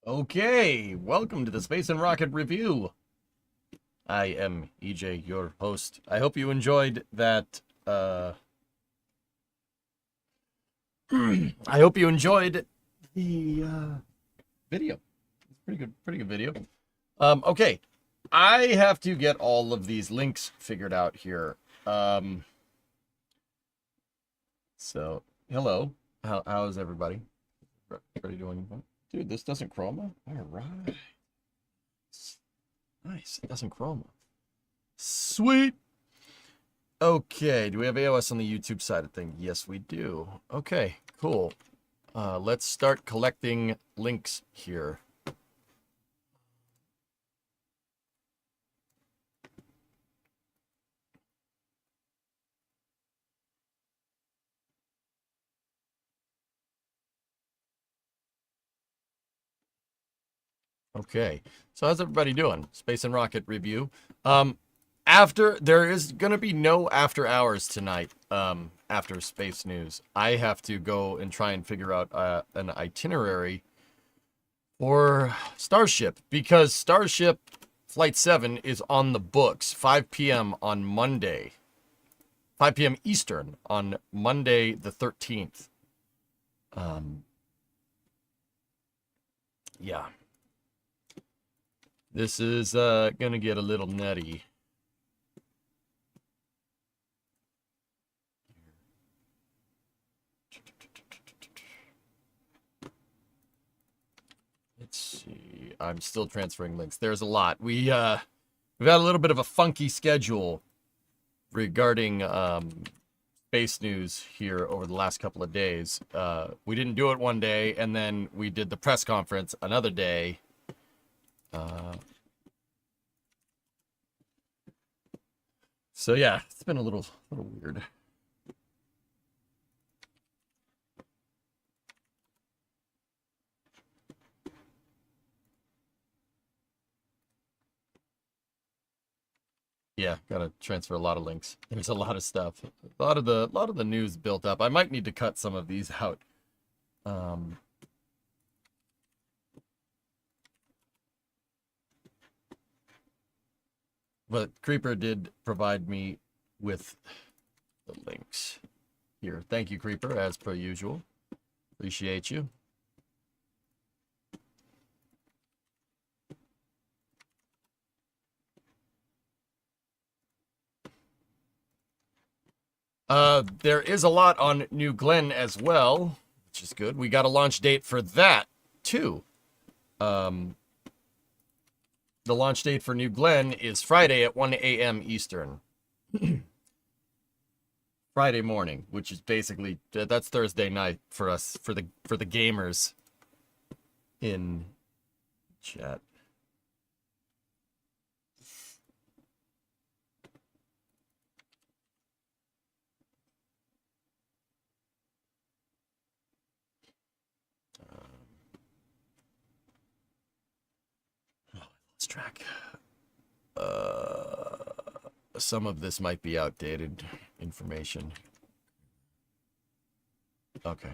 Okay, welcome to the Space and Rocket Review. I am EJ, your host. I hope you enjoyed that, I hope you enjoyed the, video. It's pretty good video. Okay. I have to get all of these links figured out here. So, hello. How's everybody? Ready doing? Dude, this doesn't chroma? Alright. Nice, it doesn't chroma. Sweet. Okay, do we have AOS on the YouTube side of things? Yes, we do. Okay, cool. Let's start collecting links here. Okay, so how's everybody doing? Space and Rocket Review. There is gonna be no after hours tonight. After space news, I have to go and try and figure out an itinerary for Starship because Starship Flight 7 is on the books 5 p.m. on Monday. 5 p.m. Eastern on Monday the 13th. Yeah. This is gonna get a little nutty. Let's see. I'm still transferring links. There's a lot. We've had a little bit of a funky schedule regarding space news here over the last couple of days. We didn't do it one day, and then we did the press conference another day. So yeah, it's been a little weird. Yeah, gotta transfer a lot of links. There's a lot of stuff. A lot of the news built up. I might need to cut some of these out. But Creeper did provide me with the links here. Thank you, Creeper, as per usual. Appreciate you. There is a lot on New Glenn as well, which is good. We got a launch date for that, too. The launch date for New Glenn is Friday at 1 a.m. Eastern. Friday morning, which is basically that's Thursday night for us, for the gamers in chat. Let's track. Some of this might be outdated information. Okay.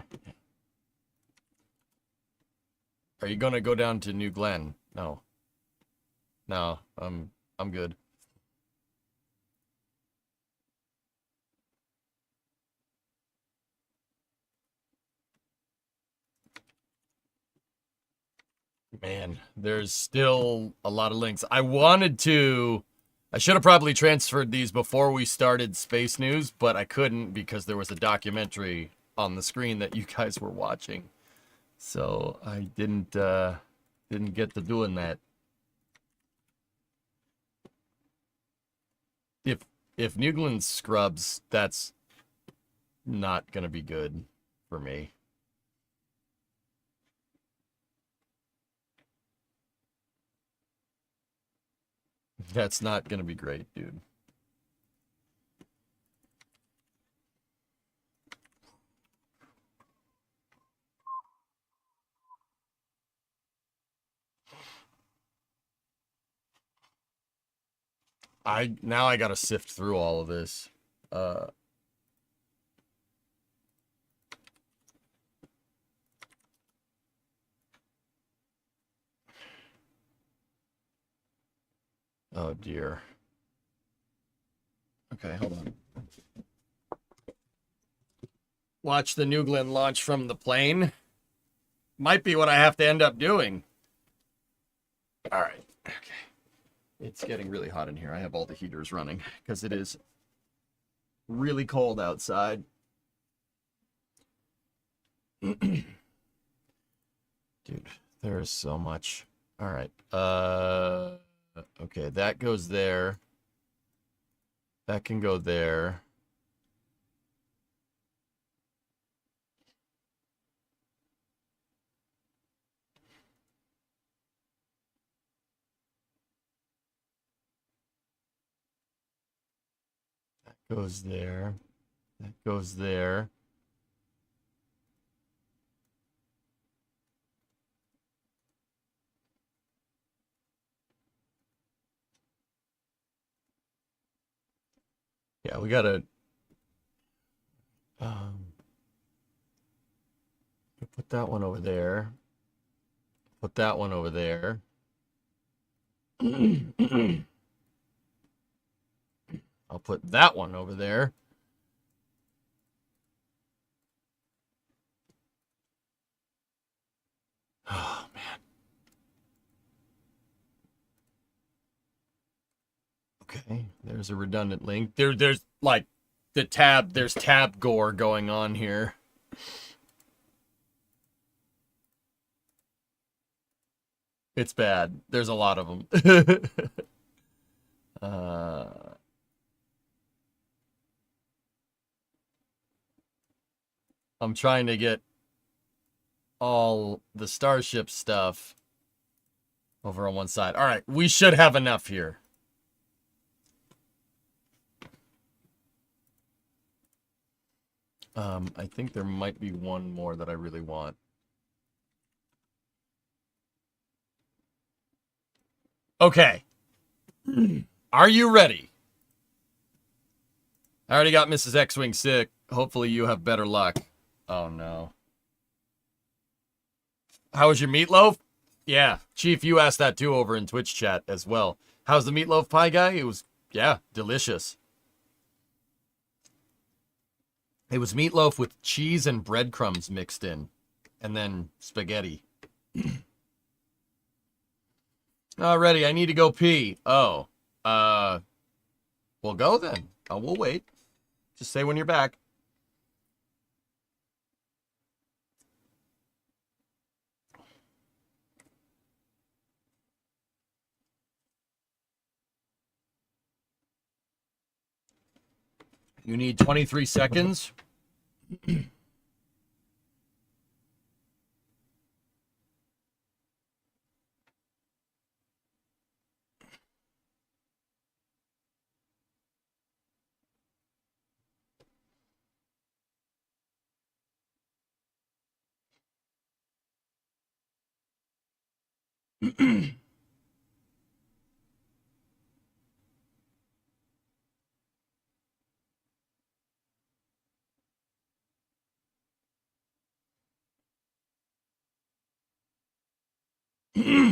Are you gonna go down to New Glenn? No. No, I'm good. Man, there's still a lot of links. I should have probably transferred these before we started Space News, but I couldn't because there was a documentary on the screen that you guys were watching. So I didn't get to doing that. If New Glenn scrubs, that's not gonna be good for me. That's not gonna be great, dude. Now I gotta sift through all of this. Oh, dear. Okay, hold on. Watch the New Glenn launch from the plane. Might be what I have to end up doing. All right. Okay. It's getting really hot in here. I have all the heaters running because it is really cold outside. Dude, there is so much. All right. Okay, that goes there. That can go there. That goes there. That goes there. Yeah, we gotta put that one over there. Put that one over there. I'll put that one over there. Oh, man. Okay, there's a redundant link. There's like there's tab gore going on here. It's bad. There's a lot of them. I'm trying to get all the Starship stuff over on one side. All right, we should have enough here. I think there might be one more that I really want. Okay. Are you ready? I already got Mrs. X-Wing sick. Hopefully you have better luck. Oh, no. How was your meatloaf? Yeah, Chief, you asked that too over in Twitch chat as well. How's the meatloaf pie guy? It was, yeah, delicious. It was meatloaf with cheese and breadcrumbs mixed in. And then spaghetti. Alrighty, I need to go pee. Oh. We'll go then. We'll wait. Just say when you're back. You need 23 seconds.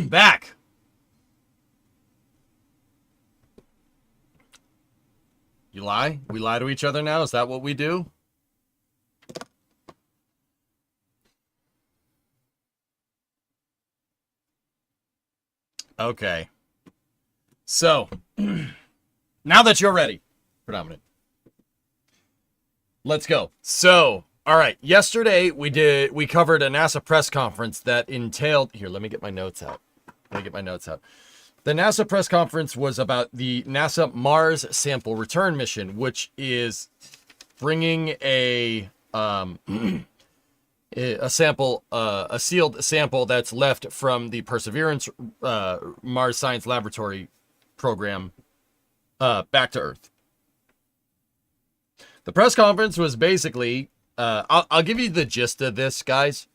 Back. You lie? We lie to each other now? Is that what we do? Okay. So, now that you're ready, predominant, let's go. So, all right. Yesterday we covered a NASA press conference that entailed. Here, let me get my notes out. The NASA press conference was about the NASA Mars Sample Return Mission, which is bringing a sample, a sealed sample that's left from the Perseverance Mars Science Laboratory program back to Earth. The press conference was basically, I'll give you the gist of this, guys.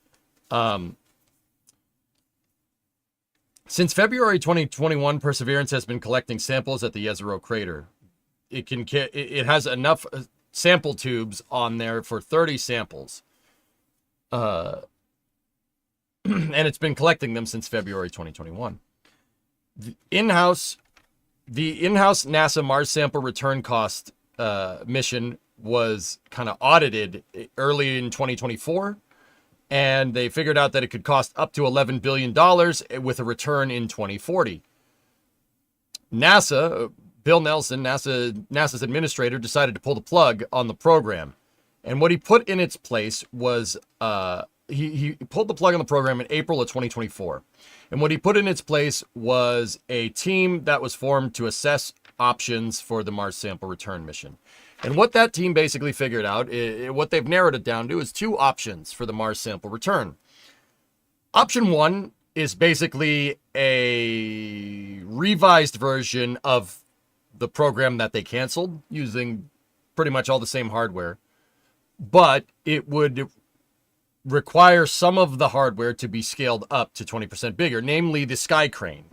Since February 2021, Perseverance has been collecting samples at the Jezero crater. It has enough sample tubes on there for 30 samples. And it's been collecting them since February 2021. The in-house the in-house NASA Mars sample return cost mission was kind of audited early in 2024, and they figured out that it could cost up to $11 billion with a return in 2040. NASA, Bill Nelson, NASA's administrator, decided to pull the plug on the program. And what he put in its place was, he pulled the plug on the program in April of 2024. And what he put in its place was a team that was formed to assess options for the Mars sample return mission. And what that team basically figured out, what they've narrowed it down to, is two options for the Mars sample return. Option one is basically a revised version of the program that they canceled, using pretty much all the same hardware. But it would require some of the hardware to be scaled up to 20% bigger, namely the sky crane.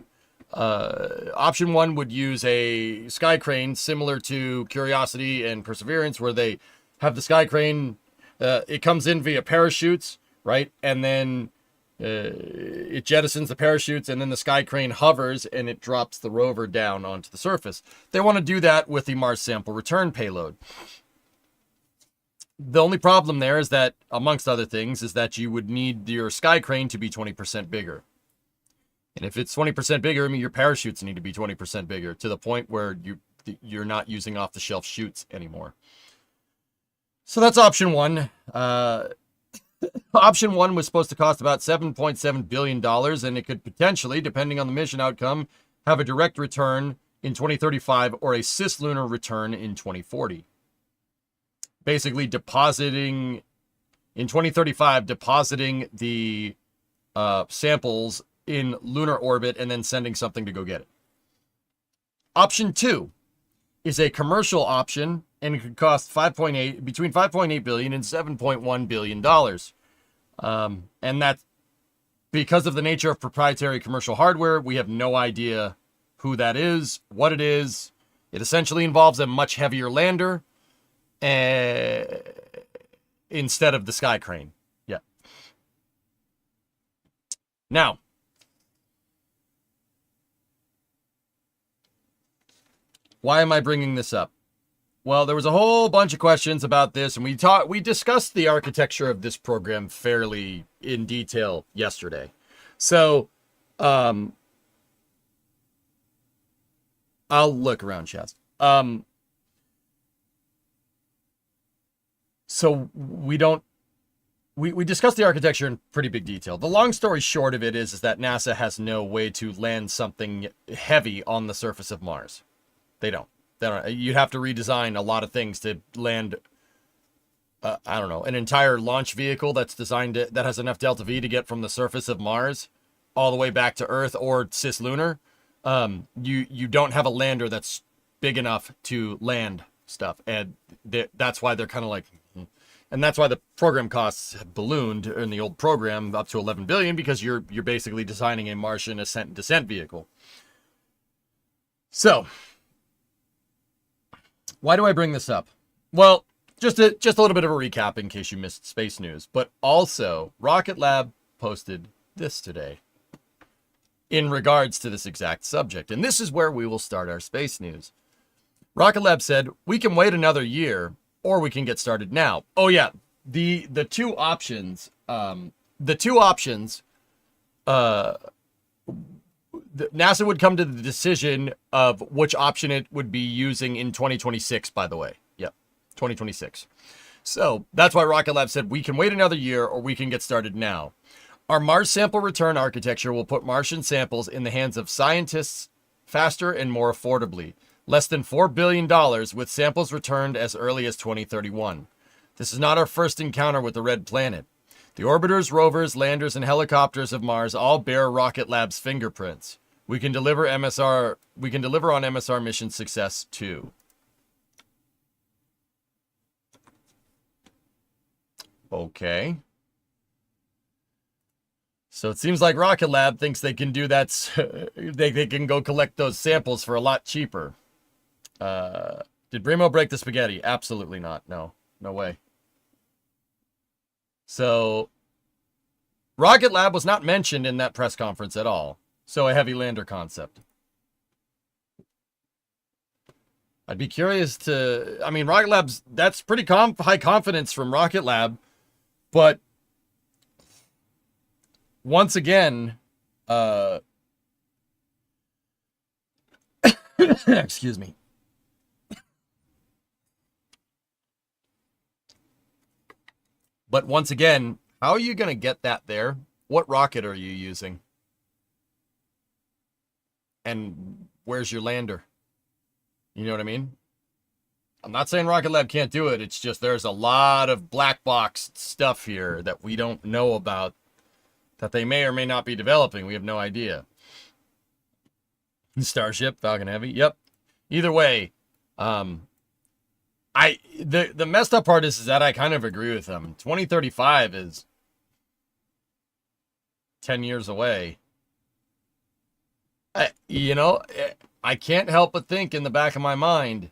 Option one would use a sky crane similar to Curiosity and Perseverance, where they have the sky crane, it comes in via parachutes, right? And then it jettisons the parachutes, and then the sky crane hovers and it drops the rover down onto the surface. They want to do that with the Mars sample return payload. The only problem there is that, amongst other things, is that you would need your sky crane to be 20% bigger. And if it's 20% bigger, I mean, your parachutes need to be 20% bigger, to the point where you're not using off-the-shelf chutes anymore. So that's option one. Option one was supposed to cost about $7.7 billion, and it could potentially, depending on the mission outcome, have a direct return in 2035 or a cislunar return in 2040. Basically depositing, in 2035, depositing the samples in lunar orbit and then sending something to go get it. Option two is a commercial option, and it could cost between 5.8 billion and $7.1 billion. And that's because of the nature of proprietary commercial hardware. We have no idea who that is, what it is. It essentially involves a much heavier lander instead of the sky crane. Yeah. Now, why am I bringing this up? Well, there was a whole bunch of questions about this, and we discussed the architecture of this program fairly in detail yesterday. So, I'll look around, Chaz. So we discussed the architecture in pretty big detail. The long story short of it is that NASA has no way to land something heavy on the surface of Mars. They don't. You'd have to redesign a lot of things to land, I don't know, an entire launch vehicle that's designed that has enough delta V to get from the surface of Mars all the way back to Earth or cislunar. You don't have a lander that's big enough to land stuff, and that's why they're kind of like, and that's why the program costs have ballooned in the old program up to 11 billion, because you're basically designing a Martian ascent and descent vehicle. So, why do I bring this up? Well, just a little bit of a recap in case you missed space news, but also Rocket Lab posted this today in regards to this exact subject, and this is where we will start our space news. Rocket Lab said, we can wait another year, or we can get started now. Oh yeah, the two options, NASA would come to the decision of which option it would be using in 2026, by the way. Yep, 2026. So that's why Rocket Lab said, we can wait another year, or we can get started now. Our Mars sample return architecture will put Martian samples in the hands of scientists faster and more affordably. Less than $4 billion, with samples returned as early as 2031. This is not our first encounter with the Red Planet. The orbiters, rovers, landers, and helicopters of Mars all bear Rocket Lab's fingerprints. We can deliver on MSR mission success too. Okay. So it seems like Rocket Lab thinks they can do that. They can go collect those samples for a lot cheaper. Did Bremo break the spaghetti? Absolutely not. No way. So Rocket Lab was not mentioned in that press conference at all. So a heavy lander concept. I'd be curious to. I mean, Rocket Lab's that's pretty high confidence from Rocket Lab, but once again, excuse me. But once again, how are you going to get that there? What rocket are you using? And where's your lander? You know what I mean? I'm not saying Rocket Lab can't do it. It's just there's a lot of black box stuff here that we don't know about that they may or may not be developing. We have no idea. Starship, Falcon Heavy. Yep. Either way, the messed up part is that I kind of agree with them. 2035 is 10 years away. I can't help but think in the back of my mind,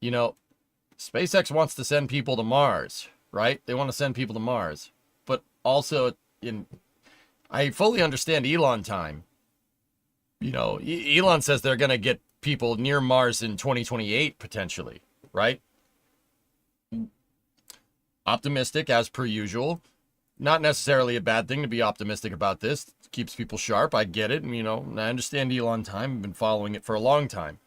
SpaceX wants to send people to Mars, right? They want to send people to Mars. But also, I fully understand Elon time. Elon says they're going to get people near Mars in 2028, potentially, right? Optimistic, as per usual. Not necessarily a bad thing to be optimistic about this. It keeps people sharp. I get it. And, I understand Elon time. I've been following it for a long time.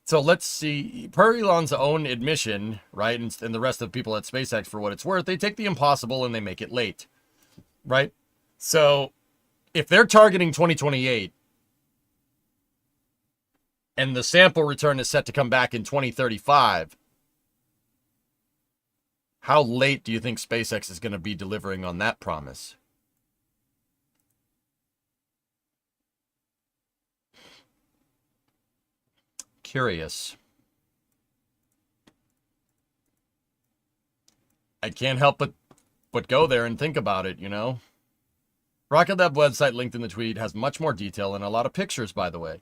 So let's see. Per Elon's own admission, right, and the rest of the people at SpaceX, for what it's worth, they take the impossible and they make it late, right? So if they're targeting 2028 and the sample return is set to come back in 2035, how late do you think SpaceX is going to be delivering on that promise? Curious. I can't help but go there and think about it, Rocket Lab website linked in the tweet has much more detail and a lot of pictures, by the way.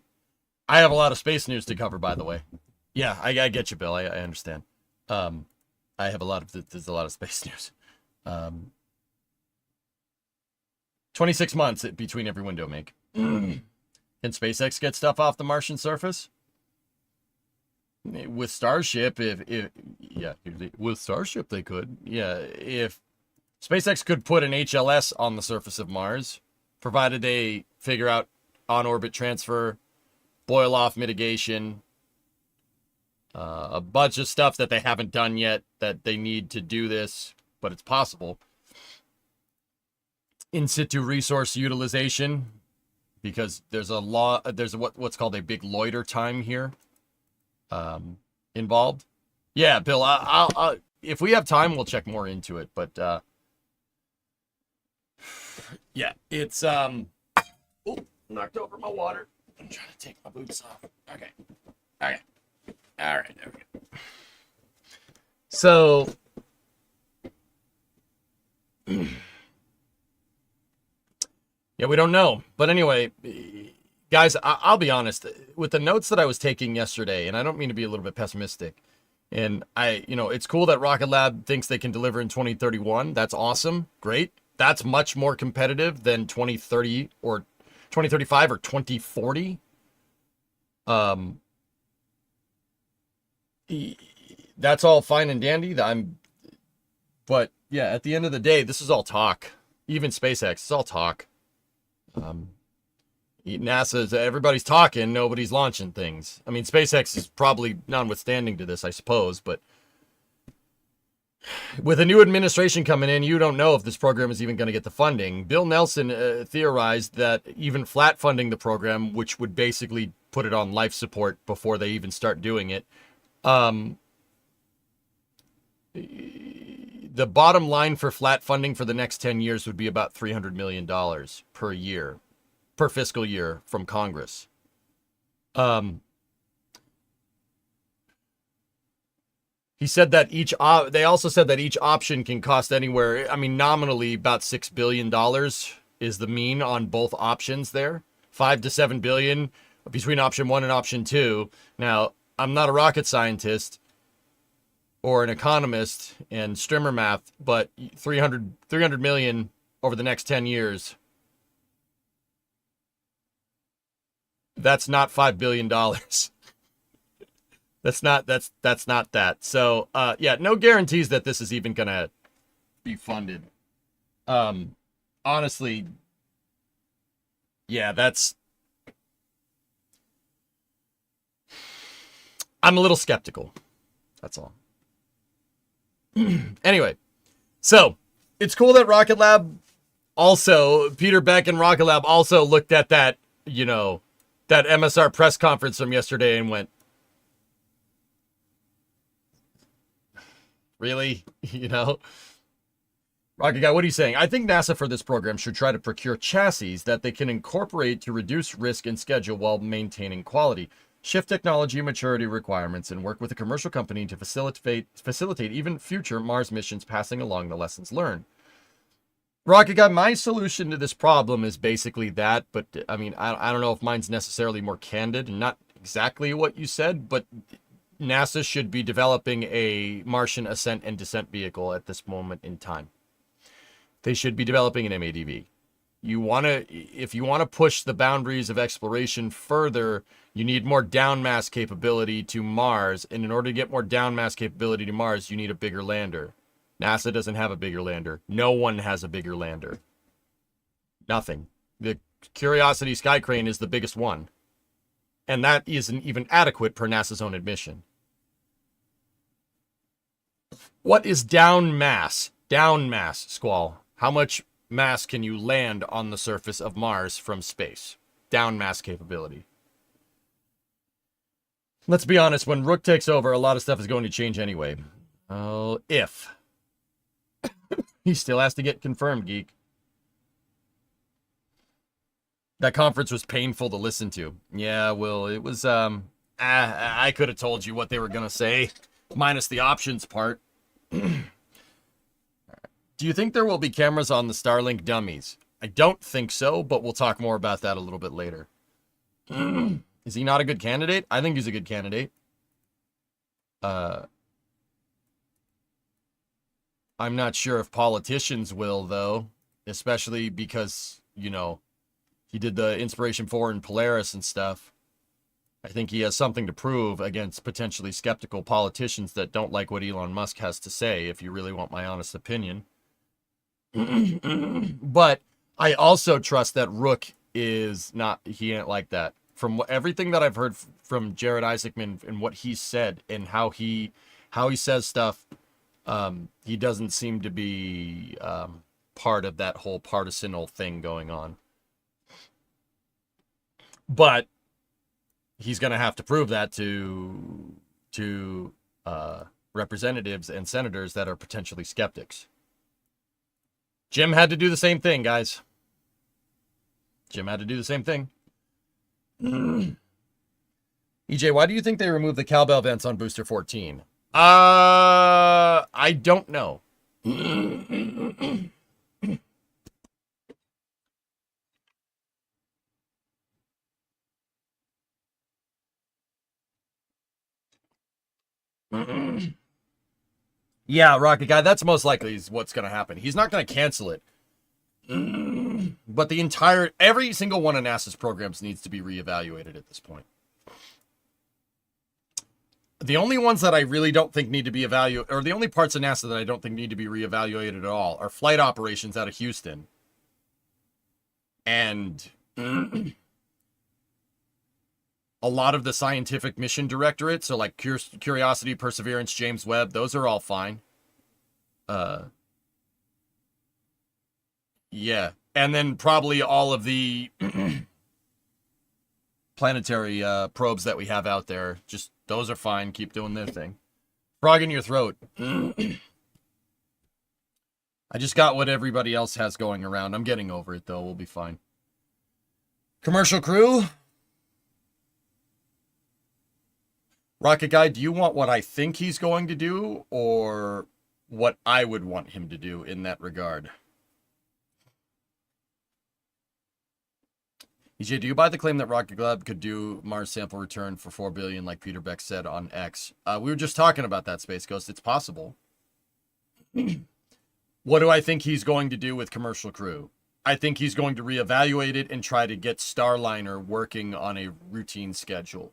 I have a lot of space news to cover, by the way. Yeah, I get you, Bill. I understand. I have there's a lot of space news. 26 months between every window make. Can SpaceX get stuff off the Martian surface? With Starship, with Starship they could. Yeah, if SpaceX could put an HLS on the surface of Mars, provided they figure out on-orbit transfer, boil-off mitigation, a bunch of stuff that they haven't done yet that they need to do this, but it's possible. In situ resource utilization, because there's what's called a big loiter time here involved. Yeah, Bill, I'll if we have time, we'll check more into it, but yeah, it's knocked over my water. I'm trying to take my boots off. Okay. All right, there we go. So yeah, we don't know. But anyway, guys, I'll be honest. With the notes that I was taking yesterday, and I don't mean to be a little bit pessimistic, and it's cool that Rocket Lab thinks they can deliver in 2031. That's awesome. Great. That's much more competitive than 2030 or 2035 or 2040. That's all fine and dandy. But yeah, at the end of the day, this is all talk. Even SpaceX, it's all talk. NASA's, everybody's talking, nobody's launching things. I mean, SpaceX is probably notwithstanding to this, I suppose, but with a new administration coming in, you don't know if this program is even going to get the funding. Bill Nelson theorized that even flat funding the program, which would basically put it on life support before they even start doing it, the bottom line for flat funding for the next 10 years would be about $300 million per year, per fiscal year from Congress. He said that they also said that each option can cost anywhere, nominally about $6 billion is the mean on both options there. 5 to 7 billion between option 1 and option 2. Now, I'm not a rocket scientist or an economist and strimmer math, but 300 million over the next 10 years. That's not $5 billion. That's not that. So yeah, no guarantees that this is even gonna be funded. Honestly, yeah, I'm a little skeptical. That's all. Anyway, so it's cool that Rocket Lab also, Peter Beck and Rocket Lab also looked at that, that MSR press conference from yesterday and went, really? Rocket Guy, what are you saying? I think NASA for this program should try to procure chassis that they can incorporate to reduce risk and schedule while maintaining quality. Shift technology maturity requirements and work with a commercial company to facilitate even future Mars missions passing along the lessons learned. Rocket Guy, my solution to this problem is basically that, but I mean, I don't know if mine's necessarily more candid and not exactly what you said, but NASA should be developing a Martian ascent and descent vehicle at this moment in time. They should be developing an MADV. If you want to push the boundaries of exploration further, you need more down mass capability to Mars. And in order to get more down mass capability to Mars, you need a bigger lander. NASA doesn't have a bigger lander. No one has a bigger lander. Nothing. The Curiosity Sky Crane is the biggest one. And that isn't even adequate per NASA's own admission. What is down mass? Down mass, Squall. How much mass can you land on the surface of Mars from space? Down mass capability. Let's be honest, when Rook takes over, a lot of stuff is going to change anyway. Oh, if. He still has to get confirmed, Geek. That conference was painful to listen to. Yeah, well, it was, I could have told you what they were going to say, minus the options part. Do you think there will be cameras on the Starlink dummies? I don't think so, but we'll talk more about that a little bit later. Is he not a good candidate? I think he's a good candidate. I'm not sure if politicians will, though, especially because, he did the Inspiration 4 in Polaris and stuff. I think he has something to prove against potentially skeptical politicians that don't like what Elon Musk has to say, if you really want my honest opinion. But I also trust that Rook is not, he ain't like that. From everything that I've heard from Jared Isaacman and what he said and how he says stuff, he doesn't seem to be part of that whole partisanal thing going on. But he's going to have to prove that to representatives and senators that are potentially skeptics. Jim had to do the same thing, guys. Jim had to do the same thing. EJ, why do you think they removed the cowbell vents on Booster 14? I don't know. Yeah, Rocket Guy, that's most likely is what's going to happen. He's not going to cancel it. But every single one of NASA's programs needs to be reevaluated at this point. The only ones that I really don't think need to be evaluated, or the only parts of NASA that I don't think need to be reevaluated at all, are flight operations out of Houston. And a lot of the scientific mission directorate, so like Curiosity, Perseverance, James Webb, those are all fine. Yeah. And then probably all of the planetary probes that we have out there, just those are fine. Keep doing their thing. Frog in your throat. I just got what everybody else has going around. I'm getting over it, though. We'll be fine. Commercial crew. Rocket Guy, do you want what I think he's going to do, or what I would want him to do in that regard? EJ, do you buy the claim that Rocket Lab could do Mars sample return for $4 billion, like Peter Beck said on X? We were just talking about that, Space Ghost. It's possible. What do I think he's going to do with Commercial Crew? I think he's going to reevaluate it and try to get Starliner working on a routine schedule.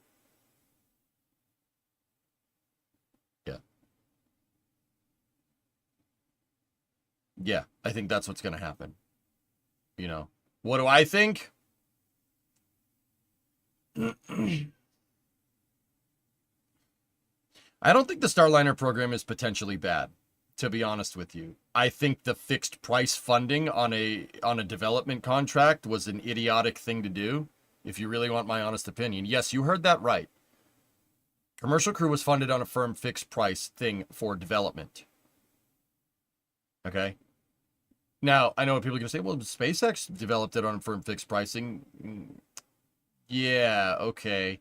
Yeah, I think that's what's going to happen. You know, what do I think? I don't think the Starliner program is potentially bad, to be honest with you. I think the fixed price funding on a development contract was an idiotic thing to do, if you really want my honest opinion. Yes, you heard that right. Commercial crew was funded on a firm fixed price thing for development. Okay? Now, I know people are going to say, well, SpaceX developed it on firm fixed pricing. Yeah, okay.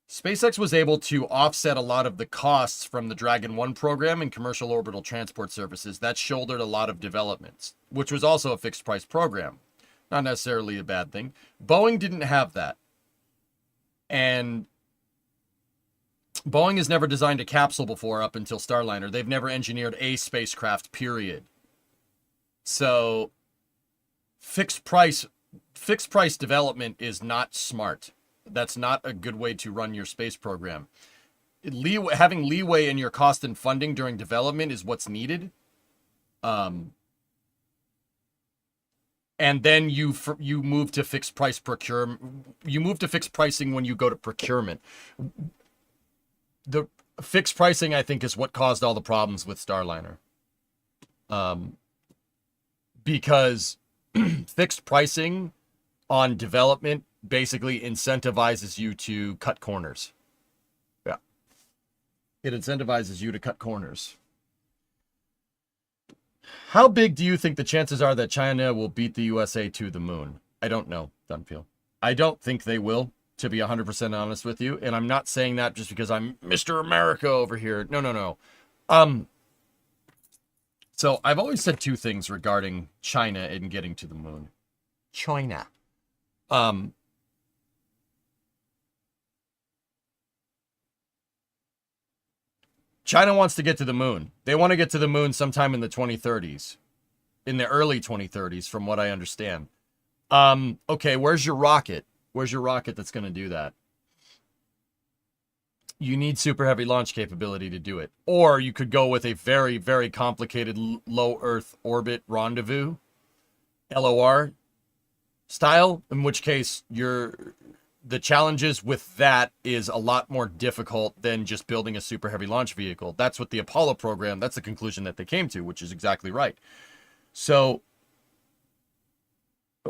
SpaceX was able to offset a lot of the costs from the Dragon 1 program and commercial orbital transport services. That shouldered a lot of developments, which was also a fixed price program. Not necessarily a bad thing. Boeing didn't have that. And Boeing has never designed a capsule before up until Starliner. They've never engineered a spacecraft, period. So fixed price development is not smart. That's not a good way to run your space program. Having leeway in your cost and funding during development is what's needed. And then you move to fixed price procurement. You move to fixed pricing when you go to procurement. The fixed pricing, I think, is what caused all the problems with Starliner. Because fixed pricing on development basically incentivizes you to cut corners. Yeah. It incentivizes you to cut corners. How big do you think the chances are that China will beat the USA to the moon? I don't know, Dunfield. I don't think they will, to be 100% honest with you. And I'm not saying that just because I'm Mr. America over here. No. So I've always said two things regarding China and getting to the moon. China. China wants to get to the moon. They want to get to the moon sometime in the 2030s. In the early 2030s, from what I understand. Okay, where's your rocket? Where's your rocket that's going to do that? You need super heavy launch capability to do it. Or you could go with a very, very complicated low Earth orbit rendezvous, LOR style, in which case the challenges with that is a lot more difficult than just building a super heavy launch vehicle. That's what the Apollo program, that's the conclusion that they came to, which is exactly right. So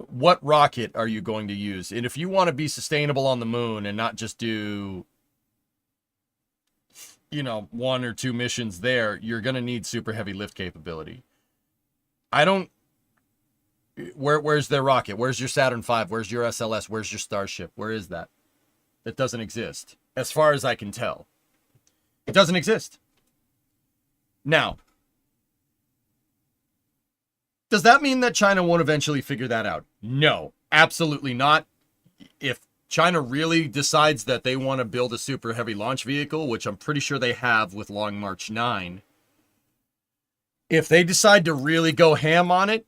what rocket are you going to use? And if you want to be sustainable on the moon and not just do, one or two missions there, you're going to need super heavy lift capability. Where's their rocket? Where's your Saturn V? Where's your SLS? Where's your Starship? Where is that? It doesn't exist. As far as I can tell. It doesn't exist. Now, does that mean that China won't eventually figure that out? No, absolutely not. If China really decides that they want to build a super heavy launch vehicle, which I'm pretty sure they have with Long March 9, if they decide to really go ham on it,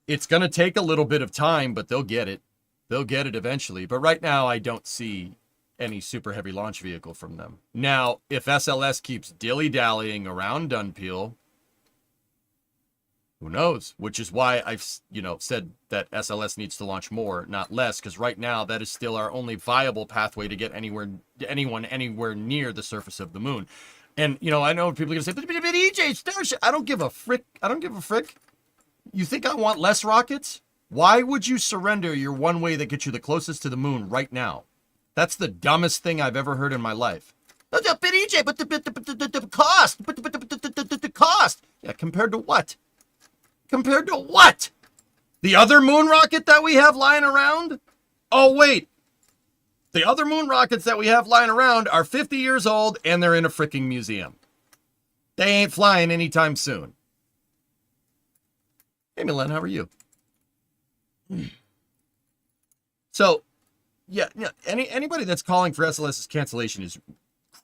it's going to take a little bit of time, but they'll get it. They'll get it eventually. But right now, I don't see any super heavy launch vehicle from them. Now, if SLS keeps dilly-dallying around Dunpeel, who knows? Which is why I've, said that SLS needs to launch more, not less, because right now that is still our only viable pathway to get anyone anywhere near the surface of the moon. And, I know people are going to say, but EJ, Starship, I don't give a frick. You think I want less rockets? Why would you surrender your one way that gets you the closest to the moon right now? That's the dumbest thing I've ever heard in my life. But EJ, but the cost, but the cost. Yeah, compared to what? Compared to what? The other moon rocket that we have lying around? Oh, wait. The other moon rockets that we have lying around are 50 years old and they're in a freaking museum. They ain't flying anytime soon. Hey, Milan, how are you? So, yeah, anybody that's calling for SLS's cancellation is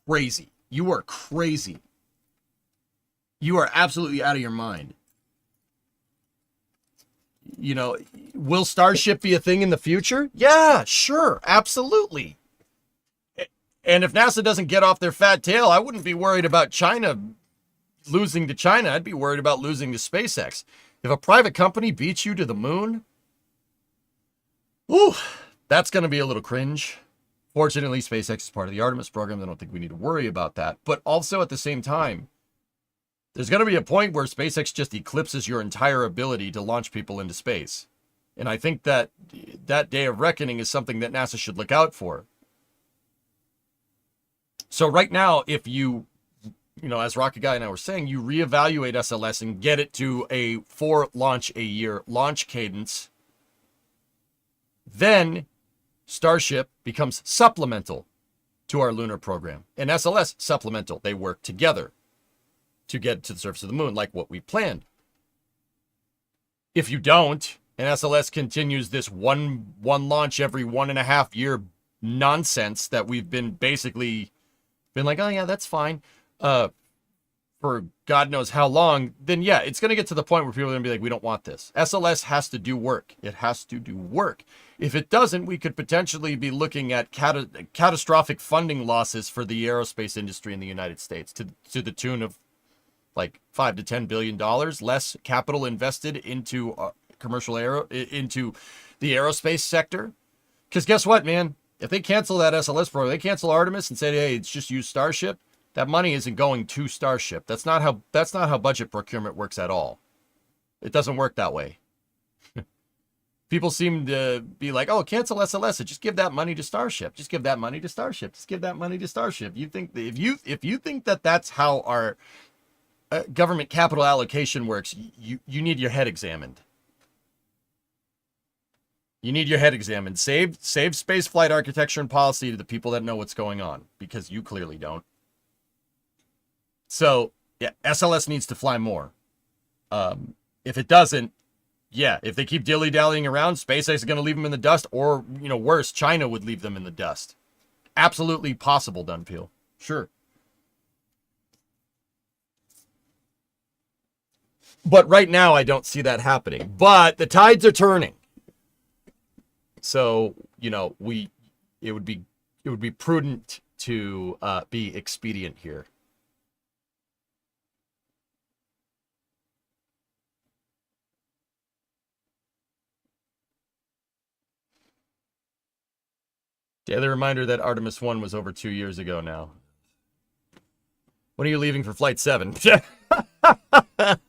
crazy. You are crazy. You are absolutely out of your mind. Will Starship be a thing in the future? Yeah, sure, absolutely. And if NASA doesn't get off their fat tail, I wouldn't be worried about China losing to China. I'd be worried about losing to SpaceX. If a private company beats you to the moon, whew, that's going to be a little cringe. Fortunately, SpaceX is part of the Artemis program. I don't think we need to worry about that. But also at the same time, there's going to be a point where SpaceX just eclipses your entire ability to launch people into space. And I think that that day of reckoning is something that NASA should look out for. So right now, if you as Rocket Guy and I were saying, you reevaluate SLS and get it to a 4 launch a year launch cadence, then Starship becomes supplemental to our lunar program. And SLS, supplemental. They work together to get to the surface of the moon, like what we planned. If you don't, and SLS continues this one launch every 1.5 year nonsense that we've been like, oh yeah, that's fine, for God knows how long, then yeah, it's going to get to the point where people are going to be like, we don't want this. SLS has to do work. It has to do work. If it doesn't, we could potentially be looking at catastrophic funding losses for the aerospace industry in the United States to the tune of like $5 to $10 billion less capital invested into into the aerospace sector. Because guess what, man? If they cancel that SLS program, they cancel Artemis and say, hey, it's just use Starship, that money isn't going to Starship. That's not how budget procurement works at all. It doesn't work that way. People seem to be like, oh, cancel SLS, just give that money to Starship. Just give that money to Starship. Just give that money to Starship. You think that if you think that that's how our government capital allocation works, you need your head examined. You need your head examined. Save space flight architecture and policy to the people that know what's going on, because you clearly don't. So, yeah, SLS needs to fly more. If it doesn't, yeah, if they keep dilly-dallying around, SpaceX is going to leave them in the dust, or, worse, China would leave them in the dust. Absolutely possible, Dunpeel. Sure. But right now, I don't see that happening. But the tides are turning. So, it would be prudent to be expedient here. Daily reminder that Artemis 1 was over 2 years ago now. When are you leaving for Flight 7?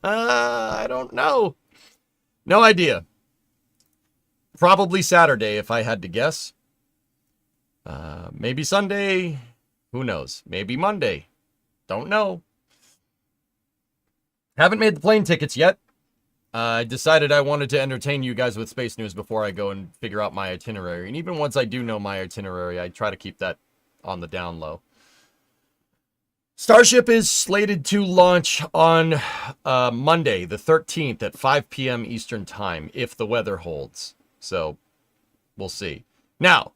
I don't know. No idea. Probably Saturday, if I had to guess. Maybe Sunday. Who knows? Maybe Monday. Don't know. Haven't made the plane tickets yet. I decided I wanted to entertain you guys with space news before I go and figure out my itinerary. And even once I do know my itinerary, I try to keep that on the down low. Starship is slated to launch on Monday, the 13th at 5 p.m. Eastern Time, if the weather holds. So, we'll see. Now,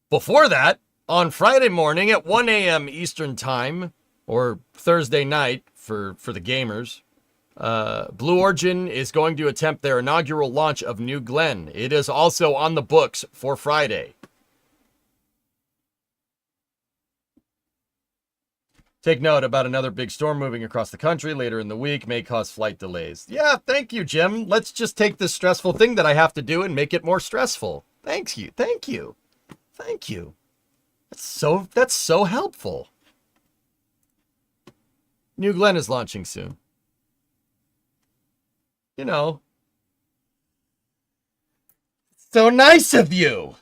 before that, on Friday morning at 1 a.m. Eastern Time, or Thursday night for the gamers, Blue Origin is going to attempt their inaugural launch of New Glenn. It is also on the books for Friday. Take note about another big storm moving across the country later in the week may cause flight delays. Yeah, thank you, Jim. Let's just take this stressful thing that I have to do and make it more stressful. Thank you. Thank you. Thank you. That's so helpful. New Glenn is launching soon. So nice of you.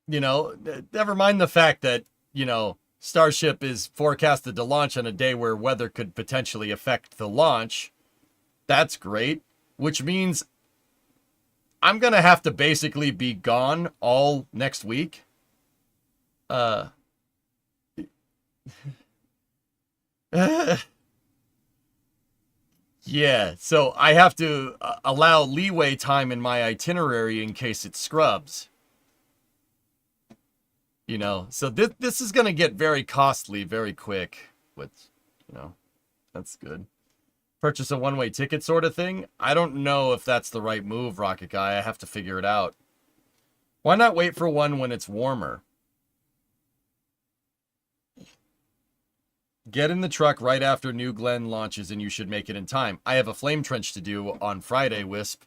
Never mind the fact that, Starship is forecasted to launch on a day where weather could potentially affect the launch. That's great, which means I'm going to have to basically be gone all next week. Yeah, so I have to allow leeway time in my itinerary in case it scrubs. So this is going to get very costly very quick, but, that's good. Purchase a one-way ticket sort of thing? I don't know if that's the right move, Rocket Guy. I have to figure it out. Why not wait for one when it's warmer? Get in the truck right after New Glenn launches and you should make it in time. I have a flame trench to do on Friday, Wisp.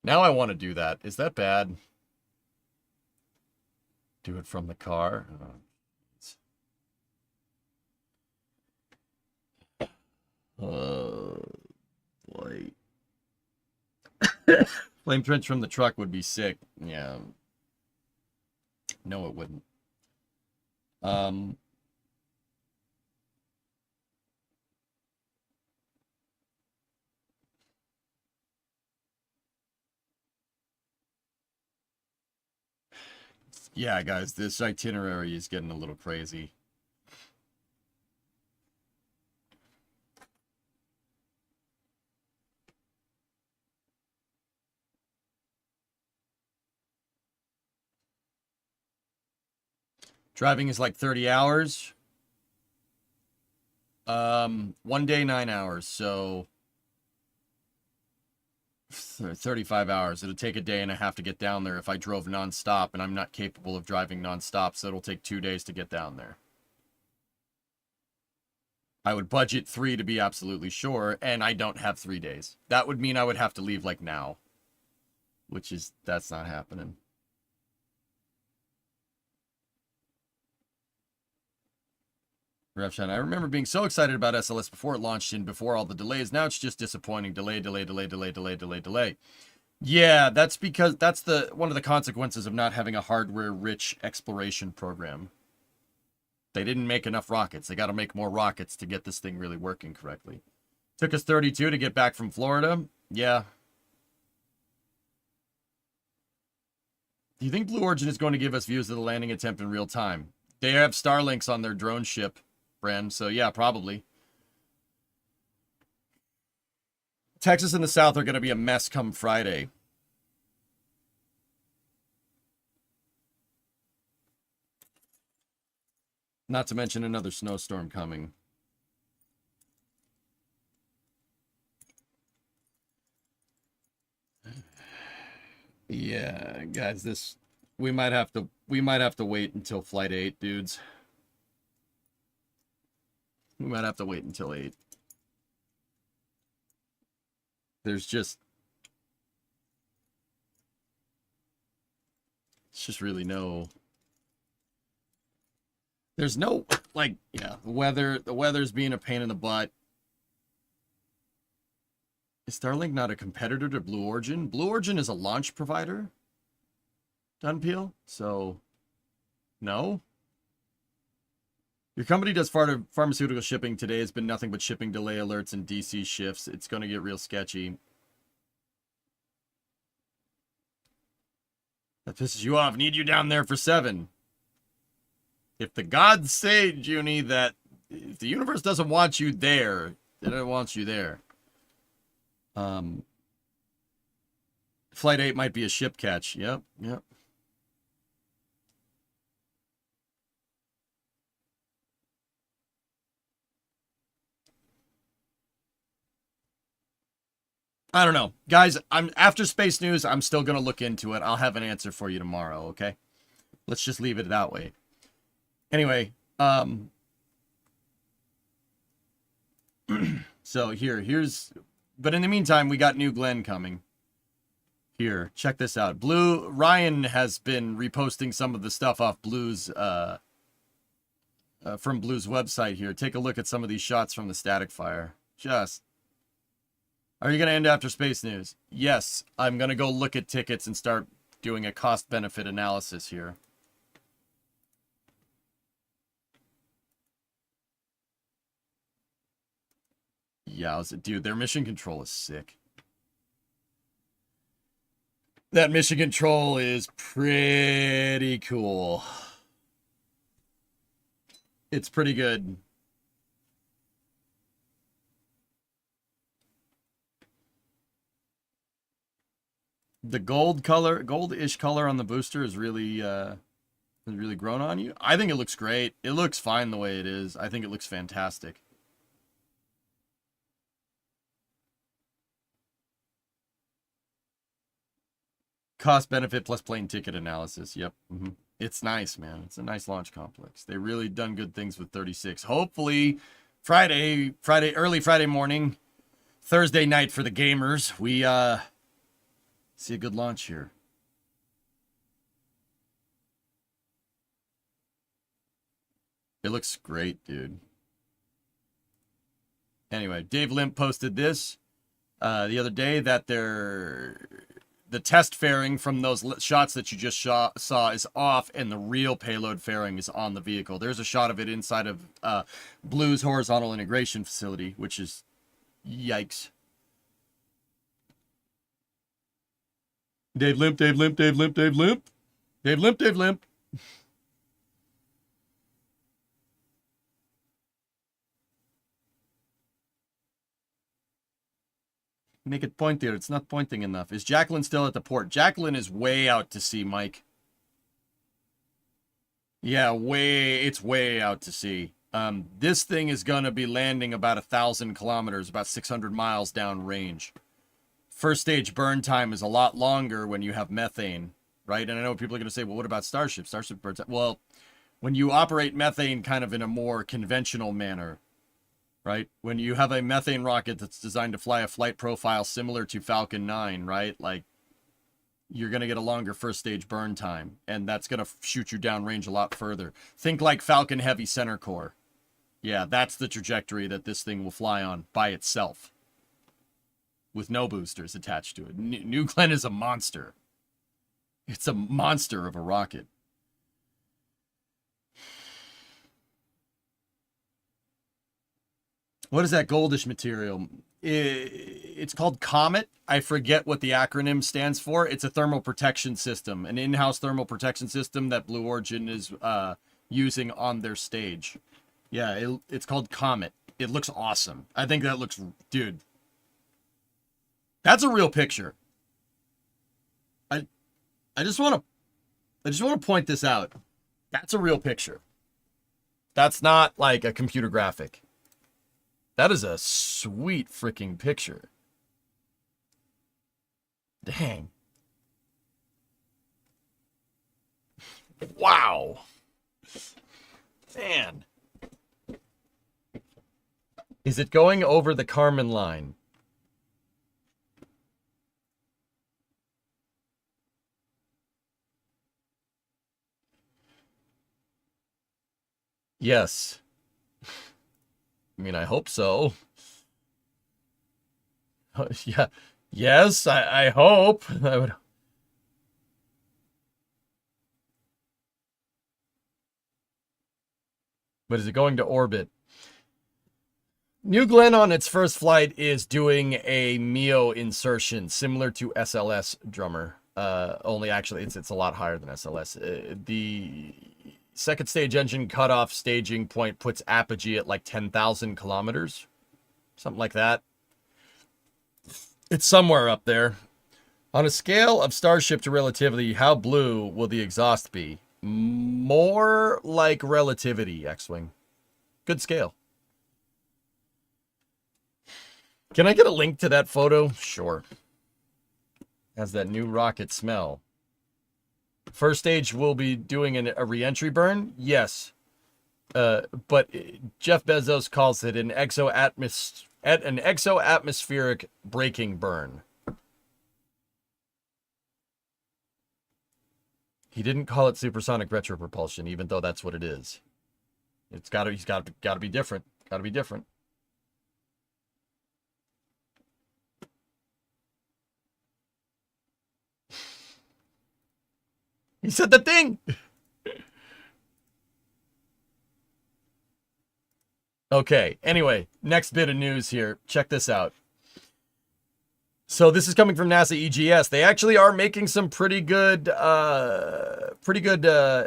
Now I want to do that. Is that bad? Do it from the car. Boy. Flame trench from the truck would be sick. Yeah. No, it wouldn't. Yeah, guys, this itinerary is getting a little crazy. Driving is like 30 hours. 1 day, 9 hours. So 35 hours. It'll take a day and a half to get down there if I drove nonstop, and I'm not capable of driving nonstop, so it'll take 2 days to get down there. I would budget 3 to be absolutely sure, and I don't have 3 days. That would mean I would have to leave like now, that's not happening. Repshine, I remember being so excited about SLS before it launched and before all the delays. Now it's just disappointing. Delay. Yeah, that's because that's one of the consequences of not having a hardware-rich exploration program. They didn't make enough rockets. They got to make more rockets to get this thing really working correctly. Took us 32 to get back from Florida. Yeah. Do you think Blue Origin is going to give us views of the landing attempt in real time? They have Starlinks on their drone ship. Brand, so yeah, probably. Texas and the South are going to be a mess come Friday. Not to mention another snowstorm coming. Yeah, guys, we might have to wait until flight 8, dudes. We might have to wait until 8. There's just... It's just really no... There's no, like, yeah, the weather's being a pain in the butt. Is Starlink not a competitor to Blue Origin? Blue Origin is a launch provider, Dunpeel, so no. Your company does pharmaceutical shipping. Today has been nothing but shipping delay alerts and DC shifts. It's going to get real sketchy. That pisses you off. Need you down there for 7. If the gods say, Junie, that if the universe doesn't want you there, then it wants you there. Flight 8 might be a ship catch. Yep. I don't know. Guys, after space news, I'm still going to look into it. I'll have an answer for you tomorrow, okay? Let's just leave it that way. Anyway, so here's but in the meantime, we got New Glenn coming. Here, check this out. Ryan has been reposting some of the stuff off Blue's from Blue's website here. Take a look at some of these shots from the static fire. Are you going to end after space news? Yes, I'm going to go look at tickets and start doing a cost-benefit analysis here. Yeah, dude, their mission control is sick. That mission control is pretty cool. It's pretty good. The goldish color on the booster is really Has it really grown on you? I think it looks great. It looks fine the way it is. I think it looks fantastic. Cost benefit plus plane ticket analysis. Yep. It's nice, man. It's a nice launch complex. They really done good things with 36. Hopefully, early Friday morning, Thursday night for the gamers, we see a good launch here. It looks great, dude. Anyway, Dave Limp posted this the other day that the test fairing from those shots that you just saw is off, and the real payload fairing is on the vehicle. There's a shot of it inside of Blue's horizontal integration facility, which is yikes. Dave Limp, Dave Limp, Dave Limp, Dave Limp. Dave Limp, Dave Limp. Make it pointier. It's not pointing enough. Is Jacqueline still at the port? Jacqueline is way out to sea, Mike. Yeah, it's way out to sea. This thing is going to be landing about 1,000 kilometers, about 600 miles downrange. First stage burn time is a lot longer when you have methane, right? And I know people are going to say, well, what about Starship? Starship burns. Well, when you operate methane kind of in a more conventional manner, right? When you have a methane rocket that's designed to fly a flight profile similar to Falcon 9, right? Like, you're going to get a longer first stage burn time, and that's going to shoot you downrange a lot further. Think like Falcon Heavy center core. Yeah, that's the trajectory that this thing will fly on by itself, with no boosters attached to it. New Glenn is a monster. It's a monster of a rocket. What is that goldish material? It's called Comet. I forget what the acronym stands for. It's a thermal protection system, an in-house thermal protection system that Blue Origin is using on their stage. Yeah, it's called Comet. It looks awesome. I think that looks, dude. That's a real picture. I just want to point this out. That's a real picture. That's not like a computer graphic. That is a sweet freaking picture. Dang. Wow. Man. Is it going over the Kármán line? Yes. I mean, I hope so. Yeah. Yes, I hope. I would. But is it going to orbit? New Glenn on its first flight is doing a MEO insertion similar to SLS drummer. Only actually it's a lot higher than SLS. The second stage engine cutoff staging point puts apogee at like 10,000 kilometers. Something like that. It's somewhere up there. On a scale of Starship to Relativity, how blue will the exhaust be? More like Relativity, X-Wing. Good scale. Can I get a link to that photo? Sure. Has that new rocket smell. First stage will be doing a re-entry burn? Yes. But Jeff Bezos calls it an exo-atmospheric braking burn. He didn't call it supersonic retropropulsion, even though that's what it is. He's got to be different. Got to be different. He said the thing. Okay, anyway, next bit of news here. Check this out. So this is coming from NASA EGS. They actually are making some pretty good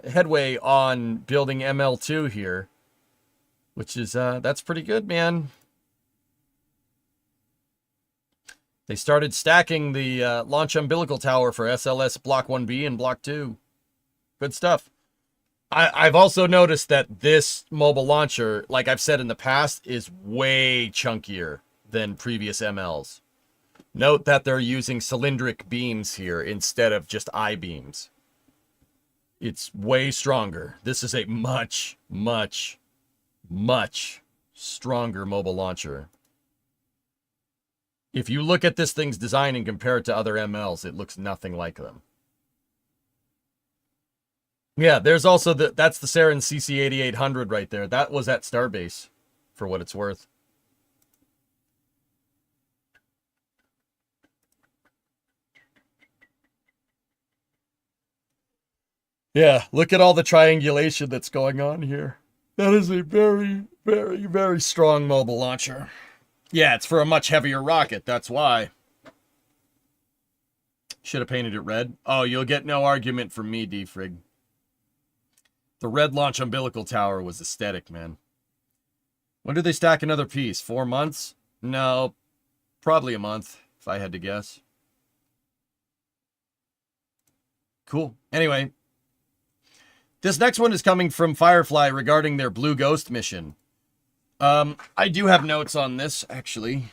headway on building ML2 here, which is that's pretty good, man. They started stacking the launch umbilical tower for SLS Block 1B and Block 2. Good stuff. I've also noticed that this mobile launcher, like I've said in the past, is way chunkier than previous MLs. Note that they're using cylindric beams here instead of just I-beams. It's way stronger. This is a much, much, much stronger mobile launcher. If you look at this thing's design and compare it to other MLs, it looks nothing like them. Yeah, there's also that's the Sarin CC8800 right there. That was at Starbase, for what it's worth. Yeah, look at all the triangulation that's going on here. That is a very, very, very strong mobile launcher. Yeah, it's for a much heavier rocket, that's why. Should have painted it red. Oh, you'll get no argument from me, D-Frig. The red launch umbilical tower was aesthetic, man. When do they stack another piece? 4 months? No, probably a month, if I had to guess. Cool. Anyway, this next one is coming from Firefly regarding their Blue Ghost mission. I do have notes on this, actually.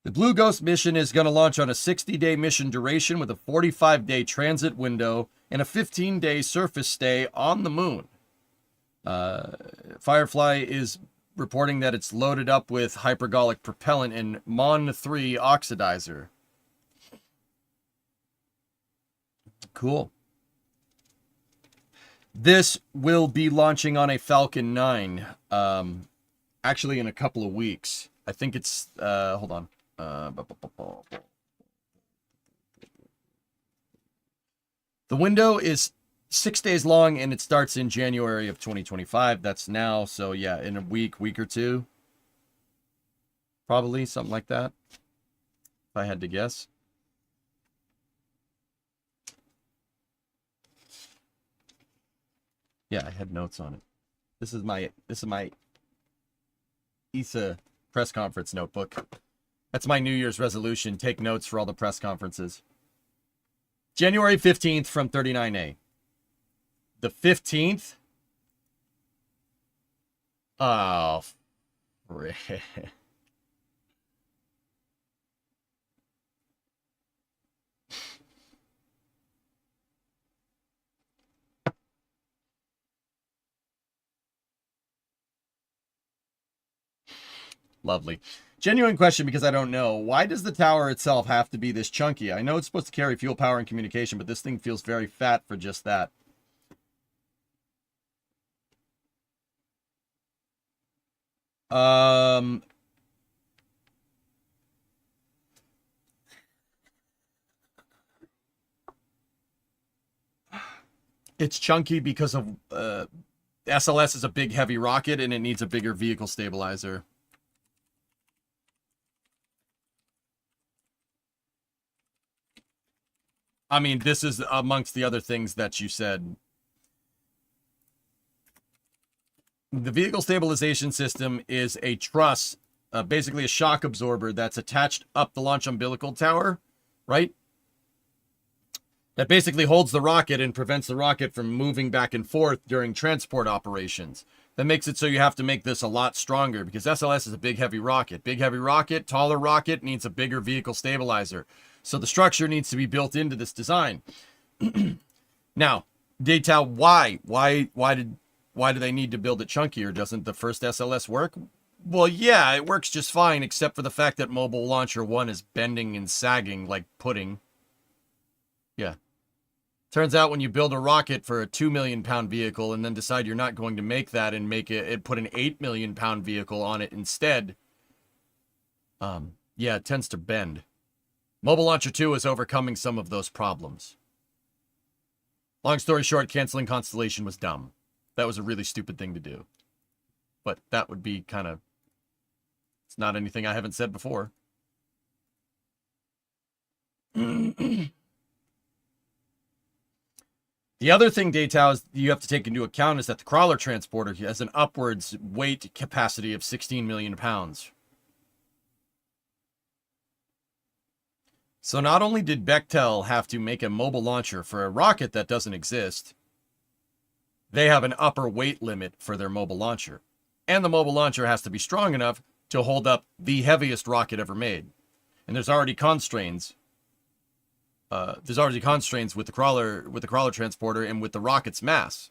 The Blue Ghost mission is going to launch on a 60-day mission duration with a 45-day transit window and a 15-day surface stay on the moon. Firefly is reporting that it's loaded up with hypergolic propellant and Mon-3 oxidizer. Cool. This will be launching on a Falcon 9, actually in a couple of weeks. I think it's, hold on. The window is 6 days long, and it starts in January of 2025. That's now, so yeah, in a week or two. Probably, something like that, if I had to guess. Yeah, I had notes on it. This is my ESA press conference notebook. That's my New Year's resolution. Take notes for all the press conferences. January 15th from 39A. The 15th? Oh, frick. Lovely. Genuine question because I don't know. Why does the tower itself have to be this chunky? I know it's supposed to carry fuel, power, and communication, but this thing feels very fat for just that. It's chunky because of SLS is a big heavy rocket and it needs a bigger vehicle stabilizer. I mean, this is amongst the other things that you said. The vehicle stabilization system is a truss, basically a shock absorber that's attached up the launch umbilical tower, right? That basically holds the rocket and prevents the rocket from moving back and forth during transport operations. That makes it so you have to make this a lot stronger because SLS is a big, heavy rocket. Big, heavy rocket, taller rocket needs a bigger vehicle stabilizer. So the structure needs to be built into this design. Now, Data, why? Why do they need to build it chunkier? Doesn't the first SLS work? Well, yeah, it works just fine, except for the fact that Mobile Launcher 1 is bending and sagging like pudding. Yeah. Turns out when you build a rocket for a 2 million pound vehicle and then decide you're not going to make that and make it put an 8 million pound vehicle on it instead, yeah, it tends to bend. Mobile Launcher 2 is overcoming some of those problems. Long story short, canceling Constellation was dumb. That was a really stupid thing to do. But that would be kind of... It's not anything I haven't said before. The other thing, Data, is you have to take into account is that the crawler transporter has an upwards weight capacity of 16 million pounds. So not only did Bechtel have to make a mobile launcher for a rocket that doesn't exist, they have an upper weight limit for their mobile launcher. And the mobile launcher has to be strong enough to hold up the heaviest rocket ever made. And there's already constraints. With the crawler transporter and with the rocket's mass.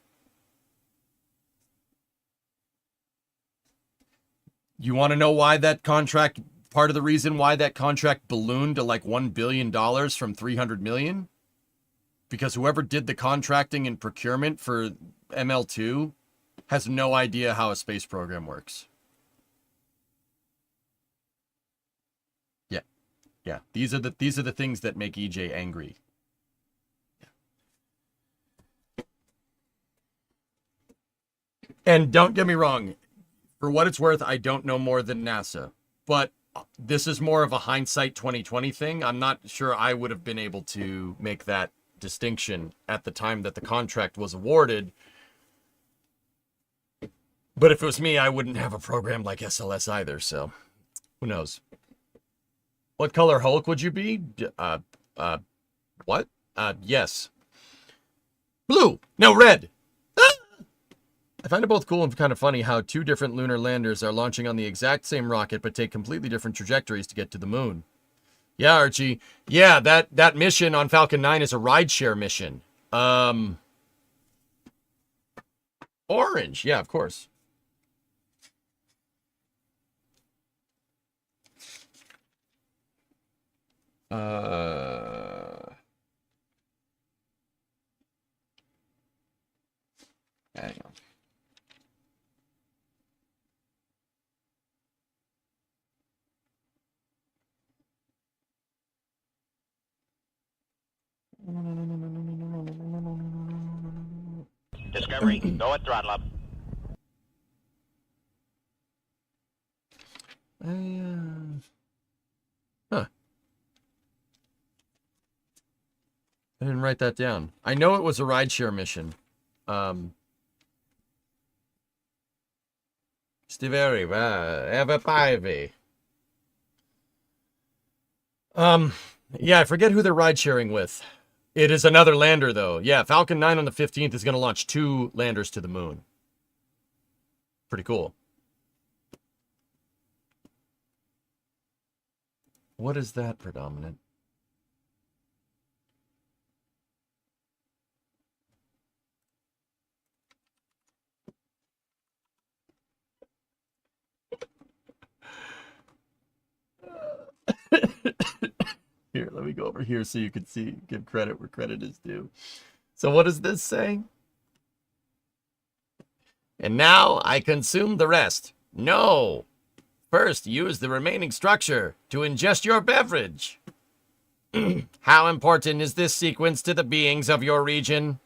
You want to know why that contract? Part of the reason why that contract ballooned to like $1 billion from $300 million? Because whoever did the contracting and procurement for ML2 has no idea how a space program works. Yeah. Yeah. These are the things that make EJ angry. And don't get me wrong, for what it's worth, I don't know more than NASA. But this is more of a hindsight 2020 thing. I'm not sure I would have been able to make that distinction at the time that the contract was awarded. But if it was me, I wouldn't have a program like SLS either, so who knows? What color Hulk would you be? What? Yes. Blue! No, red! I find it both cool and kind of funny how two different lunar landers are launching on the exact same rocket but take completely different trajectories to get to the moon. Yeah, Archie. Yeah, that mission on Falcon 9 is a rideshare mission. Orange. Yeah, of course. Hang on. Discovery, go at throttle up. Huh. I didn't write that down. I know it was a rideshare mission. Stiveri, Evapaivi. Yeah, I forget who they're ride sharing with. It is another lander, though. Yeah, Falcon 9 on the 15th is going to launch 2 landers to the moon. Pretty cool. What is that predominant? Here, let me go over here so you can see, give credit where credit is due. So what does this say? And now I consume the rest. No. First, use the remaining structure to ingest your beverage. How important is this sequence to the beings of your region?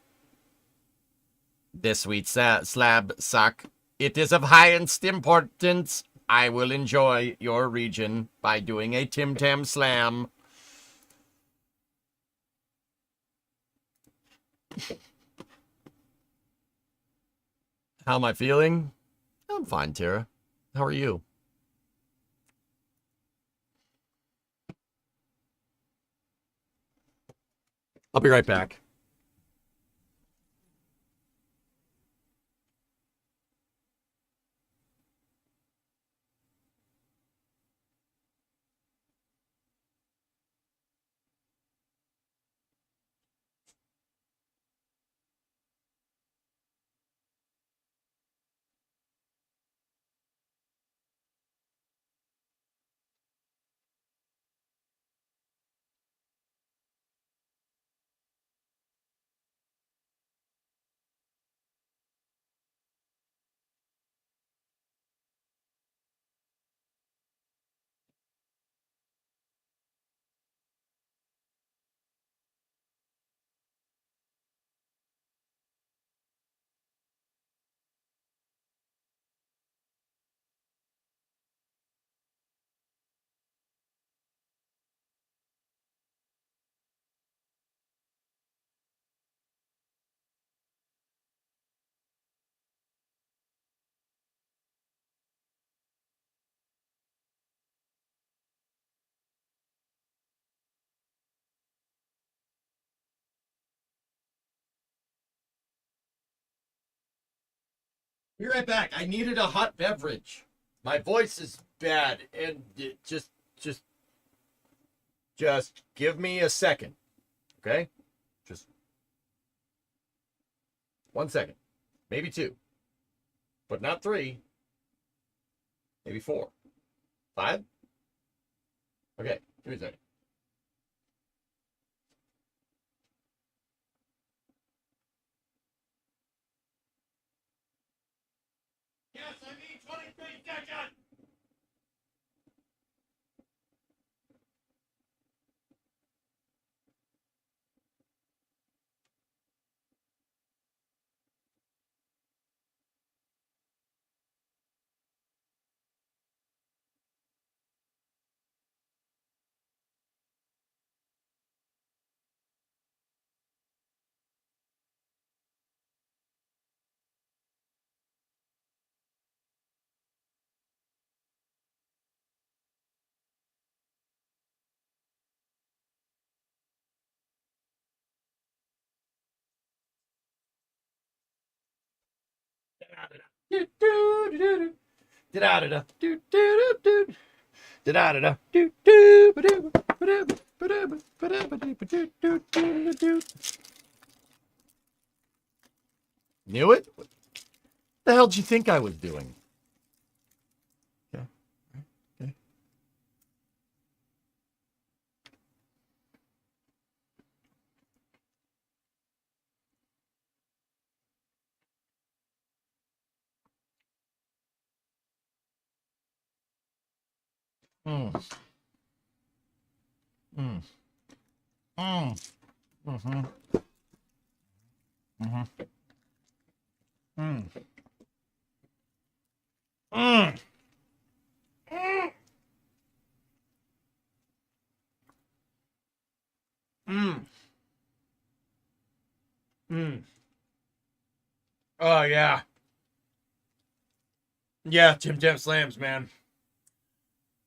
This sweet slab suck. It is of highest importance. I will enjoy your region by doing a Tim Tam Slam. How am I feeling? I'm fine, Tara. How are you? I'll be right back. Be right back. I needed a hot beverage. My voice is bad, and just give me a second, okay? Just 1 second, maybe 2, but not 3, maybe 4, 5. Okay, give me a second. Yes, I need 23 seconds. Knew it? What the hell did you think I was doing? Okay. Okay. Mm. Mm. Mm. Mm-hmm. Mm-hmm. Mm. Mm. Mm. Mm. Oh yeah. Yeah, Tim Tam Slams, man.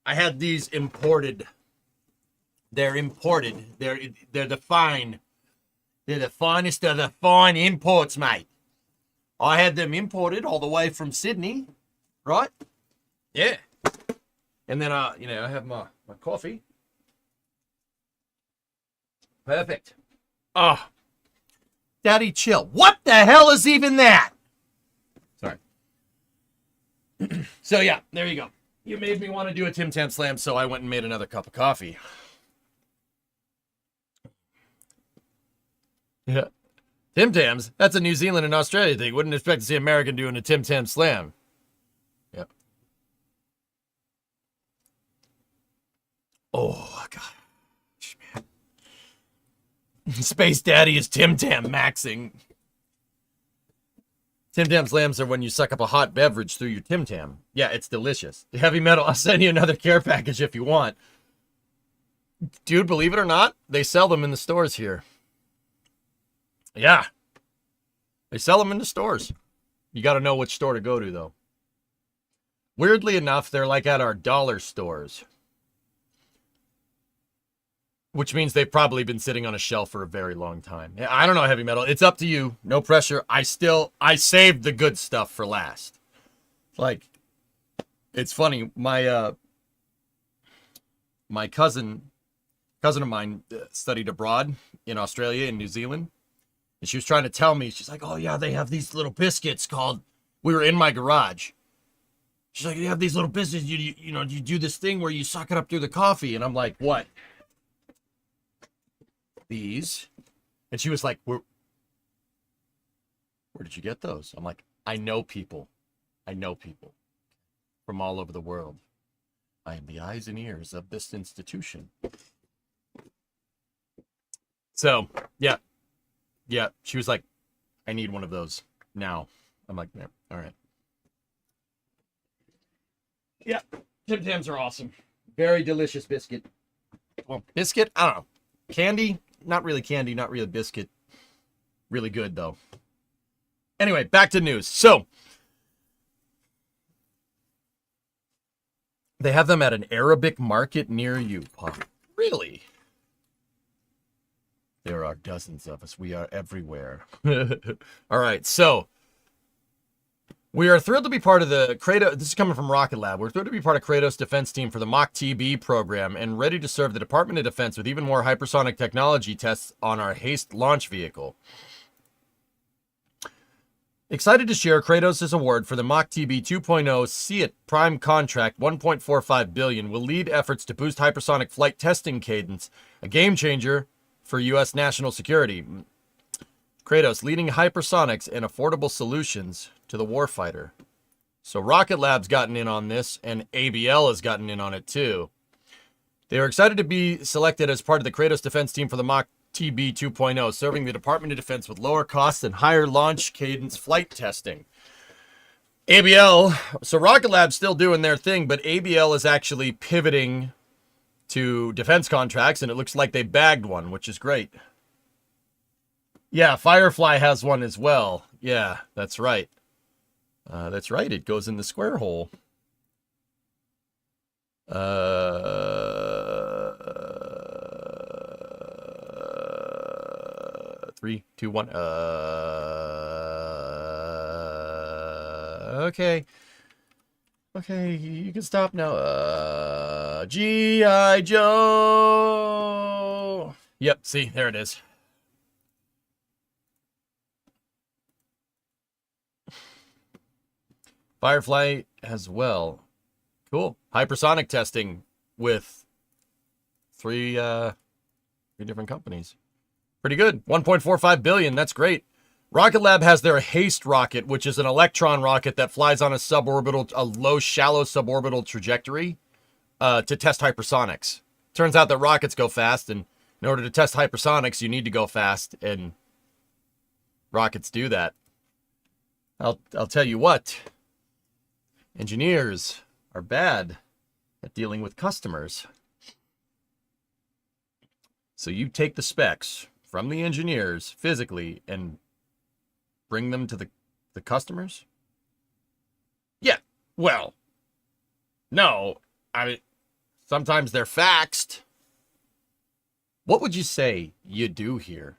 I had these imported. They're imported. They're the fine. They're the finest of the fine imports, mate. I had them imported all the way from Sydney, right? Yeah. And then I have my coffee. Perfect. Oh, Daddy, chill. What the hell is even that? Sorry. So yeah, there you go. You made me want to do a Tim Tam Slam, so I went and made another cup of coffee. Yeah. Tim Tams? That's a New Zealand and Australia thing. Wouldn't expect to see an American doing a Tim Tam Slam. Yep. Oh, gosh, man. Space Daddy is Tim Tam maxing. Tim Tam Slams are when you suck up a hot beverage through your Tim Tam. Yeah, it's delicious. Heavy Metal, I'll send you another care package if you want. Dude, believe it or not, they sell them in the stores here. Yeah. They sell them in the stores. You got to know which store to go to, though. Weirdly enough, they're like at our dollar stores. Which means they've probably been sitting on a shelf for a very long time. I don't know, Heavy Metal. It's up to you. No pressure. I saved the good stuff for last. Like, it's funny. My cousin of mine studied abroad in Australia and New Zealand. And she was trying to tell me, she's like, oh yeah, they have these little biscuits called, we were in my garage. She's like, you have these little biscuits, you do this thing where you suck it up through the coffee. And I'm like, what? These? And she was like, where did you get those? I'm like, I know people from all over the world. I am the eyes and ears of this institution. So, yeah. Yeah, she was like, I need one of those now. I'm like, yeah, all right. Yeah, Tim Tams are awesome. Very delicious biscuit. Well, biscuit? I don't know. Candy? Not really candy, not really biscuit. Really good, though. Anyway, back to news. So, they have them at an Arabic market near you, Pop. Really? There are dozens of us. We are everywhere. All right, so We are thrilled to be part of the Kratos. This is coming from Rocket Lab. We're thrilled to be part of Kratos' defense team for the Mach-TB program and ready to serve the Department of Defense with even more hypersonic technology tests on our HASTE launch vehicle. Excited to share Kratos' award for the Mach-TB 2.0 SEAT Prime Contract 1.45 billion will lead efforts to boost hypersonic flight testing cadence, a game changer for U.S. national security. Kratos leading hypersonics and affordable solutions to the warfighter. So Rocket Lab's gotten in on this, and ABL has gotten in on it too. They are excited to be selected as part of the Kratos defense team for the Mach-TB 2.0, serving the Department of Defense with lower costs and higher launch cadence flight testing. ABL, so Rocket Lab's still doing their thing, but ABL is actually pivoting to defense contracts, and it looks like they bagged one, which is great. Yeah, Firefly has one as well. Yeah, that's right. That's right. It goes in the square hole. 3, 2, 1. Okay. Okay, you can stop now. G.I. Joe. Yep, see, there it is. Firefly as well. Cool. Hypersonic testing with three different companies. Pretty good. 1.45 billion. That's great. Rocket Lab has their HASTE rocket, which is an electron rocket that flies on a low, shallow suborbital trajectory to test hypersonics. Turns out that rockets go fast, and in order to test hypersonics, you need to go fast, and rockets do that. I'll tell you what. Engineers are bad at dealing with customers. So you take the specs from the engineers physically and bring them to the customers? Yeah, well, no. I mean, sometimes they're faxed. What would you say you do here?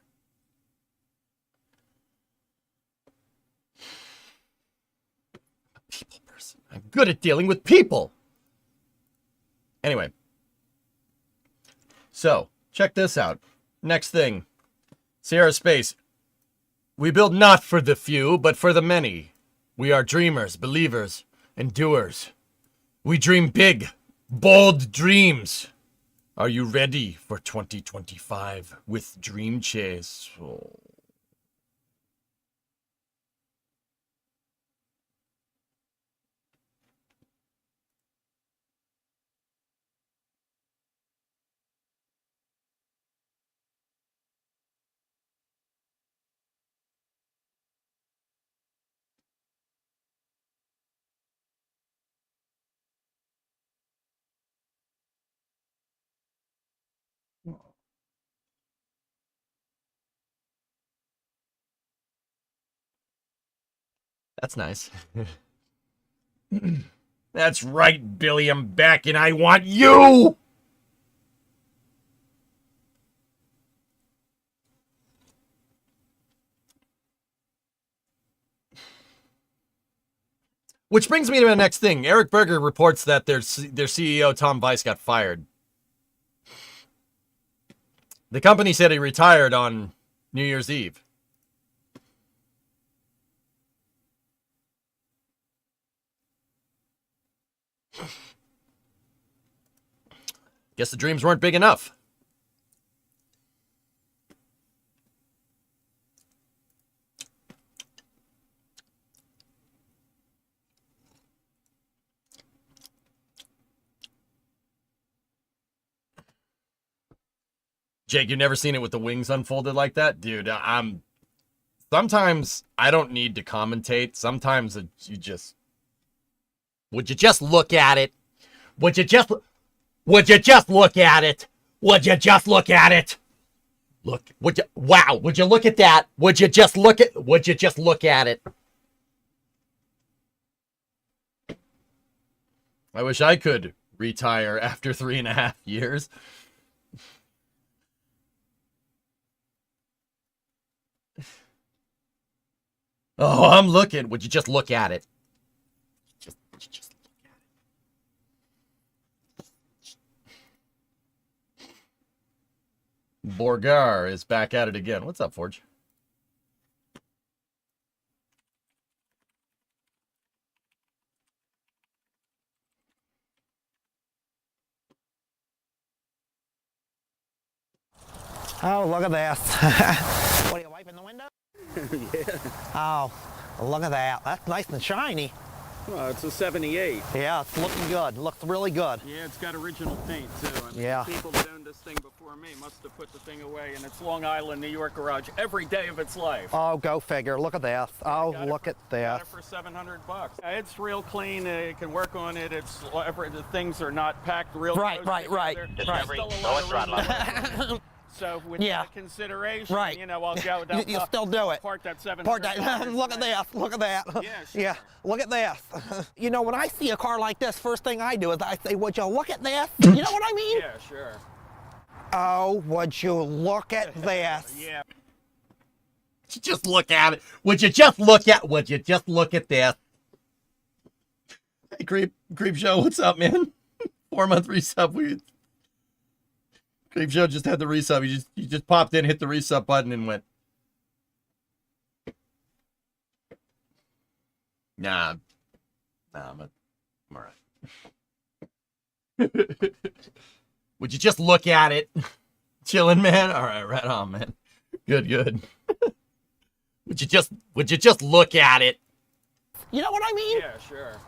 People person. I'm good at dealing with people. Anyway. So, check this out. Next thing. Sierra Space. We build not for the few, but for the many. We are dreamers, believers, and doers. We dream big, bold dreams. Are you ready for 2025 with Dream Chase? Oh. That's nice. That's right, Billy. I'm back and I want you! Which brings me to the next thing. Eric Berger reports that their CEO, Tom Weiss, got fired. The company said he retired on New Year's Eve. Guess the dreams weren't big enough. Jake, you've never seen it with the wings unfolded like that? Dude, sometimes I don't need to commentate. Sometimes you just... Would you just look at it? Would you just look at it? Would you just look at it? Look, wow, would you look at that? Would you just look at it? I wish I could retire after 3.5 years. Oh, I'm looking. Would you just look at it? Borgar is back at it again. What's up, Forge? Oh, look at this. What, are you wiping the window? Yeah. Oh, look at that. That's nice and shiny. Well, it's a 78. Yeah, it's looking good. Looks really good. Yeah, it's got original paint, too. I mean, Yeah. people that owned this thing before me must have put the thing away in its Long Island, New York garage every day of its life. Oh, go figure. Look at this. Oh, look at Got this. it for $700. Yeah, it's real clean. You can work on it. It's the things are not packed real Right, close right, right. together. Right. There's still a lot of room. So with Yeah. that consideration, Right. you know, I'll go down. You still do it. Park that $700. Park that. Look at this. Look at that. Yeah, sure. Yeah, look at this. You know, when I see a car like this, first thing I do is I say, would you look at this? You know what I mean? Yeah, sure. Oh, would you look at this? Yeah. Just look at it. Would you just look at this? Hey, Creep Show, what's up, man? 4-month resub. Creep Show just had the resub. He just popped in, hit the resub button, and went. Nah, I'm all right. Would you just look at it? Chilling, man. All right on, man. Good. Would you just look at it? You know what I mean? Yeah, sure.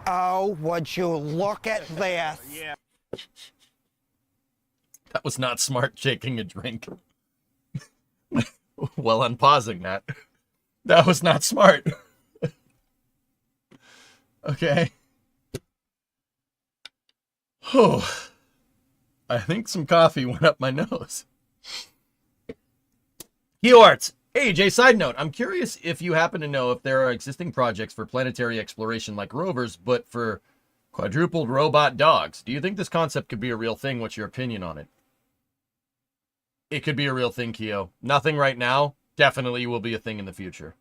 Oh, would you look at this? Yeah. That was not smart, shaking a drink. Well, unpausing that. That was not smart. Okay. Oh, I think some coffee went up my nose. Hewarts. Hey, Jay, side note. I'm curious if you happen to know if there are existing projects for planetary exploration like rovers, but for quadrupled robot dogs. Do you think this concept could be a real thing? What's your opinion on it? It could be a real thing, Keo. Nothing right now. Definitely will be a thing in the future.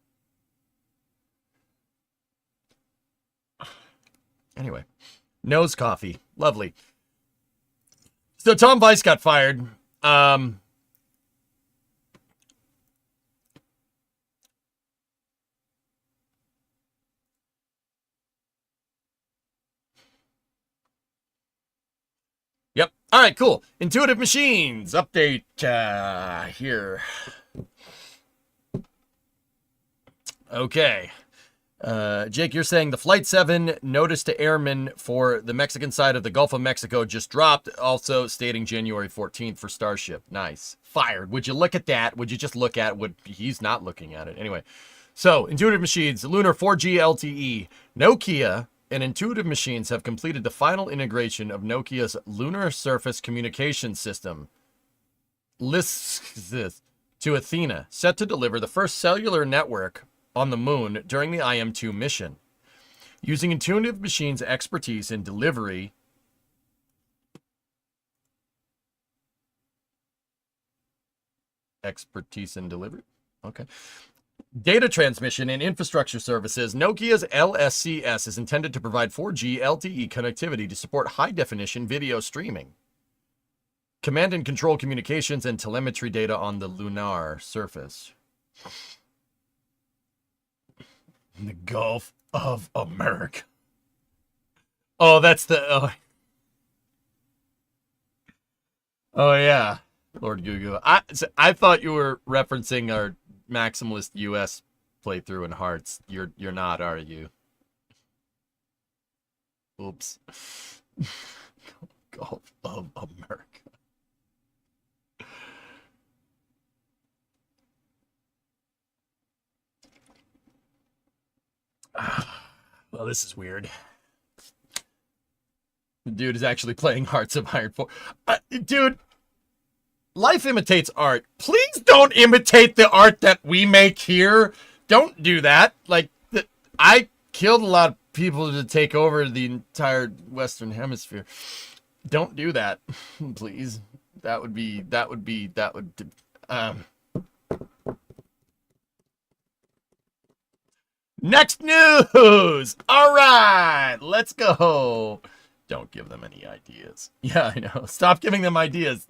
Anyway. Nose coffee. Lovely. So Tom Weiss got fired. Yep. All right, cool. Intuitive Machines update here. Okay. Jake, you're saying the Flight 7 notice to airmen for the Mexican side of the Gulf of Mexico just dropped, also stating January 14th for Starship. Nice. Fired. Would you look at that? Would you just look at what he's not looking at it? Anyway. So, Intuitive Machines, Lunar 4G LTE, Nokia, and Intuitive Machines have completed the final integration of Nokia's Lunar Surface Communication System, LISC, to Athena, set to deliver the first cellular network on the moon during the IM-2 mission. Using Intuitive Machines' expertise in delivery, okay. Data transmission and infrastructure services, Nokia's LSCS is intended to provide 4G LTE connectivity to support high-definition video streaming, command and control communications, and telemetry data on the lunar surface. In the Gulf of America. Oh, that's the... Oh yeah, Lord Gugu. I thought you were referencing our Maximalist US playthrough in Hearts. You're not, are you? Oops. Gulf of America. Well, this is weird. The dude is actually playing Hearts of Iron 4. Dude, life imitates art. Please don't imitate the art that we make here. Don't do that. Like, I killed a lot of people to take over the entire Western Hemisphere. Don't do that, please. That would. Next news. All right, let's go. Don't give them any ideas. Yeah, I know. Stop giving them ideas.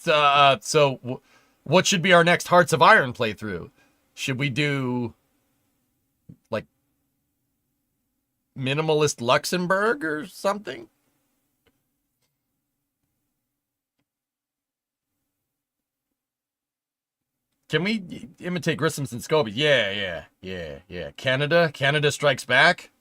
What should be our next Hearts of Iron playthrough? Should we do like Minimalist Luxembourg or something? Can we imitate Grissom's and Scobie? Yeah. Canada Strikes Back.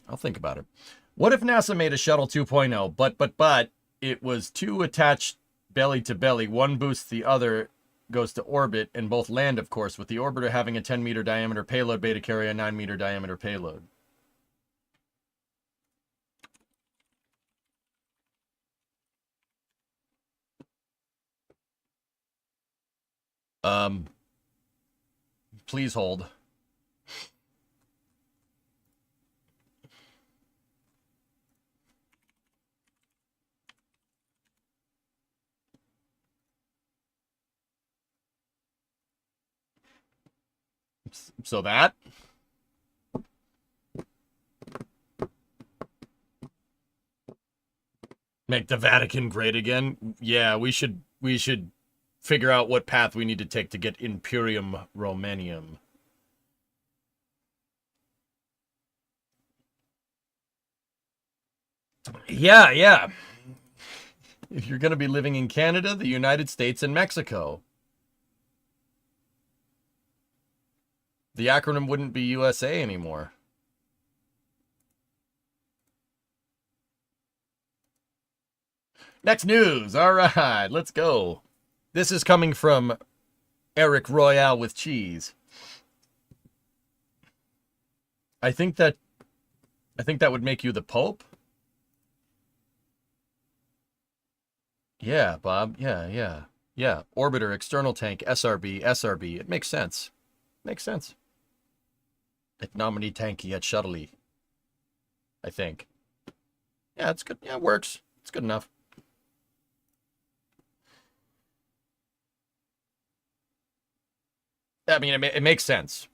I'll think about it. What if NASA made a shuttle 2.0, but it was two attached belly to belly. One boosts the other, goes to orbit, and both land, of course, with the orbiter having a 10-meter diameter payload bay to carry a 9-meter diameter payload. Please hold. So that make the Vatican great again. Yeah, we should figure out what path we need to take to get Imperium Romanium. Yeah. If you're going to be living in Canada, the United States, and Mexico, the acronym wouldn't be USA anymore. Next news. All right, let's go. This is coming from Eric Royale with cheese. I think that would make you the Pope. Yeah, Bob. Yeah. Orbiter, external tank, SRB. It makes sense. Et nomini tanky et shuttly. I think. Yeah, it's good. Yeah, it works. It's good enough. I mean, it makes sense.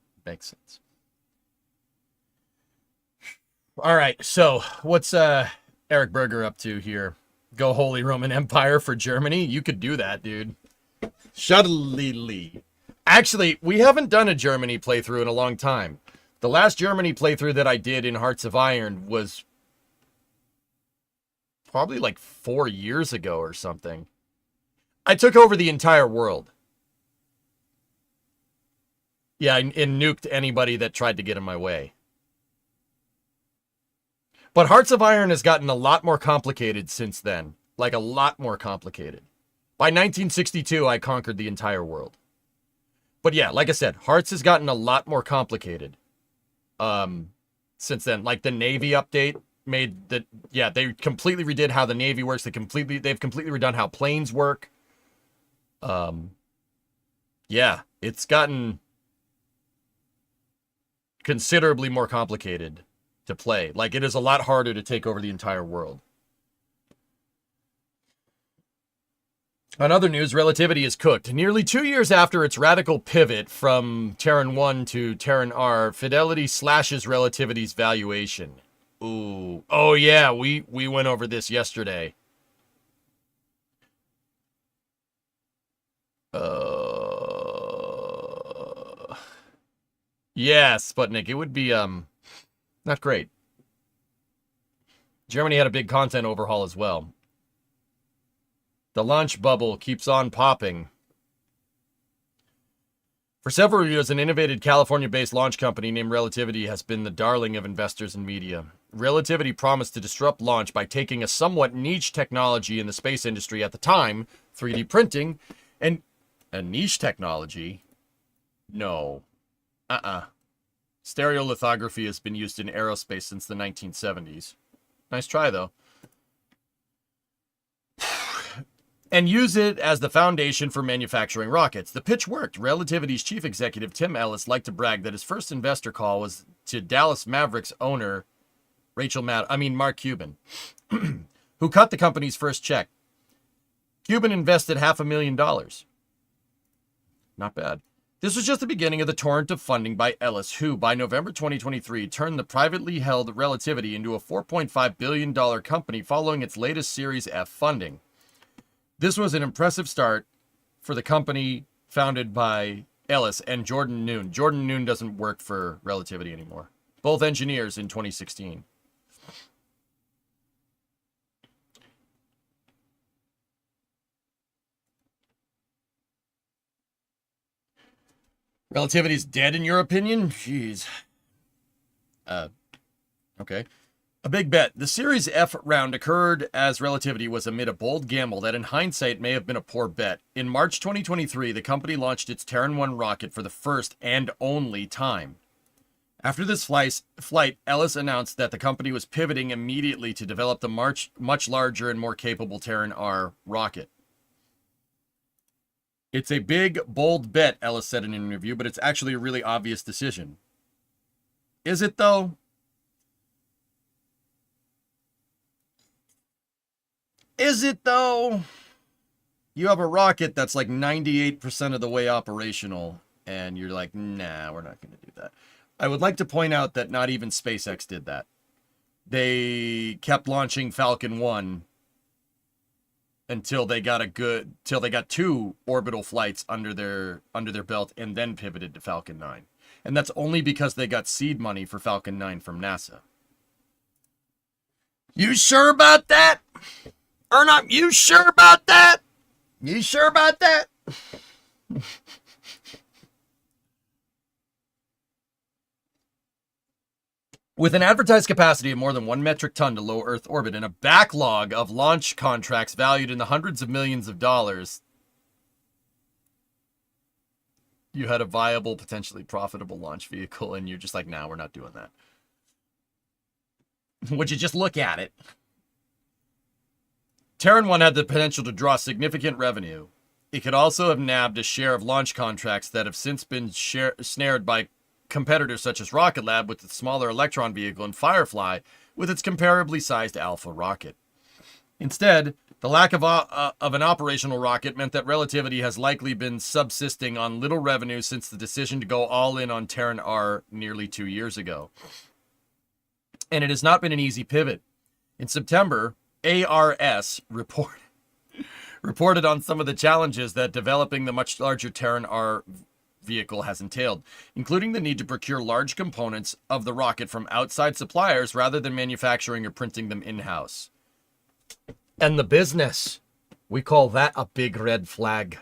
All right, so what's Eric Berger up to here? Go Holy Roman Empire for Germany? You could do that, dude. Shuttly. Actually, we haven't done a Germany playthrough in a long time. The last Germany playthrough that I did in Hearts of Iron was probably like 4 years ago or something. I took over the entire world. Yeah, and nuked anybody that tried to get in my way. But Hearts of Iron has gotten a lot more complicated since then. Like, a lot more complicated. By 1962, I conquered the entire world. But yeah, like I said, Hearts has gotten a lot more complicated. Since then. Like, the Navy update made the... Yeah, they completely redid how the Navy works. They've completely redone how planes work. Yeah, it's gotten considerably more complicated to play. Like, it is a lot harder to take over the entire world. On other news, Relativity is cooked. Nearly 2 years after its radical pivot from Terran 1 to Terran R, Fidelity slashes Relativity's valuation. Ooh. Oh, yeah, we went over this yesterday. Yeah, Sputnik, it would be, not great. Germany had a big content overhaul as well. The launch bubble keeps on popping. For several years, an innovative California-based launch company named Relativity has been the darling of investors and media. Relativity promised to disrupt launch by taking a somewhat niche technology in the space industry at the time, 3D printing, and a niche technology? No. Stereolithography has been used in aerospace since the 1970s. Nice try, though. And use it as the foundation for manufacturing rockets. The pitch worked. Relativity's chief executive, Tim Ellis, liked to brag that his first investor call was to Dallas Mavericks owner Mark Cuban, who cut the company's first check. Cuban invested $500,000. Not bad. This was just the beginning of the torrent of funding by Ellis, who, by November 2023, turned the privately held Relativity into a $4.5 billion company following its latest Series F funding. This was an impressive start for the company founded by Ellis and Jordan Noon. Jordan Noon doesn't work for Relativity anymore. Both engineers in 2016. Relativity's dead in your opinion? Jeez. Okay. A big bet. The Series F round occurred as Relativity was amid a bold gamble that in hindsight may have been a poor bet. In March 2023, the company launched its Terran 1 rocket for the first and only time. After this flight, Ellis announced that the company was pivoting immediately to develop the much larger and more capable Terran R rocket. It's a big, bold bet, Ellis said in an interview, but it's actually a really obvious decision. Is it, though? Is it, though? You have a rocket that's like 98% of the way operational, and you're like, nah, we're not going to do that. I would like to point out that not even SpaceX did that. They kept launching Falcon 1 until they got 2 orbital flights under their belt and then pivoted to Falcon 9. And that's only because they got seed money for Falcon 9 from NASA. You sure about that? Or not? You sure about that? You sure about that? With an advertised capacity of more than 1 metric ton to low Earth orbit and a backlog of launch contracts valued in the hundreds of millions of dollars, you had a viable, potentially profitable launch vehicle, and you're just like, nah, we're not doing that. Would you just look at it? Terran 1 had the potential to draw significant revenue. It could also have nabbed a share of launch contracts that have since been snared by competitors such as Rocket Lab with its smaller Electron vehicle and Firefly with its comparably sized Alpha rocket. Instead, the lack of an operational rocket meant that Relativity has likely been subsisting on little revenue since the decision to go all in on Terran R nearly 2 years ago. And it has not been an easy pivot. In September, ARS reported on some of the challenges that developing the much larger Terran R vehicle has entailed, including the need to procure large components of the rocket from outside suppliers rather than manufacturing or printing them in-house. And the business, we call that a big red flag.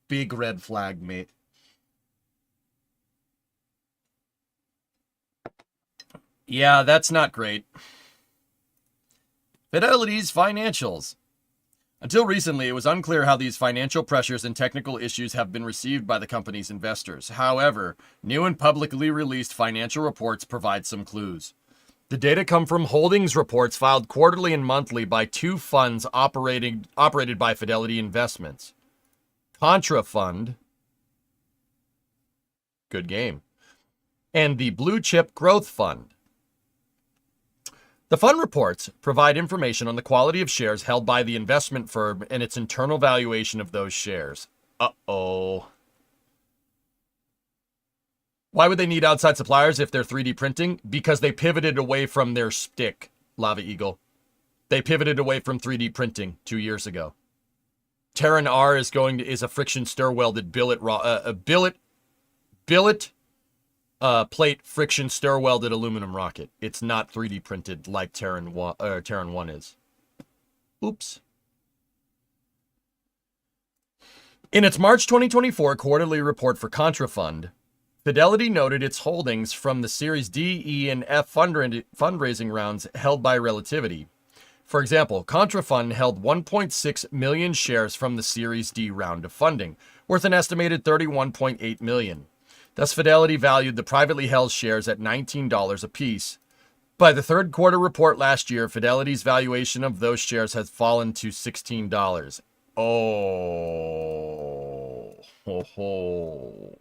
Big red flag, mate. Yeah, that's not great. Fidelity's financials. Until recently, it was unclear how these financial pressures and technical issues have been received by the company's investors. However, new and publicly released financial reports provide some clues. The data come from holdings reports filed quarterly and monthly by 2 funds operated by Fidelity Investments. Contra Fund, good game, and the Blue Chip Growth Fund. The fund reports provide information on the quality of shares held by the investment firm and its internal valuation of those shares. Uh-oh. Why would they need outside suppliers if they're 3D printing? Because they pivoted away from their stick, Lava Eagle. They pivoted away from 3D printing 2 years ago. Terran R is a friction stir welded billet plate friction stir welded aluminum rocket. It's not 3D printed like Terran 1 is. Oops. In its March 2024 quarterly report for Contrafund, Fidelity noted its holdings from the Series D, E, and F fundraising rounds held by Relativity. For example, Contrafund held 1.6 million shares from the Series D round of funding, worth an estimated $31.8 million. Thus, Fidelity valued the privately held shares at $19 apiece. By the third quarter report last year, Fidelity's valuation of those shares has fallen to $16. Oh. Ho, ho.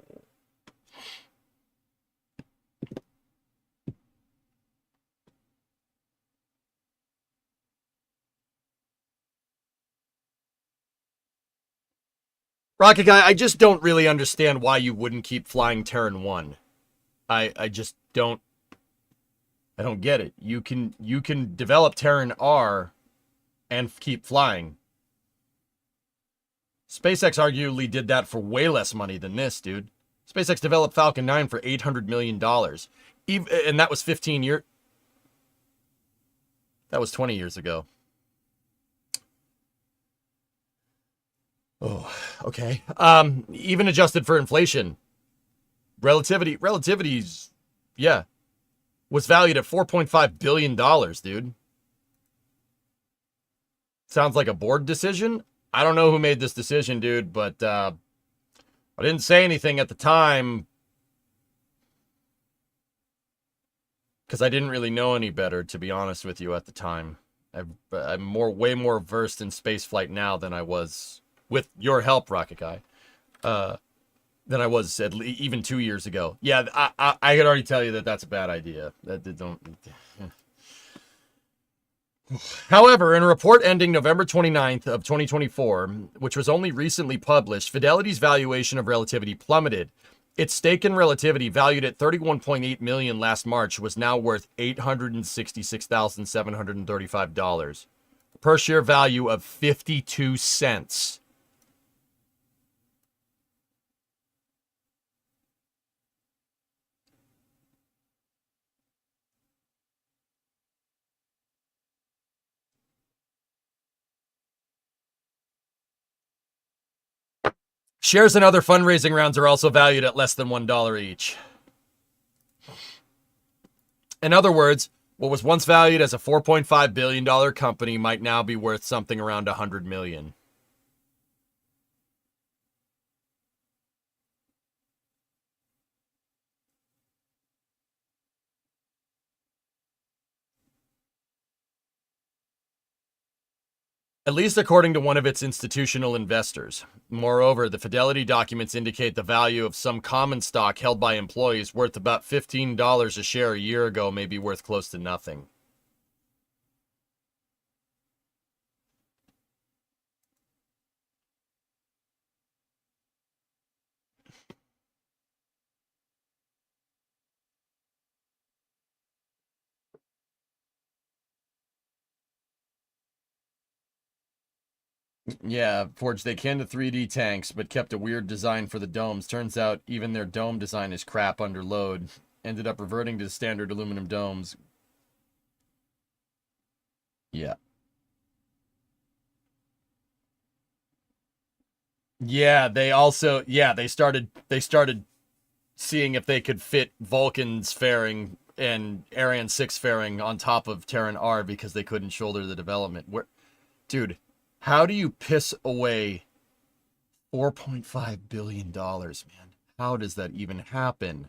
Rocket Guy, I just don't really understand why you wouldn't keep flying Terran 1. I just don't. I don't get it. You can develop Terran R and keep flying. SpaceX arguably did that for way less money than this, dude. SpaceX developed Falcon 9 for $800 million. And that was 15 years. That was 20 years ago. Oh, okay. Even adjusted for inflation, Relativity's, yeah, was valued at $4.5 billion, dude. Sounds like a board decision. I don't know who made this decision, dude, but I didn't say anything at the time because I didn't really know any better, to be honest with you, at the time. I'm way more versed in spaceflight now than I was, with your help, Rocket Guy, than I was even 2 years ago. Yeah, I could already tell you that that's a bad idea. However, in a report ending November 29th of 2024, which was only recently published, Fidelity's valuation of Relativity plummeted. Its stake in Relativity, valued at $31.8 million last March, was now worth $866,735. Per share value of 52 cents. Shares in other fundraising rounds are also valued at less than $1 each. In other words, what was once valued as a $4.5 billion company might now be worth something around $100 million. At least according to one of its institutional investors. Moreover, the Fidelity documents indicate the value of some common stock held by employees worth about $15 a share a year ago may be worth close to nothing. Yeah, Forge, they canned the 3D tanks, but kept a weird design for the domes. Turns out even their dome design is crap under load. Ended up reverting to standard aluminum domes. Yeah. Yeah, they started seeing if they could fit Vulcan's fairing and Ariane 6 fairing on top of Terran R because they couldn't shoulder the development. Dude, how do you piss away $4.5 billion, man? How does that even happen?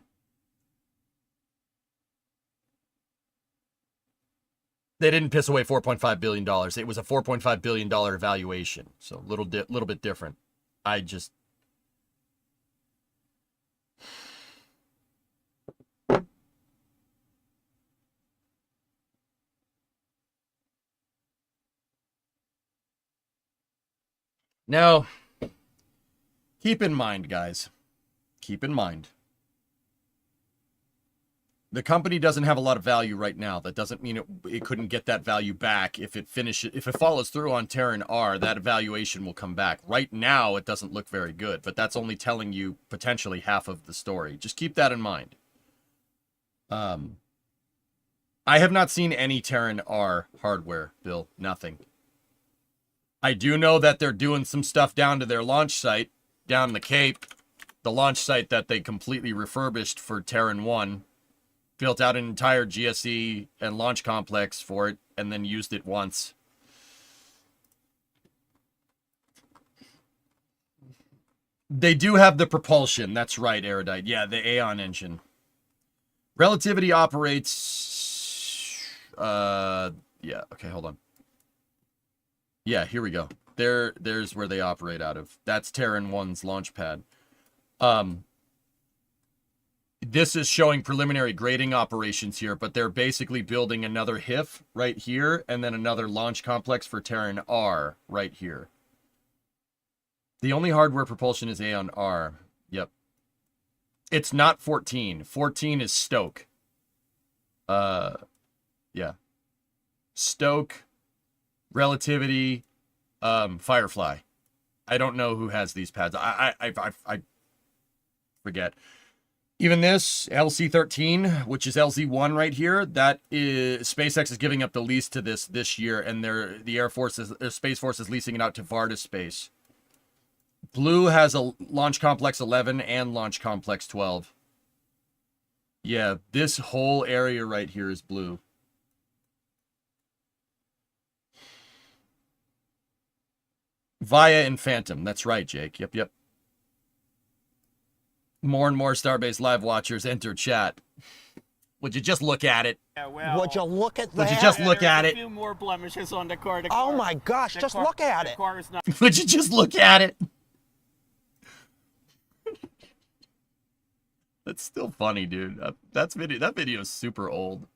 They didn't piss away $4.5 billion. It was a $4.5 billion valuation. So a little bit different. Now, keep in mind, guys. Keep in mind. The company doesn't have a lot of value right now. That doesn't mean it couldn't get that value back if it follows through on Terran R. That valuation will come back. Right now, it doesn't look very good, but that's only telling you potentially half of the story. Just keep that in mind. I have not seen any Terran R hardware, Bill. Nothing. I do know that they're doing some stuff down to their launch site, down in the Cape. The launch site that they completely refurbished for Terran 1. Built out an entire GSE and launch complex for it, and then used it once. They do have the propulsion. That's right, Erudite. Yeah, the Aeon engine. Relativity operates... yeah, okay, hold on. Yeah, here we go. There's where they operate out of. That's Terran 1's launch pad. This is showing preliminary grading operations here, but they're basically building another HIF right here, and then another launch complex for Terran R right here. The only hardware propulsion is Aeon R. Yep. It's not 14. 14 is Stoke. Yeah. Stoke, Relativity, Firefly. I don't know who has these pads. I forget. Even this LC-13, which is LZ-1 right here, that is SpaceX is giving up the lease to this year, and the Air Force is Space Force is leasing it out to Varda Space. Blue has a Launch Complex 11 and Launch Complex 12. Yeah, this whole area right here is blue. Via and Phantom. That's right, Jake. Yep. More and more Starbase Live watchers enter chat. Would you just look at it? Yeah, well, Would you look at that? Would you just look at a it? few more blemishes on the car. Oh my gosh, just look at it. The car is not. Would you just look at it? That's still funny, dude. That video is super old.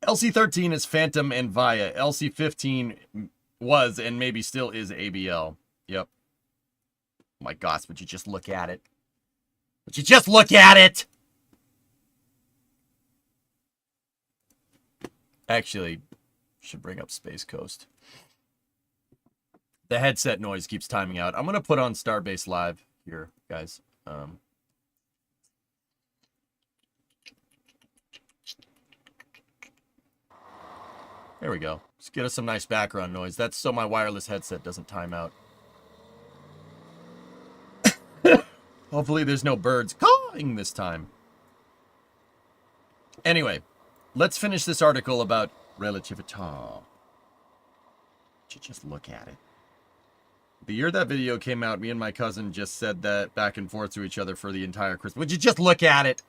LC-13 is Phantom and Via. LC-15 was and maybe still is ABL. Yep. Oh my gosh, would you just look at it? Would you just look at it? Actually, should bring up Space Coast. The headset noise keeps timing out. I'm going to put on Starbase Live here, guys. There we go. Just get us some nice background noise. That's so my wireless headset doesn't time out. Hopefully there's no birds cawing this time. Anyway, let's finish this article about Relativity. Just look at it. The year that video came out, me and my cousin just said that back and forth to each other for the entire Christmas. Would you just look at it?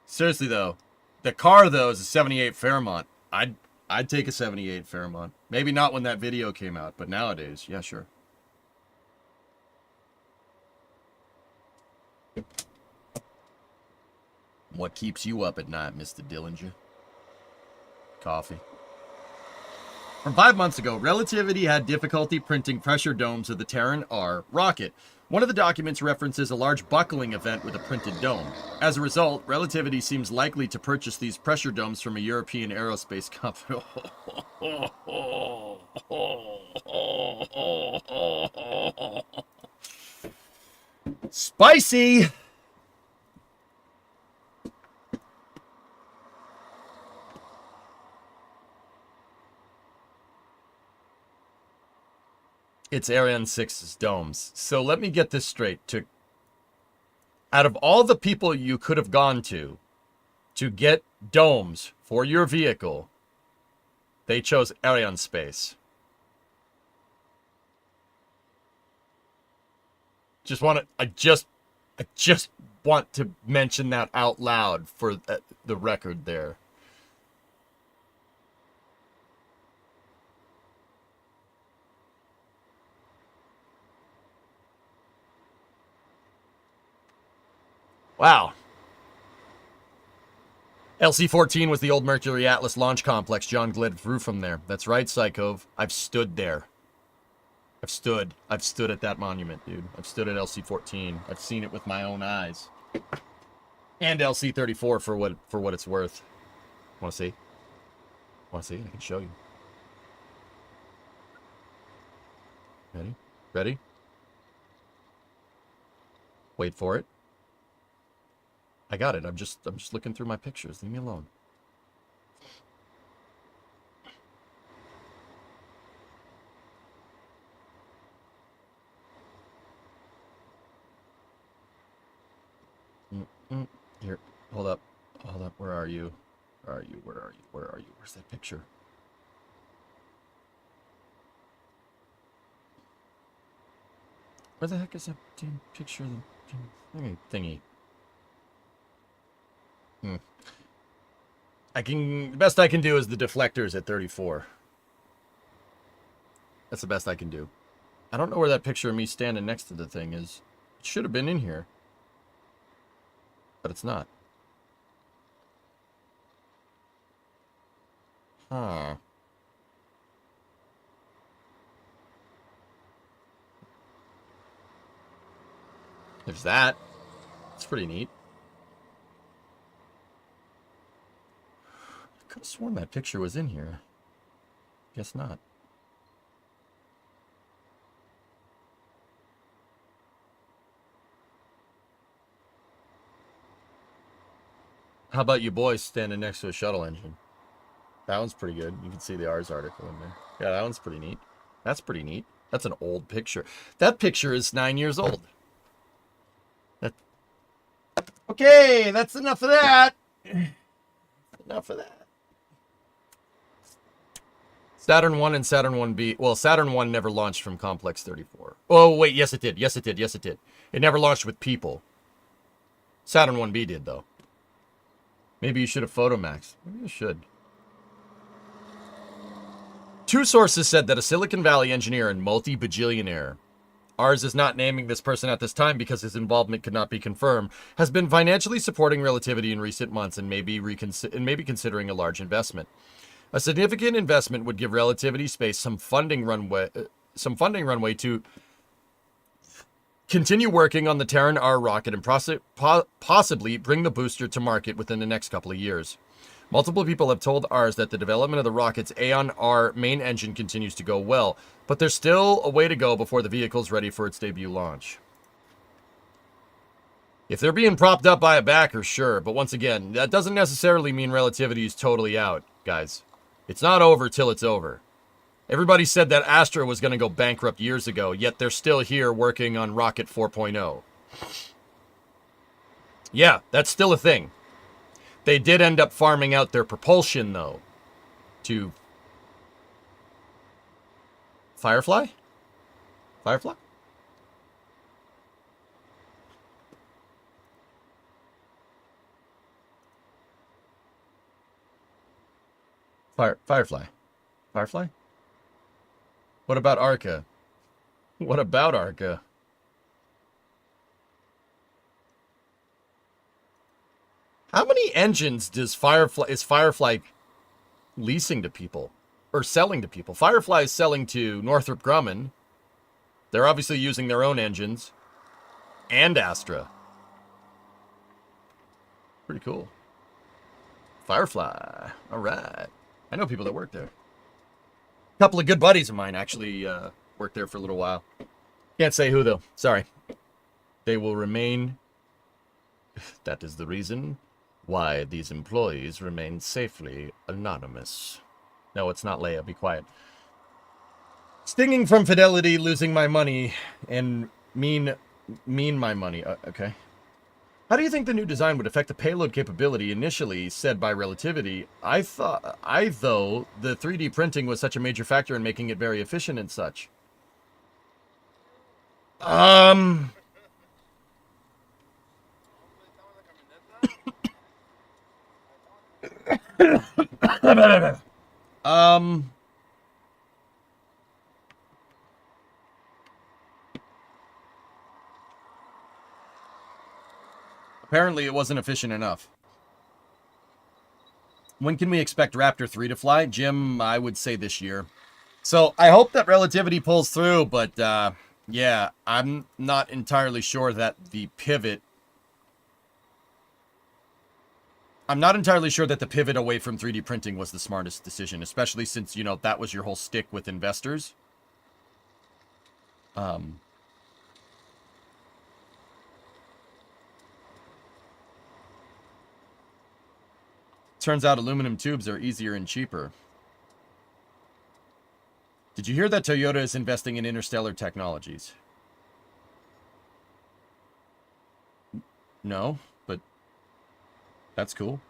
Seriously though, the car though is a 78 Fairmont. I'd take a 78 Fairmont. Maybe not when that video came out, but nowadays, yeah, sure. What keeps you up at night, Mr. Dillinger? Coffee. From 5 months ago, Relativity had difficulty printing pressure domes of the Terran R rocket. One of the documents references a large buckling event with a printed dome. As a result, Relativity seems likely to purchase these pressure domes from a European aerospace company. Spicy! It's Ariane 6's domes. So let me get this straight. Out of all the people you could have gone to get domes for your vehicle, they chose Ariane Space. I just want to mention that out loud for the record there. Wow. LC-14 was the old Mercury Atlas launch complex. John Glid flew from there. That's right, Psychove. I've stood there. I've stood at that monument, dude. I've stood at LC-14. I've seen it with my own eyes. And LC-34 for what it's worth. Want to see? Want to see? I can show you. Ready? Ready? Wait for it. I got it. I'm just looking through my pictures. Leave me alone. Here, hold up. Where are you? Where are you? Where's that picture? Where the heck is that damn picture? Thingy. The best I can do is the deflectors at 34. That's the best I can do. I don't know where that picture of me standing next to the thing is. It should have been in here. But it's not. Huh. There's that. It's pretty neat. I could have sworn that picture was in here. Guess not. How about you boys standing next to a shuttle engine? That one's pretty good. You can see the Ars article in there. Yeah, that one's pretty neat. That's pretty neat. That's an old picture. That picture is 9 years old. Okay, that's enough of that. Enough of that. Saturn 1 and Saturn 1B. Well, Saturn 1 never launched from Complex 34. Oh, wait, yes it did. Yes it did. Yes it did. It never launched with people. Saturn 1B did, though. Maybe you should have Photomax. Maybe you should. Two sources said that a Silicon Valley engineer and multi-bajillionaire, ours is not naming this person at this time because his involvement could not be confirmed, has been financially supporting Relativity in recent months and may be considering a large investment. A significant investment would give Relativity Space some funding runway to continue working on the Terran R rocket and possibly bring the booster to market within the next couple of years. Multiple people have told ours that the development of the rocket's Aeon R main engine continues to go well, but there's still a way to go before the vehicle's ready for its debut launch. If they're being propped up by a backer, sure, but once again, that doesn't necessarily mean Relativity is totally out, guys. It's not over till it's over. Everybody said that Astra was going to go bankrupt years ago, yet they're still here working on Rocket 4.0. Yeah, that's still a thing. They did end up farming out their propulsion, though, to Firefly? Firefly? Firefly. Firefly? What about Arca? What about Arca? How many engines is Firefly leasing to people? Or selling to people? Firefly is selling to Northrop Grumman. They're obviously using their own engines. And Astra. Pretty cool. Firefly. Alright. I know people that work there. A couple of good buddies of mine actually worked there for a little while. Can't say who, though. Sorry. They will remain... That is the reason why these employees remain safely anonymous. No, it's not Leia. Be quiet. Stinging from Fidelity, losing my money, and mean my money. Okay. How do you think the new design would affect the payload capability initially said by Relativity? I thought the 3D printing was such a major factor in making it very efficient and such. Apparently it wasn't efficient enough. When can we expect Raptor 3 to fly? Jim, I would say this year. So I hope that Relativity pulls through, but yeah, I'm not entirely sure that the pivot... I'm not entirely sure that the pivot away from 3D printing was the smartest decision, especially since, you know, that was your whole stick with investors. Turns out aluminum tubes are easier and cheaper. Did you hear that Toyota is investing in Interstellar Technologies? No, but that's cool.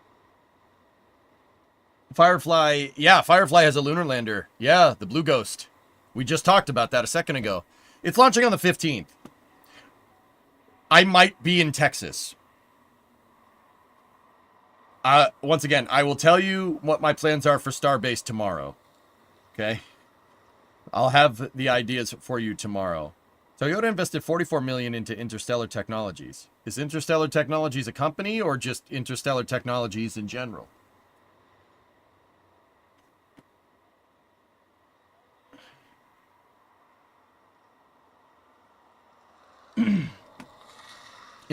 Firefly, yeah, Firefly has a lunar lander. Yeah, the Blue Ghost. We just talked about that a second ago. It's launching on the 15th. I might be in Texas. Once again, I will tell you what my plans are for Starbase tomorrow. Okay? I'll have the ideas for you tomorrow. Toyota invested $44 million into Interstellar Technologies. Is Interstellar Technologies a company or just Interstellar Technologies in general?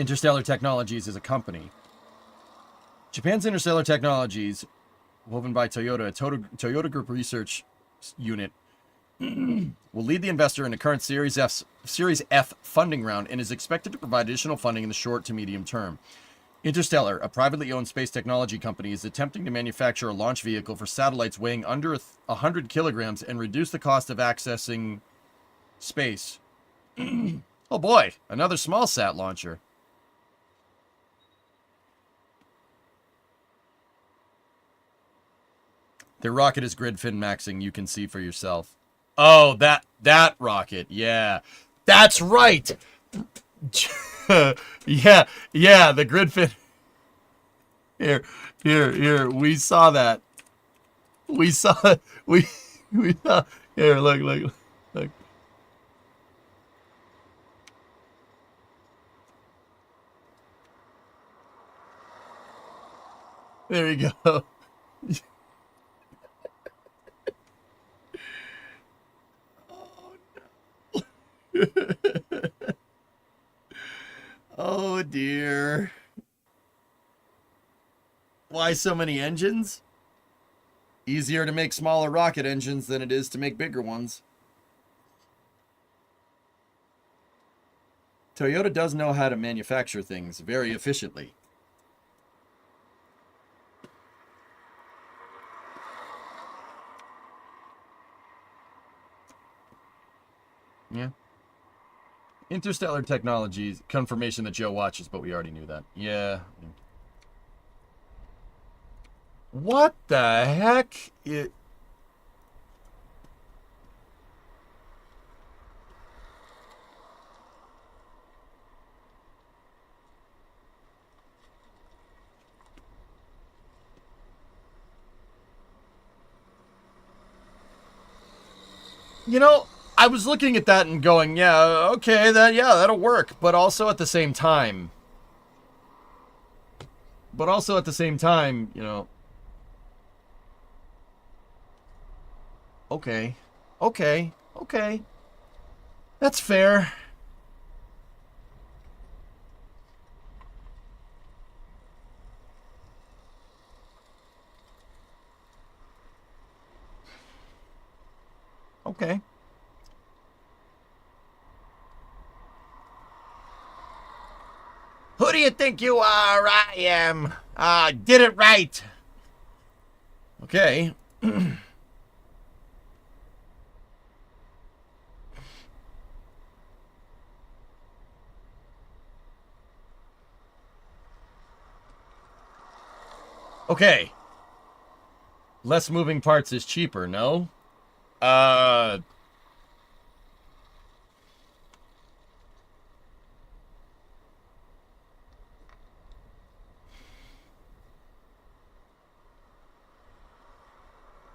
Interstellar Technologies is a company. Japan's Interstellar Technologies, woven by Toyota, a Toyota Group research unit, will lead the investor in the current Series F funding round and is expected to provide additional funding in the short to medium term. Interstellar, a privately owned space technology company, is attempting to manufacture a launch vehicle for satellites weighing under 100 kilograms and reduce the cost of accessing space. Oh boy, another small sat launcher. Their rocket is grid fin maxing, you can see for yourself. Oh, that rocket, yeah. That's right! yeah, the grid fin. Here, we saw that. We saw, we saw, here, look. There you go. Oh dear. Why so many engines? Easier to make smaller rocket engines than it is to make bigger ones. Toyota does know how to manufacture things very efficiently. Yeah. Interstellar Technologies, confirmation that Joe watches, but we already knew that. Yeah. What the heck? You know, I was looking at that and going, yeah, okay, that'll work. But also at the same time, you know, okay. That's fair. Okay. Who do you think you are? I am. Did it right. Okay. Okay. Less moving parts is cheaper, no?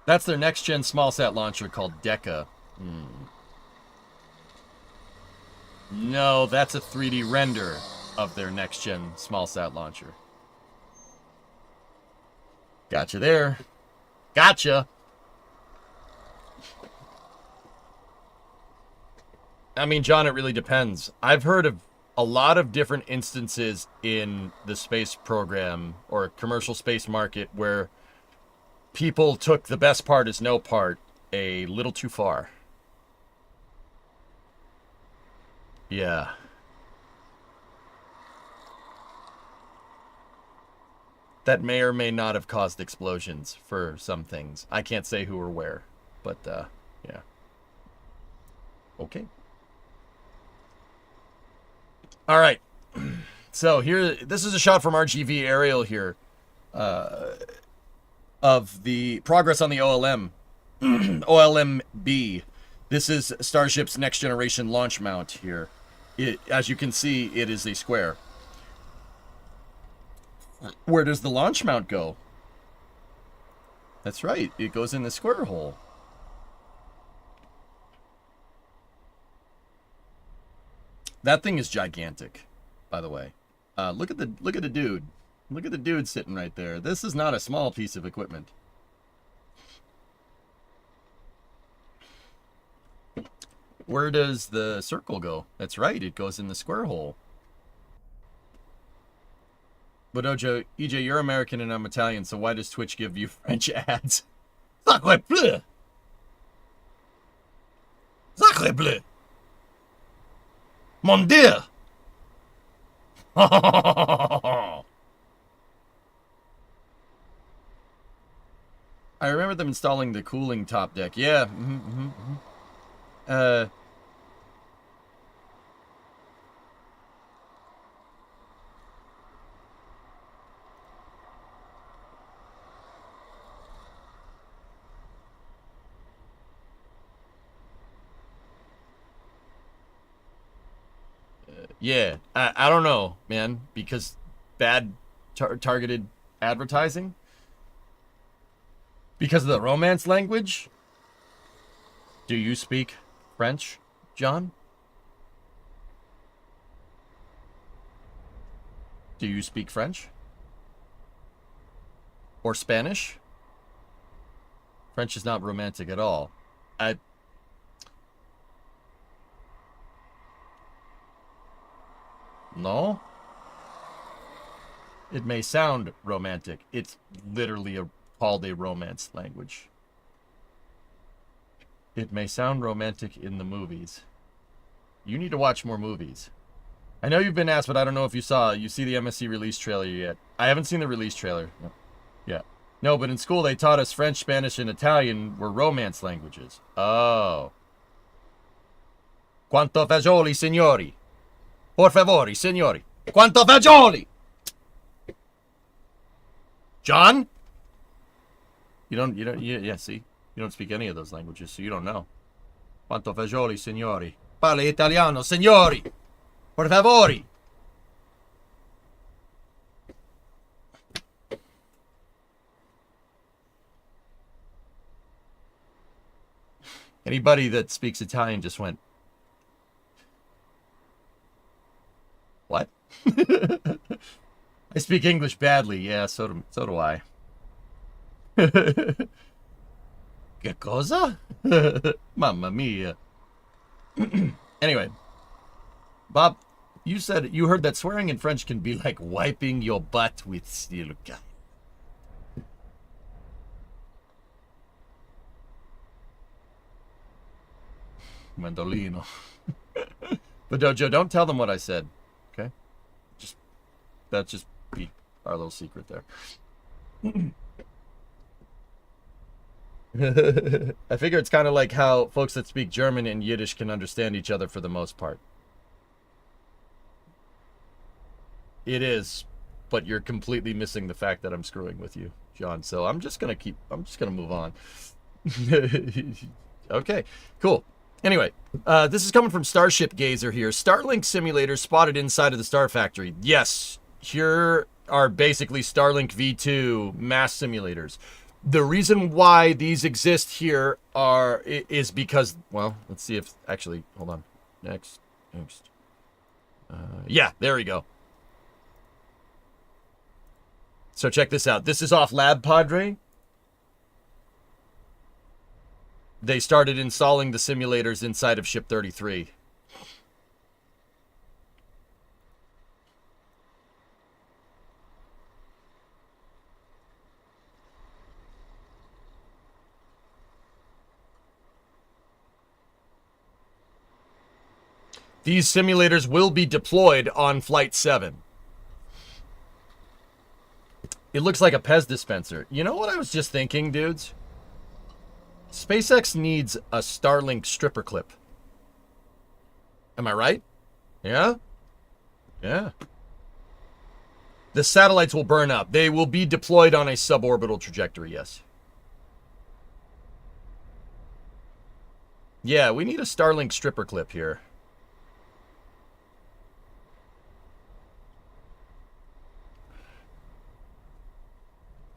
That's their next-gen small-sat launcher called Deca. No, that's a 3D render of their next-gen small-sat launcher. Gotcha there. Gotcha! I mean, John, it really depends. I've heard of a lot of different instances in the space program or commercial space market where people took the best part is no part a little too far. Yeah. That may or may not have caused explosions for some things. I can't say who or where, but yeah. Okay. All right. So here, this is a shot from RGV aerial here. Of the progress on the OLM. OLM-B. This is Starship's next generation launch mount here. As you can see, it is a square. Where does the launch mount go? That's right, it goes in the square hole. That thing is gigantic, by the way. Look at the dude. Look at the dude sitting right there. This is not a small piece of equipment. Where does the circle go? That's right, it goes in the square hole. Bodojo, EJ, you're American and I'm Italian, so why does Twitch give you French ads? Sacre bleu! Sacre bleu! Mon Dieu! I remember them installing the cooling top deck. Yeah. Yeah. I don't know, man, because bad targeted advertising. Because of the romance language? Do you speak French, John? Do you speak French? Or Spanish? French is not romantic at all. No? It may sound romantic. It's literally called a romance language. It may sound romantic in the movies. You need to watch more movies. I know you've been asked, but I don't know if you see the MSC release trailer yet. I haven't seen the release trailer. No. Yeah. No, but in school they taught us French, Spanish, and Italian were romance languages. Oh. Quanto fagioli, signori? Por favore, signori. Quanto fagioli? John? Yeah, see? You don't speak any of those languages, so you don't know. Quanto fagioli, signori? Parla italiano, signori! Per favore! Anybody that speaks Italian just went, what? I speak English badly. Yeah, so do I. Che cosa? Mamma mia. Anyway, Bob, you heard that swearing in French can be like wiping your butt with silica. Mandolino. But Dojo, don't tell them what I said. Okay? That's just be our little secret there. I figure it's kind of like how folks that speak German and Yiddish can understand each other for the most part. It is, but you're completely missing the fact that I'm screwing with you, John. So I'm just gonna move on. Okay, cool. Anyway, this is coming from Starship Gazer here. Starlink simulators spotted inside of the Star Factory. Yes, here are basically Starlink V2 mass simulators. The reason why these exist here is because, well, let's see if, actually, hold on. Next. Yeah, there we go. So check this out. This is off Lab Padre. They started installing the simulators inside of Ship 33. These simulators will be deployed on Flight 7. It looks like a Pez dispenser. You know what I was just thinking, dudes? SpaceX needs a Starlink stripper clip. Am I right? Yeah? Yeah. The satellites will burn up. They will be deployed on a suborbital trajectory, yes. Yeah, we need a Starlink stripper clip here.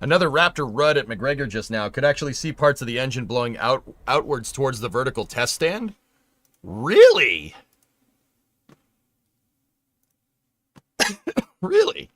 Another Raptor Rudd at McGregor just now could actually see parts of the engine blowing outwards towards the vertical test stand. Really? Really?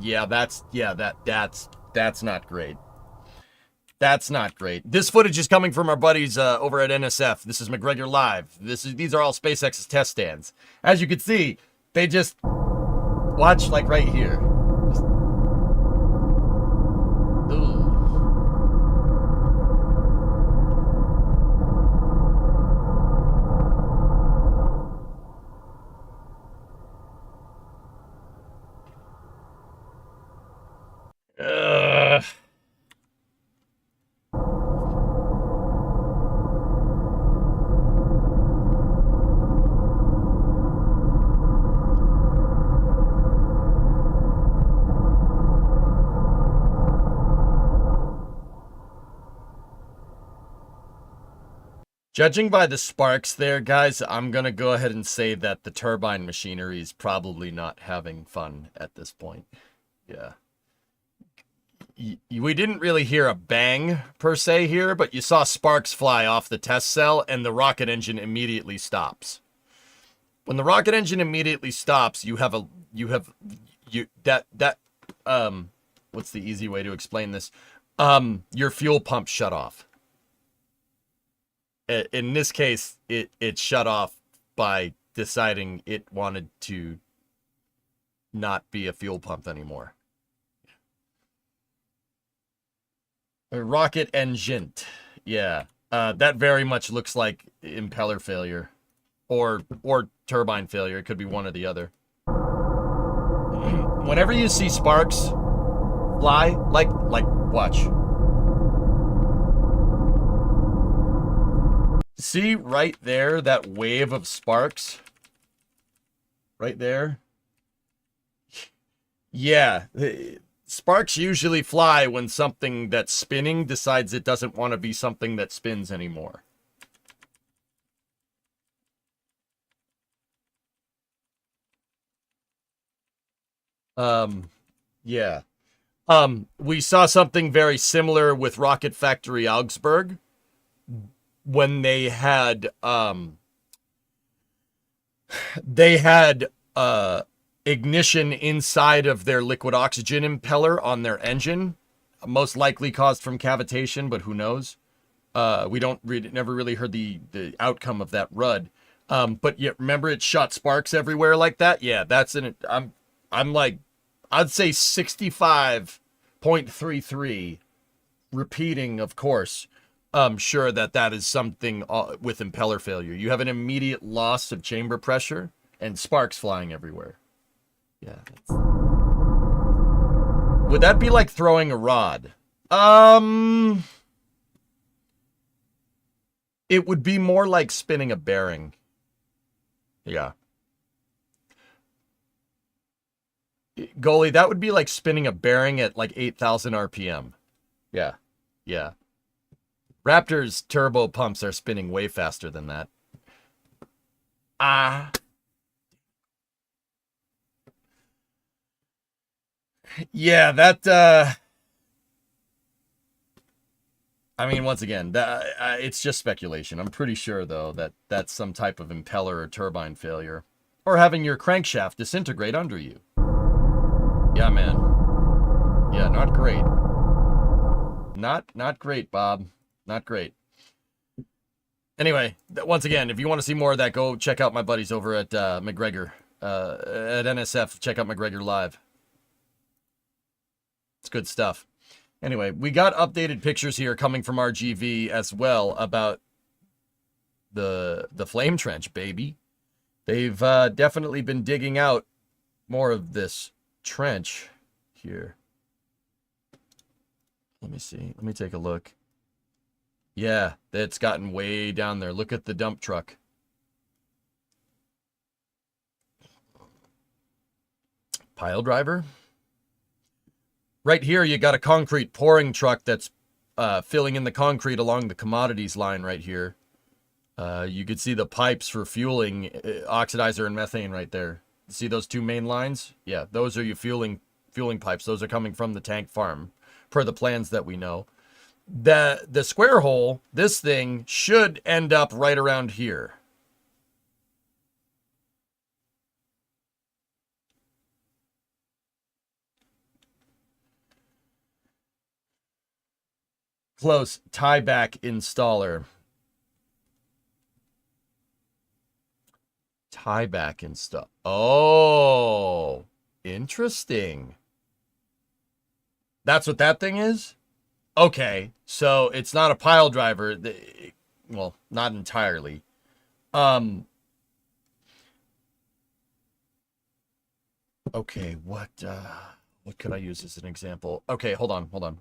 Yeah, that's not great. That's not great. This footage is coming from our buddies over at NSF. This is McGregor Live. These are all SpaceX's test stands. As you can see, they just watch like right here. Just, ooh. Ugh. Judging by the sparks there, guys, I'm going to go ahead and say that the turbine machinery is probably not having fun at this point. Yeah. We didn't really hear a bang per se here, but you saw sparks fly off the test cell and the rocket engine immediately stops. When the rocket engine immediately stops, what's the easy way to explain this? Your fuel pump shut off. In this case, it shut off by deciding it wanted to not be a fuel pump anymore. A rocket engine. Yeah. That very much looks like impeller failure. Or turbine failure. It could be one or the other. Whenever you see sparks fly, like watch. See right there, that wave of sparks? Right there? Yeah. Sparks usually fly when something that's spinning decides it doesn't want to be something that spins anymore. Yeah. We saw something very similar with Rocket Factory Augsburg when they had ignition inside of their liquid oxygen impeller on their engine, most likely caused from cavitation, but who knows? We never really heard the outcome of that RUD. But yeah, remember it shot sparks everywhere like that? Yeah, that's I'm like, I'd say 65.33 repeating, of course. Sure that is something with impeller failure. You have an immediate loss of chamber pressure and sparks flying everywhere. Yeah. Would that be like throwing a rod? It would be more like spinning a bearing. Yeah. Goalie, that would be like spinning a bearing at like 8,000 RPM. Yeah. Yeah. Raptor's turbo pumps are spinning way faster than that. Yeah, that, I mean, once again, it's just speculation. I'm pretty sure, though, that that's some type of impeller or turbine failure. Or having your crankshaft disintegrate under you. Yeah, man. Yeah, not great. Not great, Bob. Not great. Anyway, once again, if you want to see more of that, go check out my buddies over at McGregor. At NSF, check out McGregor Live. It's good stuff. Anyway, we got updated pictures here coming from RGV as well about the flame trench, baby. They've definitely been digging out more of this trench here. Let me see. Let me take a look. Yeah, it's gotten way down there. Look at the dump truck. Pile driver. Right here, you got a concrete pouring truck that's filling in the concrete along the commodities line right here. You could see the pipes for fueling oxidizer and methane right there. See those two main lines? Yeah, those are your fueling pipes. Those are coming from the tank farm, per the plans that we know. The square hole, this thing, should end up right around here. Close. Tieback installer. Tieback install. Oh, interesting. That's what that thing is? Okay, so it's not a pile driver. Well, not entirely. Okay, what could I use as an example? Okay, hold on.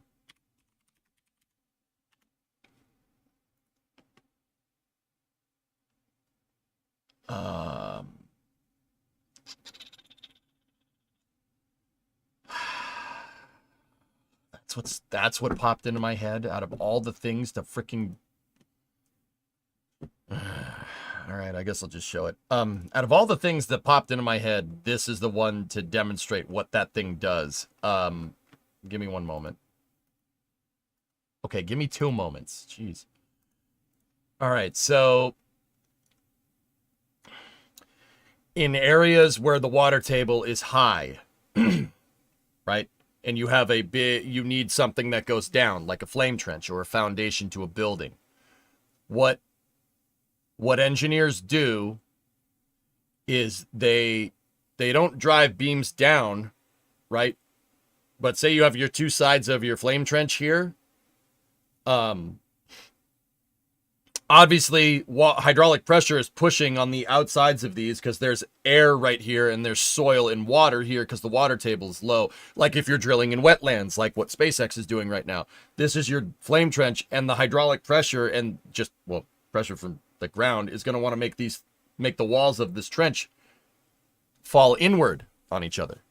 That's what popped into my head out of all the things to freaking. All right, I guess I'll just show it. Out of all the things that popped into my head, this is the one to demonstrate what that thing does. Give me one moment. Okay, give me 2 moments. Jeez. All right, so in areas where the water table is high, right? And you have you need something that goes down, like a flame trench or a foundation to a building. What engineers do is they don't drive beams down, right? But say you have your 2 sides of your flame trench here. Obviously, hydraulic pressure is pushing on the outsides of these because there's air right here and there's soil and water here because the water table is low. Like if you're drilling in wetlands, like what SpaceX is doing right now. This is your flame trench, and the hydraulic pressure and pressure from the ground is going to want to make the walls of this trench fall inward on each other.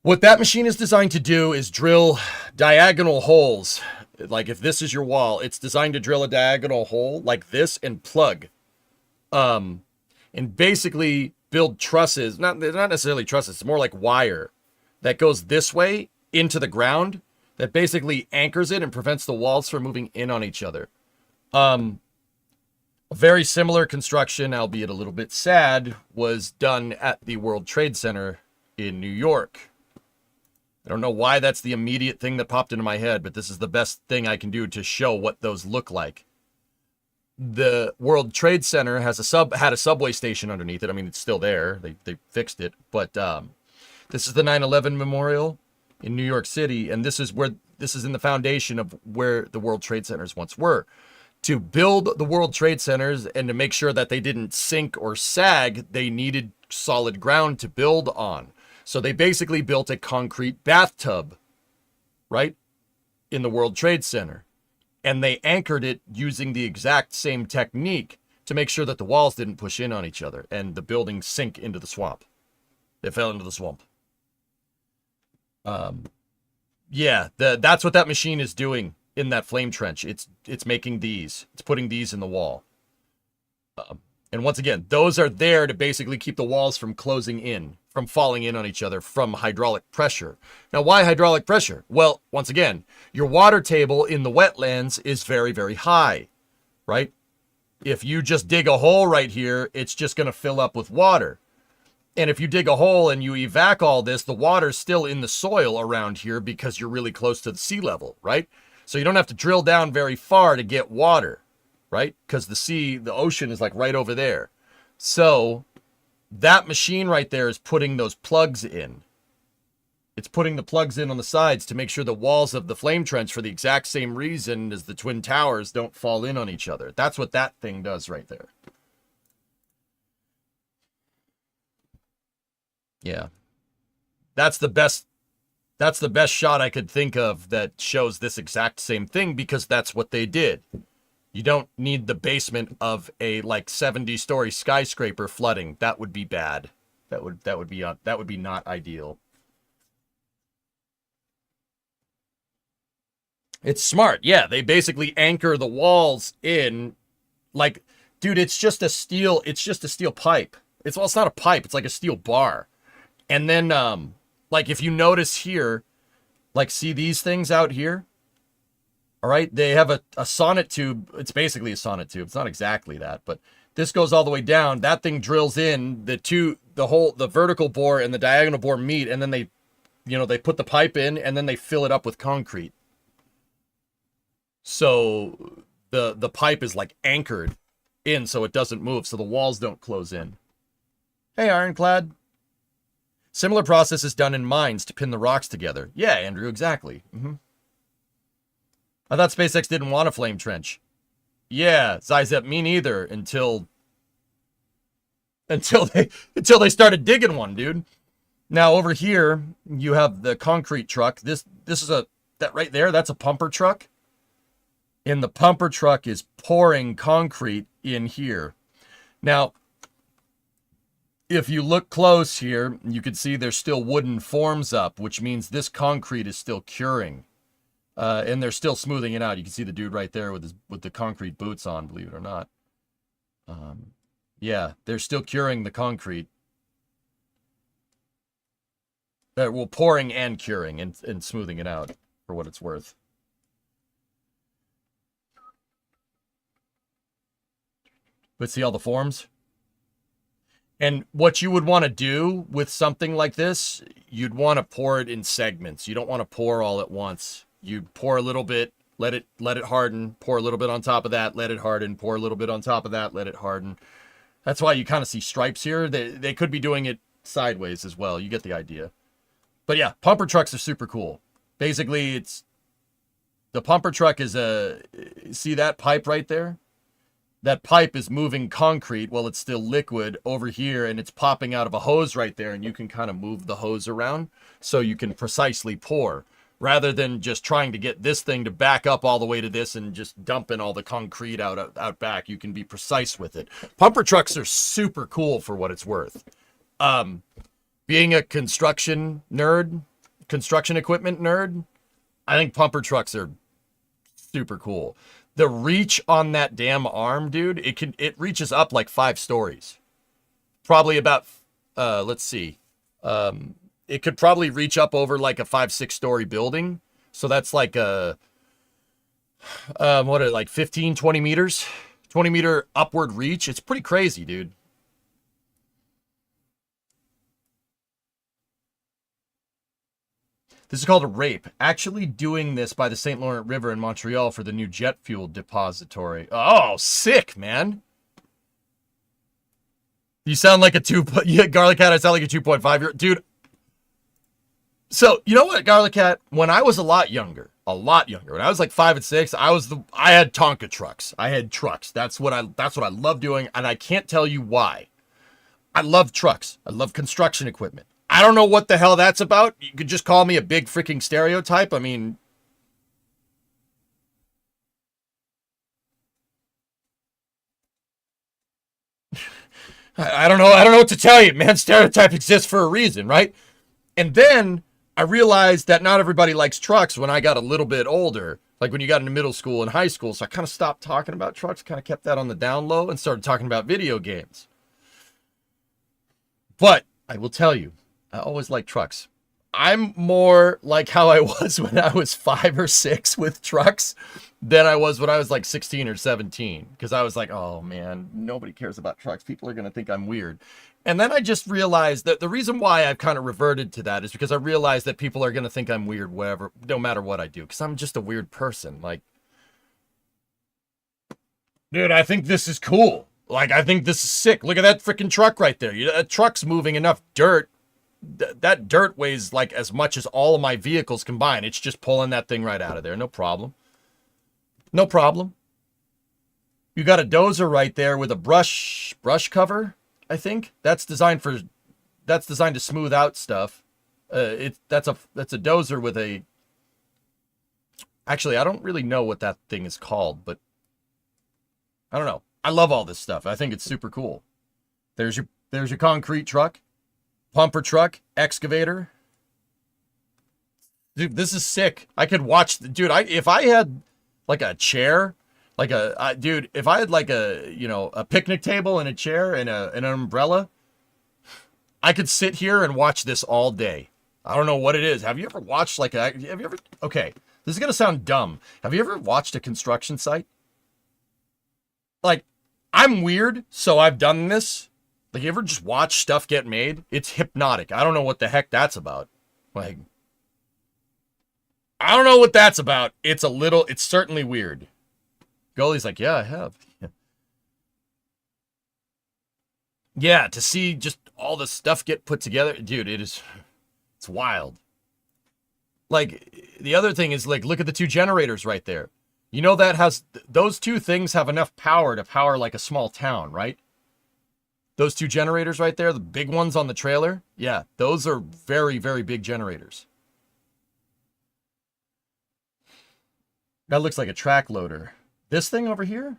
What that machine is designed to do is drill diagonal holes. Like if this is your wall, it's designed to drill a diagonal hole like this and plug. And basically build trusses, not necessarily trusses, it's more like wire that goes this way into the ground that basically anchors it and prevents the walls from moving in on each other. A very similar construction, albeit a little bit sad, was done at the World Trade Center in New York. I don't know why that's the immediate thing that popped into my head, but this is the best thing I can do to show what those look like. The World Trade Center has had a subway station underneath it. I mean, it's still there. They fixed it. But this is the 9/11 Memorial in New York City, and this is in the foundation of where the World Trade Centers once were. To build the World Trade Centers and to make sure that they didn't sink or sag, they needed solid ground to build on. So they basically built a concrete bathtub, right, in the World Trade Center. And they anchored it using the exact same technique to make sure that the walls didn't push in on each other and the buildings sink into the swamp. They fell into the swamp. That's what that machine is doing in that flame trench. It's making these. It's putting these in the wall. And once again, those are there to basically keep the walls from closing in, from falling in on each other from hydraulic pressure. Now, why hydraulic pressure? Well, once again, your water table in the wetlands is very, very high, right? If you just dig a hole right here, it's just going to fill up with water. And if you dig a hole and you evac all this, the water's still in the soil around here because you're really close to the sea level, right? So you don't have to drill down very far to get water, right? Because the ocean is like right over there. So that machine right there is putting those plugs in. It's putting the plugs in on the sides to make sure the walls of the flame trench, for the exact same reason as the Twin Towers, don't fall in on each other. That's what that thing does right there. Yeah. That's the best shot I could think of that shows this exact same thing, because that's what they did. You don't need the basement of a 70-story skyscraper flooding. That would be bad. That would be not ideal. It's smart. Yeah, they basically anchor the walls in dude, it's just a steel pipe. It's not a pipe, it's like a steel bar. And then if you notice here, see these things out here? All right, they have a sonnet tube. It's basically a sonnet tube. It's not exactly that, but this goes all the way down. That thing drills in the vertical bore and the diagonal bore meet, and then they put the pipe in, and then they fill it up with concrete. So the pipe is like anchored in so it doesn't move, so the walls don't close in. Hey, Ironclad. Similar process is done in mines to pin the rocks together. Yeah, Andrew, exactly. I thought SpaceX didn't want a flame trench. Yeah, Zizep, me neither, until they started digging one, dude. Now over here, you have the concrete truck. This is that right there, that's a pumper truck. And the pumper truck is pouring concrete in here. Now, if you look close here, you can see there's still wooden forms up, which means this concrete is still curing. And they're still smoothing it out. You can see the dude right there with the concrete boots on, believe it or not. Yeah, they're still curing the concrete. Well, pouring and curing and smoothing it out, for what it's worth. But see all the forms? And what you would want to do with something like this, you'd want to pour it in segments. You don't want to pour all at once. You pour a little bit, let it harden, pour a little bit on top of that, let it harden, pour a little bit on top of that, let it harden. That's why you kind of see stripes here. They could be doing it sideways as well. You get the idea. But yeah, pumper trucks are super cool. Basically, the pumper truck is see that pipe right there? That pipe is moving concrete while it's still liquid over here, and it's popping out of a hose right there, and you can kind of move the hose around so you can precisely pour, rather than just trying to get this thing to back up all the way to this and just dumping all the concrete out back. You can be precise with it. Pumper trucks are super cool for what it's worth. Being a construction equipment nerd, I think pumper trucks are super cool. The reach on that damn arm, dude, it reaches up like 5 stories. Probably about, let's see. It could probably reach up over like a 5-6 story building. So that's like like 15, 20 meters? 20 meter upward reach. It's pretty crazy, dude. This is called a rape. Actually doing this by the St. Laurent River in Montreal for the new jet fuel depository. Oh, sick, man. You sound like Garlic Cat, I sound like a 2.5-year-old. Dude. So, you know what, Garlic Cat? When I was a lot younger, when I was like 5 and 6, I had Tonka trucks. I had trucks. That's what I love doing, and I can't tell you why. I love trucks. I love construction equipment. I don't know what the hell that's about. You could just call me a big freaking stereotype. I mean, I don't know. I don't know what to tell you, man. Stereotype exists for a reason, right? And then I realized that not everybody likes trucks when I got a little bit older, like when you got into middle school and high school. So I kind of stopped talking about trucks, kind of kept that on the down low and started talking about video games. But I will tell you, I always like trucks. I'm more like how I was when I was 5 or 6 with trucks than I was when I was like 16 or 17. Because I was like, oh man, nobody cares about trucks. People are going to think I'm weird. And then I just realized that the reason why I've kind of reverted to that is because I realized that people are going to think I'm weird, whatever, no matter what I do. Because I'm just a weird person. Like, dude, I think this is cool. Like, I think this is sick. Look at that freaking truck right there. That truck's moving enough dirt. That dirt weighs like as much as all of my vehicles combined. It's just pulling that thing right out of there. No problem. No problem. You got a dozer right there with a brush cover, I think. That's designed to smooth out stuff. That's a dozer with a... Actually, I don't really know what that thing is called, but I don't know. I love all this stuff. I think it's super cool. There's your concrete truck. Pumper truck, excavator. Dude, this is sick. I could watch, dude, if I had like a chair, like if I had like a picnic table and a chair and an umbrella, I could sit here and watch this all day. I don't know what it is. Have you ever watched okay, this is going to sound dumb. Have you ever watched a construction site? Like, I'm weird, so I've done this. Like, you ever just watch stuff get made? It's hypnotic. I don't know what the heck that's about. Like, I don't know what that's about. It's certainly weird. Goalie's like, yeah, I have. Yeah, to see just all the stuff get put together, dude, it's wild. Like, the other thing is, like, look at the two generators right there. You know those two things have enough power to power, like, a small town, right? Those two generators right there, the big ones on the trailer, yeah, those are very, very big generators. That looks like a track loader. This thing over here?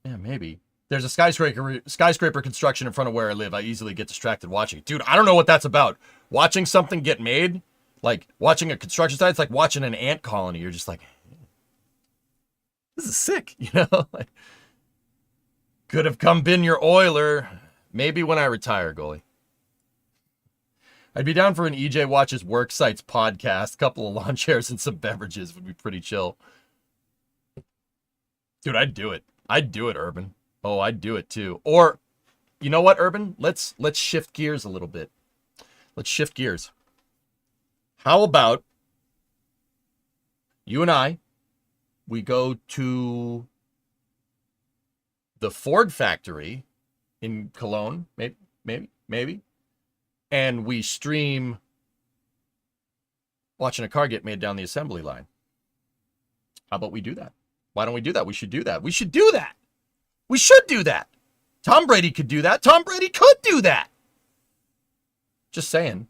Yeah, maybe. There's a skyscraper construction in front of where I live. I easily get distracted watching it. Dude, I don't know what that's about. Watching something get made, like watching a construction site, it's like watching an ant colony. You're just like, this is sick, you know? Like, could have been your oiler. Maybe when I retire, goalie. I'd be down for an EJ Watches Work Sites podcast. Couple of lawn chairs and some beverages would be pretty chill. Dude, I'd do it. I'd do it, Urban. Oh, I'd do it too. Or, you know what, Urban? Let's shift gears a little bit. Let's shift gears. How about you and I, we go to the Ford factory in Cologne, maybe, and we stream watching a car get made down the assembly line. How about we do that? Why don't we do that? We should do that. We should do that. We should do that. Tom Brady could do that. Tom Brady could do that. Just saying.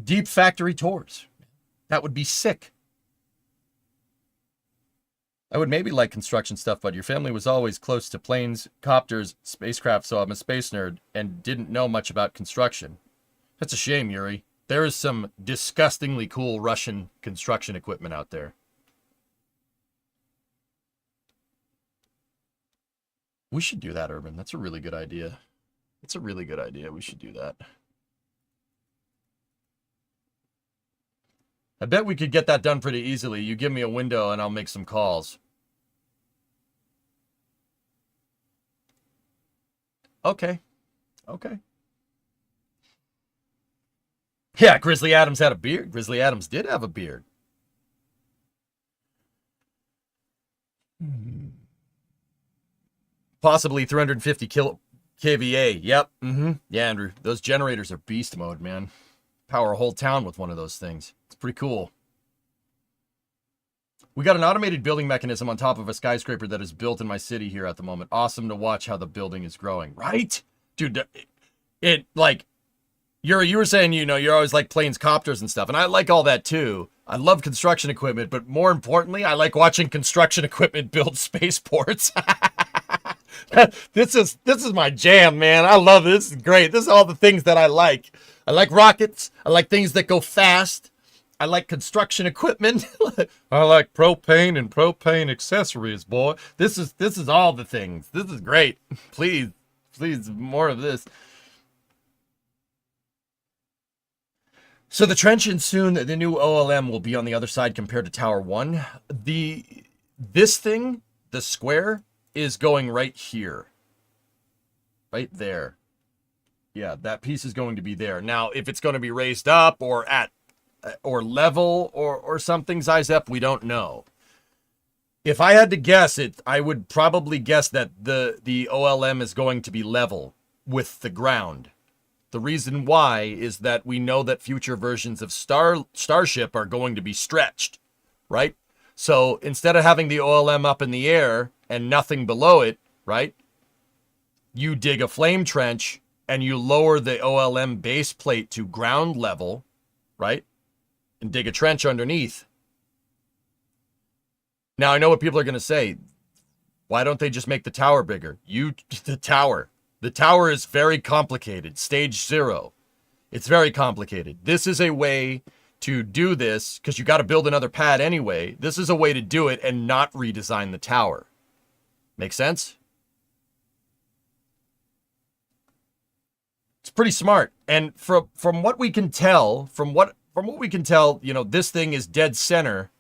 Deep factory tours. That would be sick. I would maybe like construction stuff, but your family was always close to planes, copters, spacecraft, so I'm a space nerd and didn't know much about construction. That's a shame, Yuri. There is some disgustingly cool Russian construction equipment out there. We should do that, Urban. That's a really good idea. It's a really good idea. We should do that. I bet we could get that done pretty easily. You give me a window and I'll make some calls. Okay. Okay. Yeah, Grizzly Adams had a beard. Grizzly Adams did have a beard. Possibly 350 kVA. Yep. Yeah, Andrew. Those generators are beast mode, man. Power a whole town with one of those things. It's pretty cool. We got an automated building mechanism on top of a skyscraper that is built in my city here at the moment. Awesome to watch how the building is growing. Right? Dude, it like, Yuri, you were saying, you know, you're always like planes, copters and stuff. And I like all that too. I love construction equipment, but more importantly, I like watching construction equipment build spaceports. This is my jam, man. I love it. This is great. This is all the things that I like. I like rockets. I like things that go fast. I like construction equipment. I like propane and propane accessories, boy. This is all the things. This is great. Please, more of this. So the trench and soon the new OLM will be on the other side compared to Tower 1. This thing, the square, is going right here. Right there. Yeah, that piece is going to be there. Now, if it's going to be raised up or level or something, Zizep, we don't know. If I had to guess it, I would probably guess that the OLM is going to be level with the ground. The reason why is that we know that future versions of Starship are going to be stretched, right? So instead of having the OLM up in the air and nothing below it, right? You dig a flame trench and you lower the OLM base plate to ground level, right? And dig a trench underneath. Now, I know what people are going to say. Why don't they just make the tower bigger? The tower is very complicated. Stage 0. It's very complicated. This is a way to do this, because you got to build another pad anyway. This is a way to do it and not redesign the tower. Make sense? It's pretty smart. And from what we can tell, from what we can tell, you know, this thing is dead center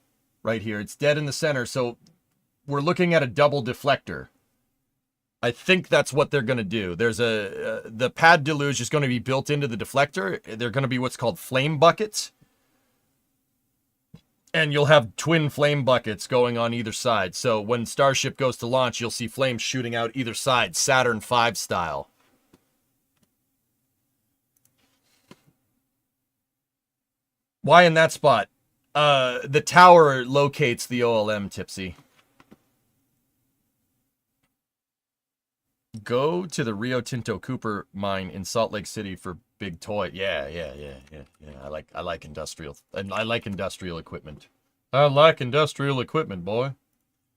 right here. It's dead in the center. So we're looking at a double deflector. I think that's what they're going to do. There's the pad deluge is going to be built into the deflector. They're going to be what's called flame buckets. And you'll have twin flame buckets going on either side. So when Starship goes to launch, you'll see flames shooting out either side, Saturn V style. Why in that spot? The tower locates the OLM, Tipsy. Go to the Rio Tinto Cooper mine in Salt Lake City for big toy. Yeah. I like industrial, and I like industrial equipment. I like industrial equipment, boy.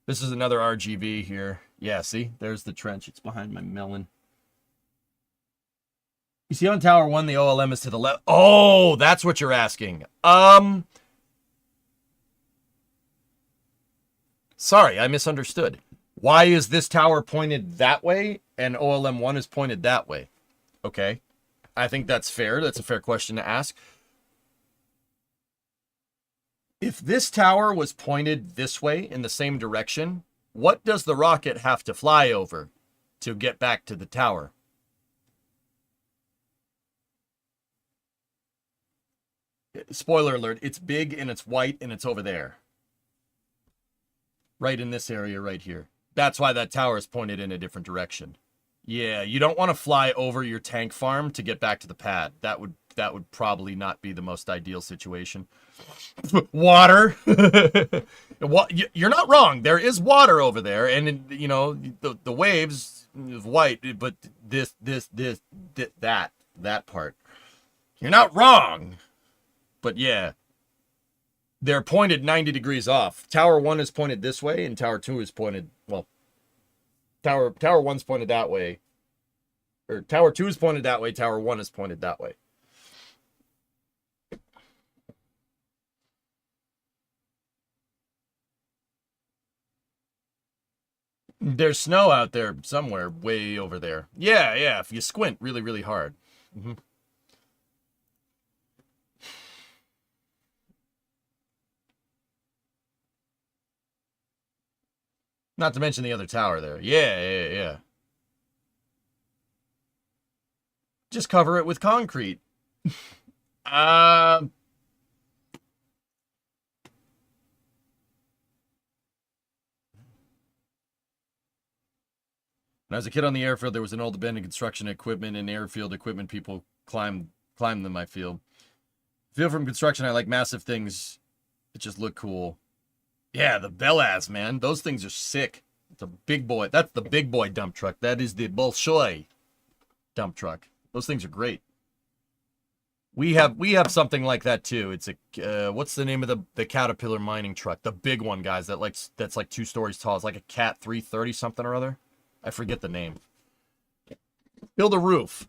This is another RGV here. Yeah, see, there's the trench. It's behind my melon. You see on Tower 1, the OLM is to the left. Oh, that's what you're asking. Sorry, I misunderstood. Why is this tower pointed that way and OLM 1 is pointed that way? Okay. I think that's fair. That's a fair question to ask. If this tower was pointed this way in the same direction, what does the rocket have to fly over to get back to the tower? Spoiler alert, it's big and it's white and it's over there. Right in this area right here. That's why that tower is pointed in a different direction. Yeah, you don't want to fly over your tank farm to get back to the pad. That would probably not be the most ideal situation. Water. You're not wrong. There is water over there, and you know the waves is white, but that part. You're not wrong. But yeah, they're pointed 90 degrees off. Tower 1 is pointed this way, and Tower 2 is pointed, well, Tower 1's pointed that way. Or Tower 2 is pointed that way, Tower 1 is pointed that way. There's snow out there somewhere, way over there. Yeah, if you squint really, really hard. Mm-hmm. Not to mention the other tower there. Yeah. Just cover it with concrete. When I was a kid on the airfield, there was an old abandoned construction equipment and airfield equipment. People climb them, I feel. From construction, I like massive things that just look cool. Yeah, the Belaz, man. Those things are sick. It's a big boy. That's the big boy dump truck. That is the Bolshoi dump truck. Those things are great. We have something like that too. It's a what's the name of the Caterpillar mining truck? The big one, guys. That's like 2 stories tall. It's like a Cat 330 something or other. I forget the name. Build a roof.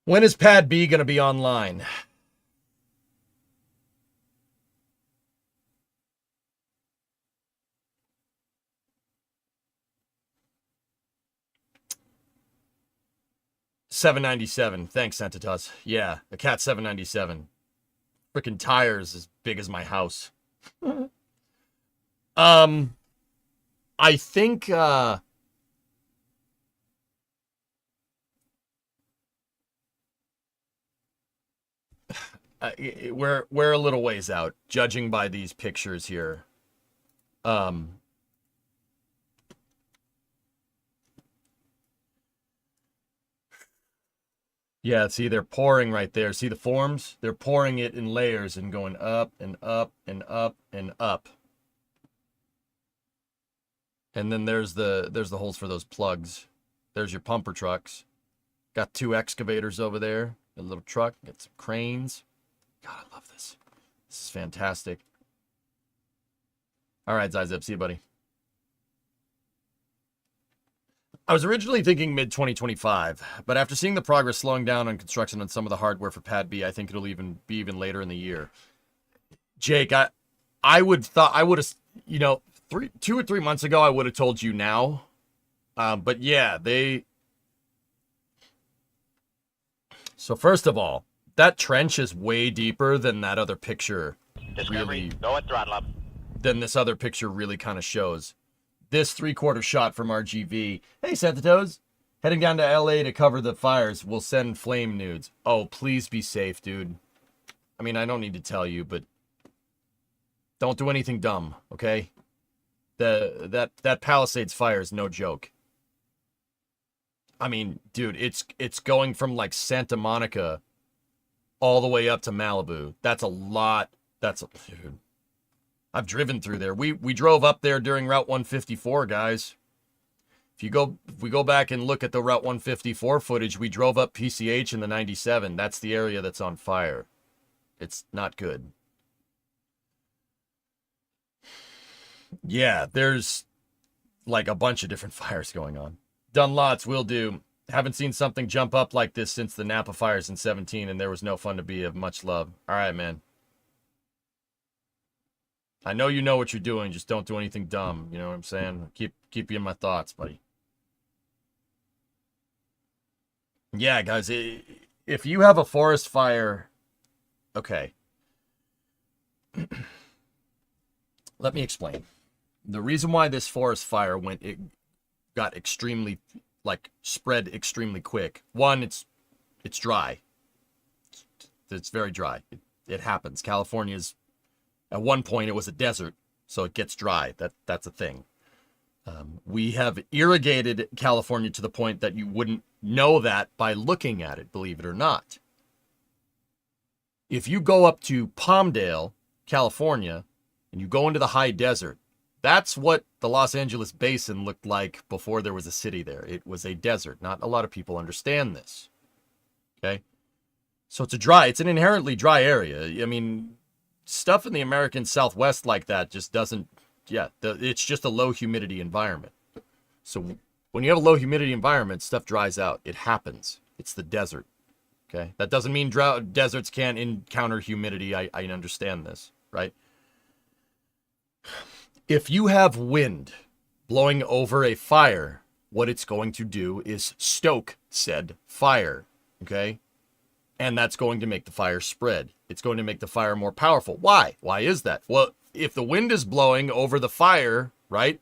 When is Pad B going to be online? $797. Thanks, Sentatus. Yeah, the Cat 797. Freaking tires as big as my house. I think we're a little ways out, judging by these pictures here. Yeah, see, they're pouring right there. See the forms? They're pouring it in layers and going up and up and up and up. And then there's the holes for those plugs. There's your pumper trucks. Got 2 excavators over there. A little truck. Got some cranes. God, I love this. This is fantastic. All right, Zizep, see you, buddy. I was originally thinking mid-2025, but after seeing the progress slowing down on construction on some of the hardware for Pad B, I think it'll be even later in the year. Jake, I would have, 2 or 3 months ago, I would have told you now. But yeah, so first of all, that trench is way deeper than that other picture. Discovery, Really, go at throttle up. than this other picture really kind of shows. This 3/4 shot from RGV. Hey, Santatos. Heading down to LA to cover the fires. We'll send flame nudes. Oh, please be safe, dude. I mean, I don't need to tell you, but don't do anything dumb, okay? That Palisades fire is no joke. I mean, dude, it's going from like Santa Monica all the way up to Malibu. That's a lot. Dude. I've driven through there. We drove up there during Route 154, guys. If we go back and look at the Route 154 footage, we drove up PCH in the 97. That's the area that's on fire. It's not good. Yeah, there's like a bunch of different fires going on. Done lots, will do. Haven't seen something jump up like this since the Napa fires in 17, and there was no fun to be of. Much love. All right, man. I know you know what you're doing. Just don't do anything dumb. You know what I'm saying? Keep you in my thoughts, buddy. Yeah, guys, if you have a forest fire, okay. Let me explain. The reason why this forest fire got extremely, like, spread extremely quick. One, it's dry. It's very dry. It happens. California's, at one point, it was a desert, so it gets dry. That's a thing. We have irrigated California to the point that you wouldn't know that by looking at it, believe it or not. If you go up to Palmdale, California, and you go into the high desert, that's what the Los Angeles basin looked like before there was a city there. It was a desert. Not a lot of people understand this. Okay? So it's an inherently dry area. I mean, stuff in the American Southwest like that just doesn't, it's just a low humidity environment. So when you have a low humidity environment, stuff dries out. It happens. It's the desert. Okay? That doesn't mean deserts can't encounter humidity. I understand this, right? If you have wind blowing over a fire, what it's going to do is stoke said fire, okay? And that's going to make the fire spread. It's going to make the fire more powerful. Why? Why is that? Well, if the wind is blowing over the fire, right,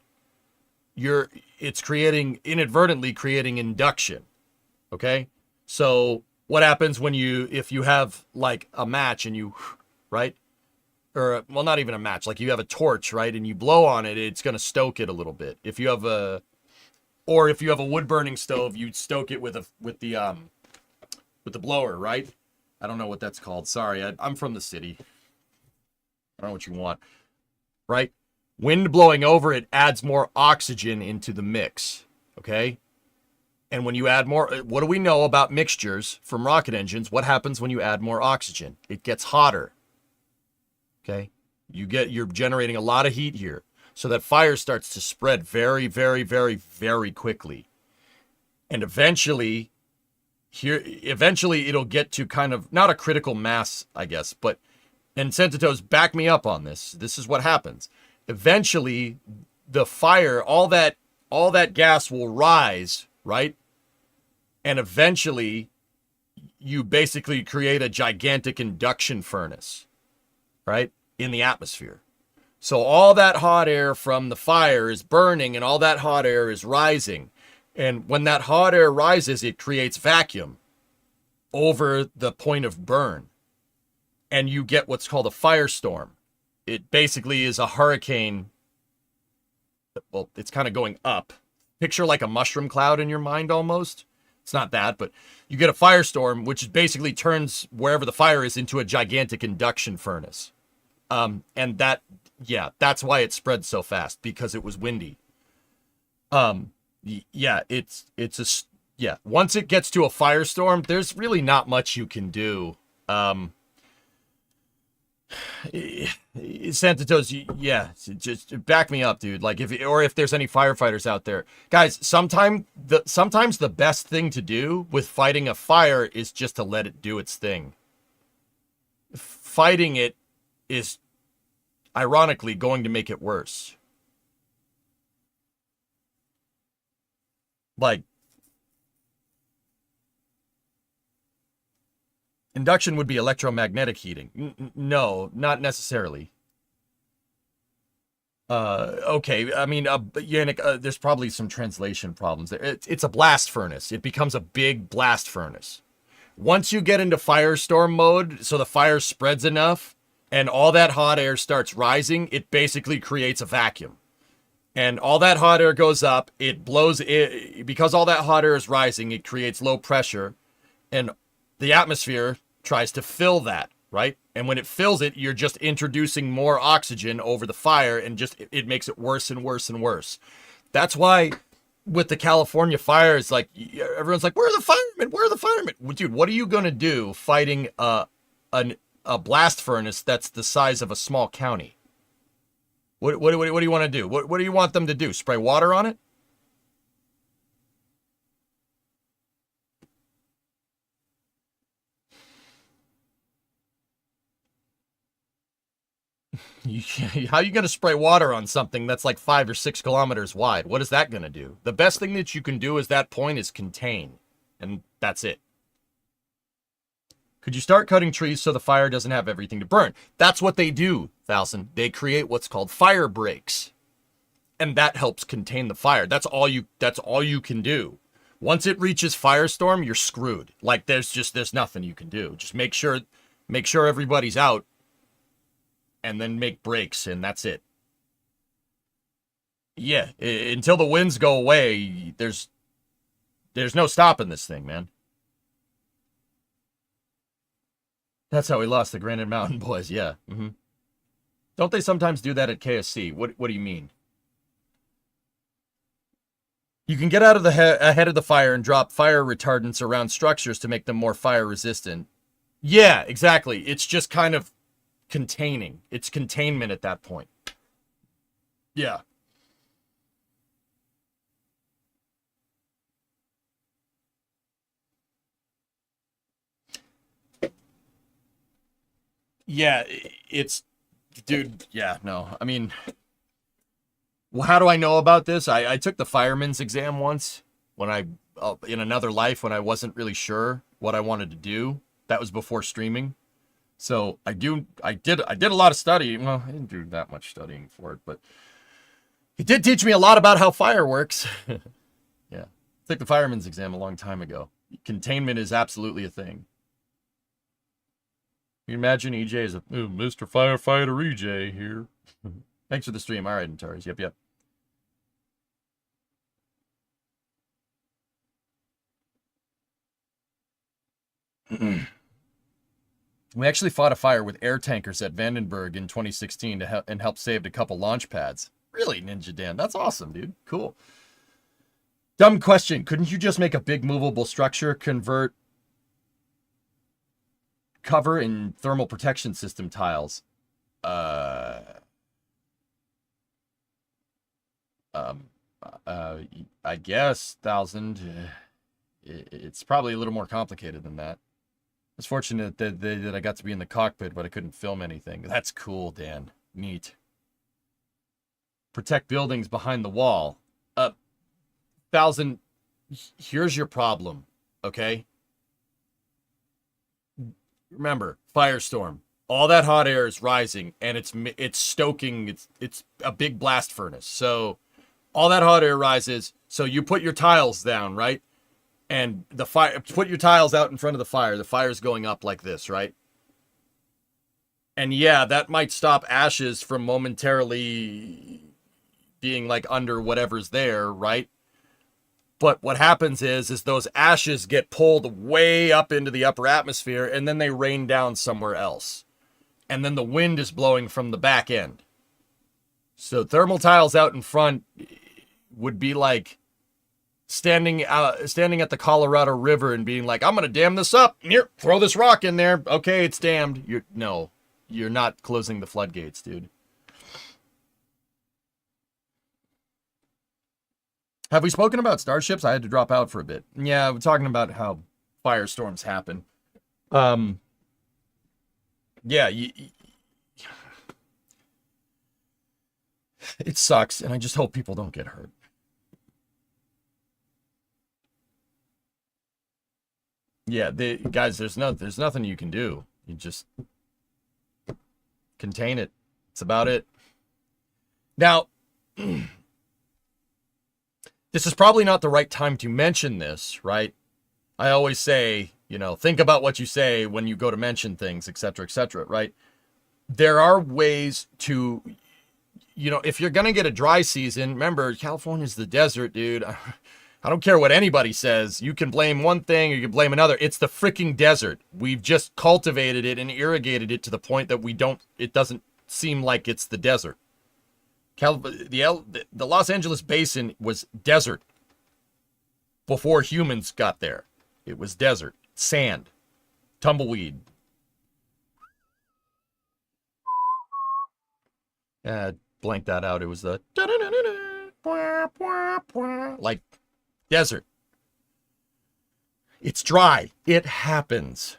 it's inadvertently creating induction, okay? So what happens if you have like a match and you, right? Or, well, not even a match, like you have a torch, right? And you blow on it, it's going to stoke it a little bit. If you have a wood burning stove, you stoke it with the blower, right? I don't know what that's called. Sorry, I'm from the city. I don't know what you want, right? Wind blowing over it adds more oxygen into the mix, okay? And when you add more, what do we know about mixtures from rocket engines? What happens when you add more oxygen? It gets hotter. Okay, you're generating a lot of heat here, so that fire starts to spread very, very, very, very quickly, and eventually it'll get to kind of not a critical mass, I guess, but and Sentatos, back me up on this. This is what happens. Eventually, the fire, all that gas will rise, right, and eventually, you basically create a gigantic induction furnace, right, in the atmosphere. So all that hot air from the fire is burning and all that hot air is rising. And when that hot air rises, it creates vacuum over the point of burn. And you get what's called a firestorm. It basically is a hurricane. Well, it's kind of going up. Picture like a mushroom cloud in your mind almost. It's not that, but you get a firestorm, which basically turns wherever the fire is into a gigantic induction furnace. And that's why it spread so fast, because it was windy. Once it gets to a firestorm, there's really not much you can do. Santatos, just back me up, dude. Like if there's any firefighters out there, guys, sometimes the best thing to do with fighting a fire is just to let it do its thing. Fighting it is ironically going to make it worse. Like, Induction would be electromagnetic heating. No, not necessarily. Okay. I mean, Yannick, there's probably some translation problems there. It's a blast furnace. It becomes a big blast furnace. Once you get into firestorm mode, so the fire spreads enough and all that hot air starts rising, it basically creates a vacuum. And all that hot air goes up, it blows it, because all that hot air is rising, it creates low pressure, and the atmosphere tries to fill that, right? And when it fills it, you're just introducing more oxygen over the fire, and just it makes it worse and worse and worse. That's why with the California fires, like, everyone's like, where are the firemen? Where are the firemen? Well, dude, what are you gonna do fighting a blast furnace that's the size of a small county? What do you want to do? What do you want them to do? Spray water on it? How are you going to spray water on something that's like 5 or 6 kilometers wide? What is that going to do? The best thing that you can do at that point is contain. And that's it. Could you start cutting trees so the fire doesn't have everything to burn? That's what they do, Thousand. They create what's called fire breaks. And that helps contain the fire. That's all you can do. Once it reaches firestorm, you're screwed. Like, there's nothing you can do. Just make sure everybody's out, and then make breaks, and that's it. Yeah, until the winds go away, there's no stopping this thing, man. That's how we lost the Granite Mountain Boys, yeah. Mm-hmm. Don't they sometimes do that at KSC? What do you mean? You can get out of ahead of the fire and drop fire retardants around structures to make them more fire resistant. Yeah, exactly. It's just kind of containing. It's containment at that point. Yeah. Yeah, it's... Dude, yeah, no. I mean... Well, how do I know about this? I took the fireman's exam once when in another life when I wasn't really sure what I wanted to do. That was before streaming. So I did a lot of studying. Well, I didn't do that much studying for it, but it did teach me a lot about how fire works. Yeah. I took the fireman's exam a long time ago. Containment is absolutely a thing. You imagine EJ is a Mr. Firefighter EJ here. Thanks for the stream. All right, Antares. Yep. We actually fought a fire with air tankers at Vandenberg in 2016 and helped save a couple launch pads. Really, Ninja Dan? That's awesome, dude. Cool. Dumb question. Couldn't you just make a big movable structure, convert cover in thermal protection system tiles? I guess 1,000. It's probably a little more complicated than that. It's fortunate that I got to be in the cockpit, but I couldn't film anything. That's cool, Dan. Neat. Protect buildings behind the wall. 1,000. Here's your problem, okay? Remember, firestorm. All that hot air is rising, and it's stoking. It's a big blast furnace. So all that hot air rises. So you put your tiles down, right? And the fire. Put your tiles out in front of the fire. The fire's going up like this, right? And yeah, that might stop ashes from momentarily being like under whatever's there, right? But what happens is those ashes get pulled way up into the upper atmosphere, and then they rain down somewhere else. And then the wind is blowing from the back end. So thermal tiles out in front would be like standing at the Colorado River and being like, I'm going to dam this up. Here, throw this rock in there. Okay, it's dammed. You're not closing the floodgates, dude. Have we spoken about starships? I had to drop out for a bit. Yeah, we're talking about how firestorms happen. Yeah, it sucks, and I just hope people don't get hurt. Yeah, guys, there's nothing you can do. You just contain it. It's about it. Now, this is probably not the right time to mention this, right? I always say, think about what you say when you go to mention things, etc., right? There are ways to, if you're going to get a dry season, remember, California's the desert, dude. I don't care what anybody says. You can blame one thing or you can blame another. It's the freaking desert. We've just cultivated it and irrigated it to the point that it doesn't seem like it's the desert. The Los Angeles basin was desert before humans got there. It was desert, sand, tumbleweed. Blank that out. It was the like desert. It's dry. It happens.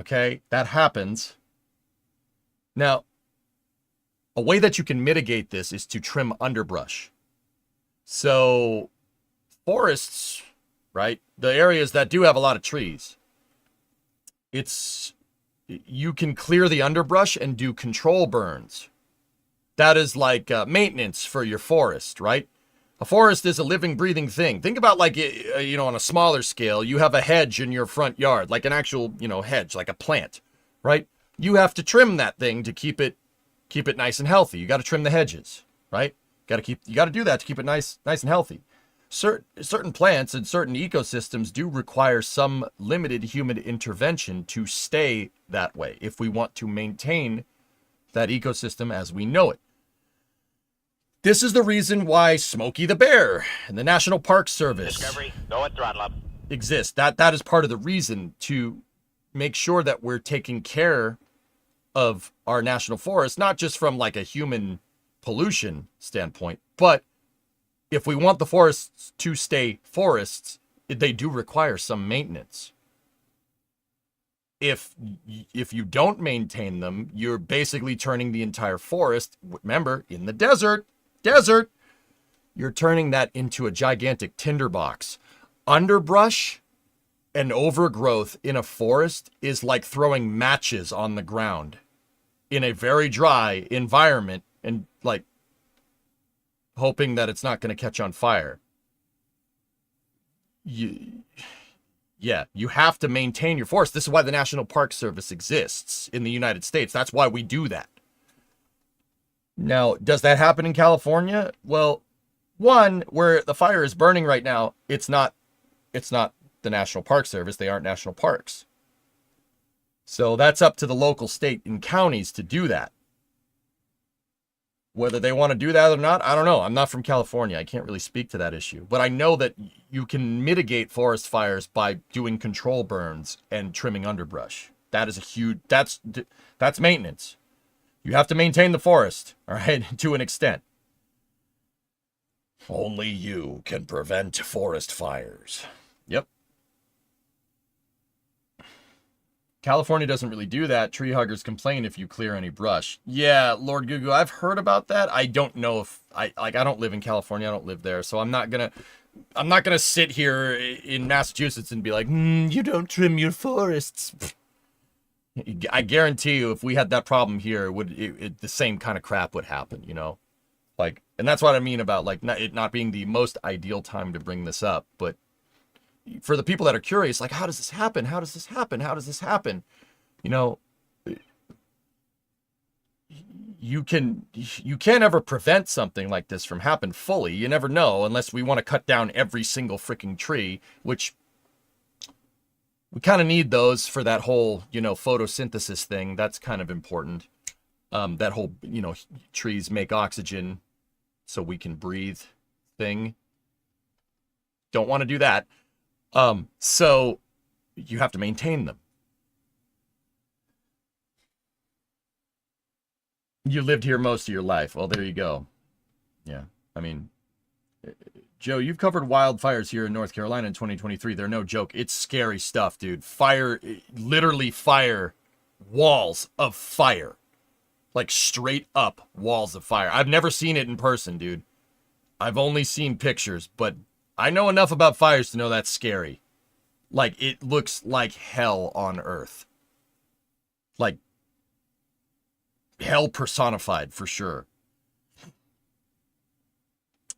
Okay? That happens. Now, a way that you can mitigate this is to trim underbrush. So, forests, right? The areas that do have a lot of trees, you can clear the underbrush and do control burns. That is like maintenance for your forest, right? A forest is a living, breathing thing. Think about on a smaller scale, you have a hedge in your front yard, like an actual, hedge, like a plant, right? You have to trim that thing to keep it nice and healthy. You got to trim the hedges, right? You got to do that to keep it nice and healthy. Certain plants and certain ecosystems do require some limited human intervention to stay that way if we want to maintain that ecosystem as we know it. This is the reason why Smokey the Bear and the National Park Service Discovery, go at throttle up. exist. That is part of the reason to make sure that we're taking care of our national forests, not just from like a human pollution standpoint, but if we want the forests to stay forests, they do require some maintenance. If you don't maintain them, you're basically turning the entire forest, remember, in the desert, you're turning that into a gigantic tinderbox. Underbrush and overgrowth in a forest is like throwing matches on the ground in a very dry environment and like hoping that it's not going to catch on fire. You have to maintain your forest. This is why the National Park Service exists in the United States. That's why we do that. Now, does that happen in California? Well, one, where the fire is burning right now, it's not the National Park Service. They aren't national parks. So that's up to the local, state, and counties to do that. Whether they want to do that or not, I don't know. I'm not from California. I can't really speak to that issue. But I know that you can mitigate forest fires by doing control burns and trimming underbrush. That is that's maintenance. You have to maintain the forest, all right, to an extent. Only you can prevent forest fires. Yep. California doesn't really do that. Tree huggers complain if you clear any brush. Yeah, Lord Gugu, I've heard about that. I don't know if I don't live in California. I don't live there, so I'm not gonna sit here in Massachusetts and be like, you don't trim your forests. I guarantee you, if we had that problem here, the same kind of crap would happen, Like, and that's what I mean about like it not being the most ideal time to bring this up, but for the people that are curious, like, how does this happen? How does this happen? How does this happen? You can't ever prevent something like this from happening fully. You never know unless we want to cut down every single freaking tree, which we kind of need those for that whole, photosynthesis thing. That's kind of important. That whole, trees make oxygen so we can breathe thing. Don't want to do that. So you have to maintain them. You lived here most of your life. Well, there you go. Yeah. I mean, Joe, you've covered wildfires here in North Carolina in 2023. They're no joke. It's scary stuff, dude. Literally walls of fire. Like straight up walls of fire. I've never seen it in person, dude. I've only seen pictures, but I know enough about fires to know that's scary. Like, it looks like hell on Earth. Like, hell personified, for sure.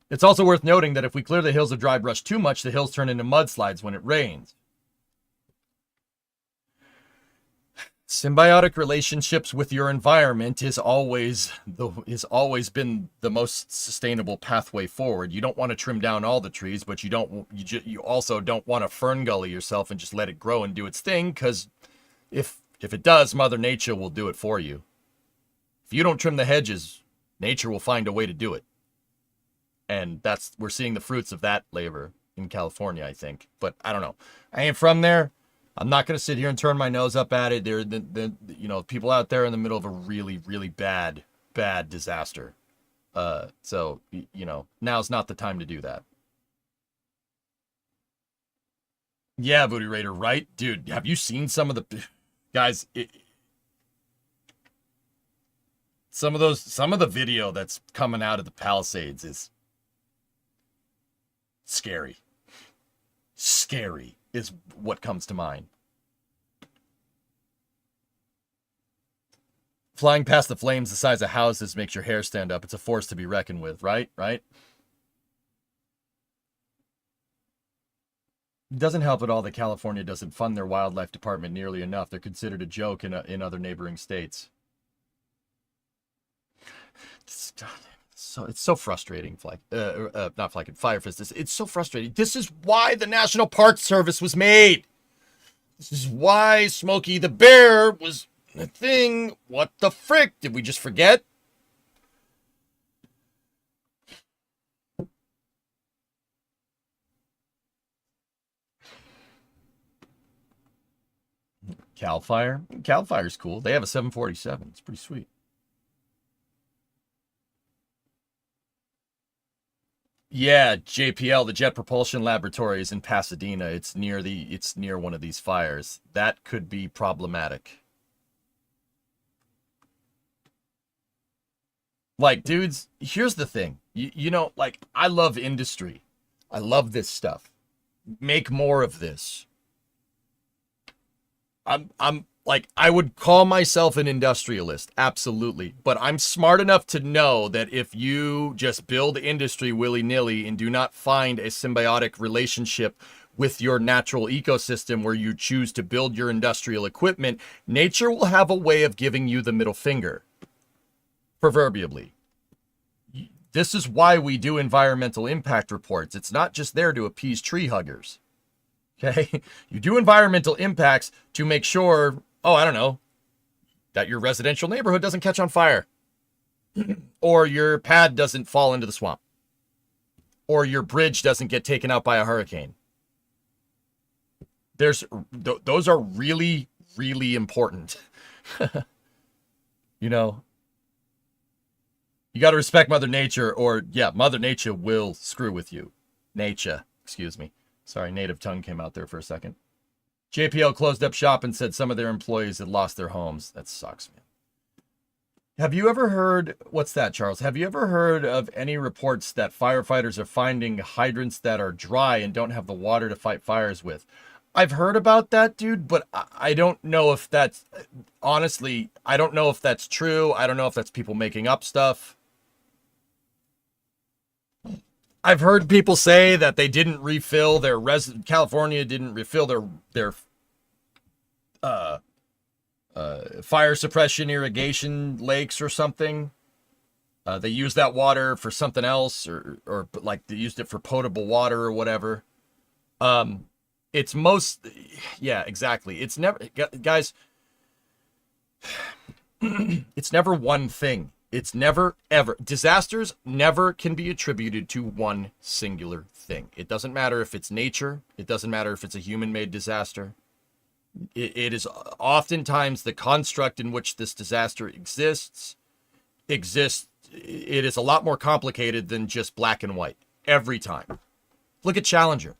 It's also worth noting that if we clear the hills of dry brush too much, the hills turn into mudslides when it rains. Symbiotic relationships with your environment is always been the most sustainable pathway forward. You don't want to trim down all the trees, but you also don't want to fern gully yourself and just let it grow and do its thing, because if it does, Mother Nature will do it for you. If you don't trim the hedges, nature will find a way to do it. And we're seeing the fruits of that labor in California, I think. But I don't know. I ain't from there. I'm not going to sit here and turn my nose up at it. There are people out there in the middle of a really, really bad disaster. So, now's not the time to do that. Yeah, Voodoo Raider, right? Dude, have you seen some of the... Guys, some of the video that's coming out of the Palisades is scary. Scary is what comes to mind. Flying past the flames the size of houses makes your hair stand up. It's a force to be reckoned with, right? Right? It doesn't help at all that California doesn't fund their wildlife department nearly enough. They're considered a joke in other neighboring states. It's so frustrating, not Flykin', Firefist. It's so frustrating. This is why the National Park Service was made. This is why Smokey the Bear was a thing. What the frick? Did we just forget? Cal Fire? Cal Fire's cool. They have a 747. It's pretty sweet. Yeah, JPL, the Jet Propulsion Laboratory, is in Pasadena. It's near one of these fires. That could be problematic. Like, dudes, here's the thing. Like, I love industry. I love this stuff. Make more of this. I'm like, I would call myself an industrialist, absolutely. But I'm smart enough to know that if you just build industry willy-nilly and do not find a symbiotic relationship with your natural ecosystem where you choose to build your industrial equipment, nature will have a way of giving you the middle finger. Proverbially. This is why we do environmental impact reports. It's not just there to appease tree huggers. Okay? You do environmental impacts to make sure, I don't know, that your residential neighborhood doesn't catch on fire. Or your pad doesn't fall into the swamp. Or your bridge doesn't get taken out by a hurricane. Those are really, really important. You got to respect Mother Nature, or, Mother Nature will screw with you. Nature, excuse me. Sorry, native tongue came out there for a second. JPL closed up shop and said some of their employees had lost their homes. That sucks, man. Have you ever heard, what's that, Charles? Have you ever heard of any reports that firefighters are finding hydrants that are dry and don't have the water to fight fires with? I've heard about that, dude, but I don't know if that's, honestly, I don't know if that's true. I don't know if that's people making up stuff. I've heard people say that they didn't refill their California didn't refill their fire suppression irrigation lakes or something. They used that water for something else, or like they used it for potable water or whatever. It's exactly. It's never, guys. It's never one thing. It's never, ever. Disasters never can be attributed to one singular thing. It doesn't matter if it's nature. It doesn't matter if it's a human-made disaster. It is oftentimes the construct in which this disaster exists. It is a lot more complicated than just black and white. Every time. Look at Challenger.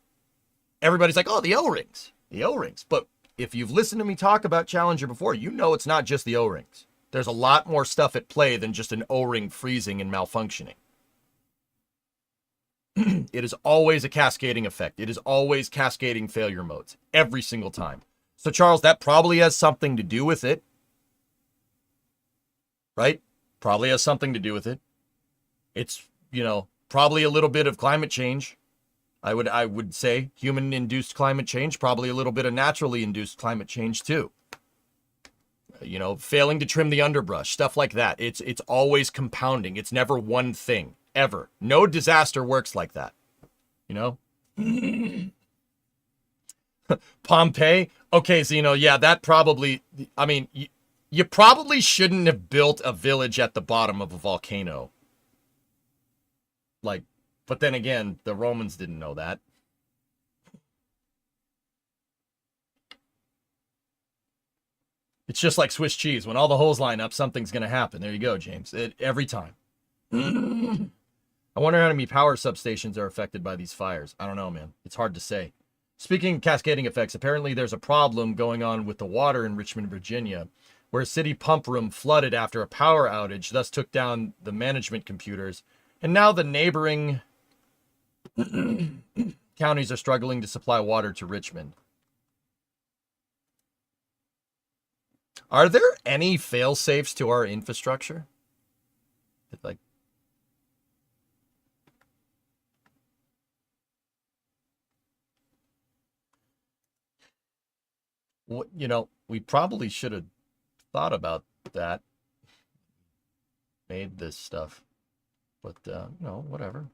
Everybody's like, oh, the O-rings. The O-rings. But if you've listened to me talk about Challenger before, you know it's not just the O-rings. There's a lot more stuff at play than just an O-ring freezing and malfunctioning. It is always a cascading effect. It is always cascading failure modes every single time. So Charles, that probably has something to do with it. Right? Probably has something to do with it. It's, probably a little bit of climate change. I would say human-induced climate change, probably a little bit of naturally induced climate change too. Failing to trim the underbrush, stuff like that. It's always compounding. It's never one thing, ever. No disaster works like that. Pompeii? Okay, so, that probably, you probably shouldn't have built a village at the bottom of a volcano. But then again, the Romans didn't know that. It's just like Swiss cheese. When all the holes line up, something's going to happen. There you go, James. Every time. I wonder how many power substations are affected by these fires. I don't know, man. It's hard to say. Speaking of cascading effects, apparently there's a problem going on with the water in Richmond, Virginia, where a city pump room flooded after a power outage, thus took down the management computers. And now the neighboring counties are struggling to supply water to Richmond. Are there any fail-safes to our infrastructure? We probably should have thought about that. Made this stuff. But, whatever.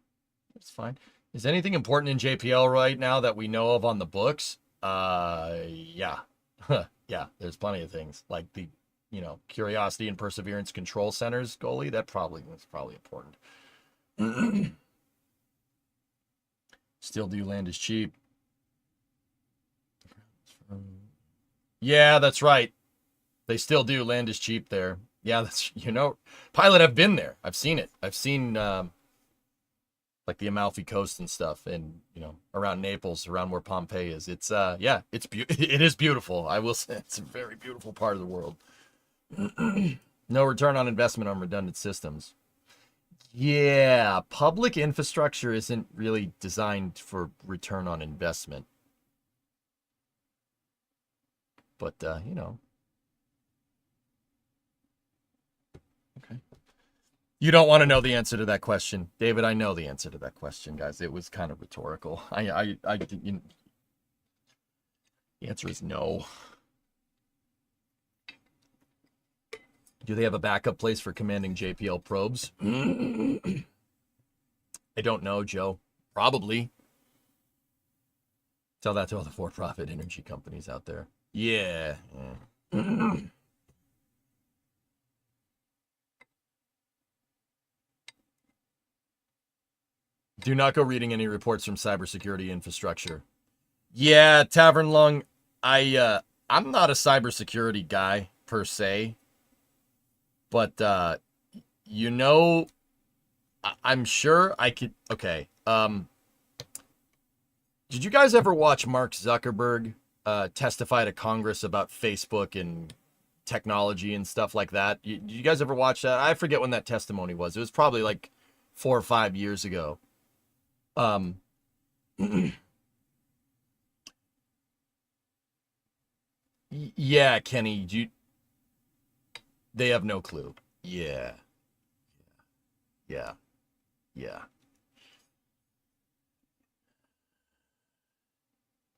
It's fine. Is anything important in JPL right now that we know of on the books? Yeah. Yeah, there's plenty of things. Like the, Curiosity and Perseverance Control Centers, goalie. That's probably important. Still do land is cheap. Yeah, that's right. They still do. Land is cheap there. Yeah, that's, Pilot, I've been there. I've seen it. I've seen, the Amalfi Coast and stuff, and, around Naples, around where Pompeii is. It's, it is beautiful. I will say it's a very beautiful part of the world. No return on investment on redundant systems. Yeah, public infrastructure isn't really designed for return on investment. But, Okay. You don't want to know the answer to that question. David, I know the answer to that question, guys. It was kind of rhetorical. The answer is no. Do they have a backup place for commanding JPL probes? I don't know, Joe. Probably. Tell that to all the for-profit energy companies out there. Yeah. Do not go reading any reports from cybersecurity infrastructure. Yeah, Tavern Lung, I'm not a cybersecurity guy per se, but I'm sure I could. Okay. Did you guys ever watch Mark Zuckerberg testify to Congress about Facebook and technology and stuff like that? Did you guys ever watch that? I forget when that testimony was. It was probably like 4 or 5 years ago. Yeah, Kenny, they have no clue. Yeah.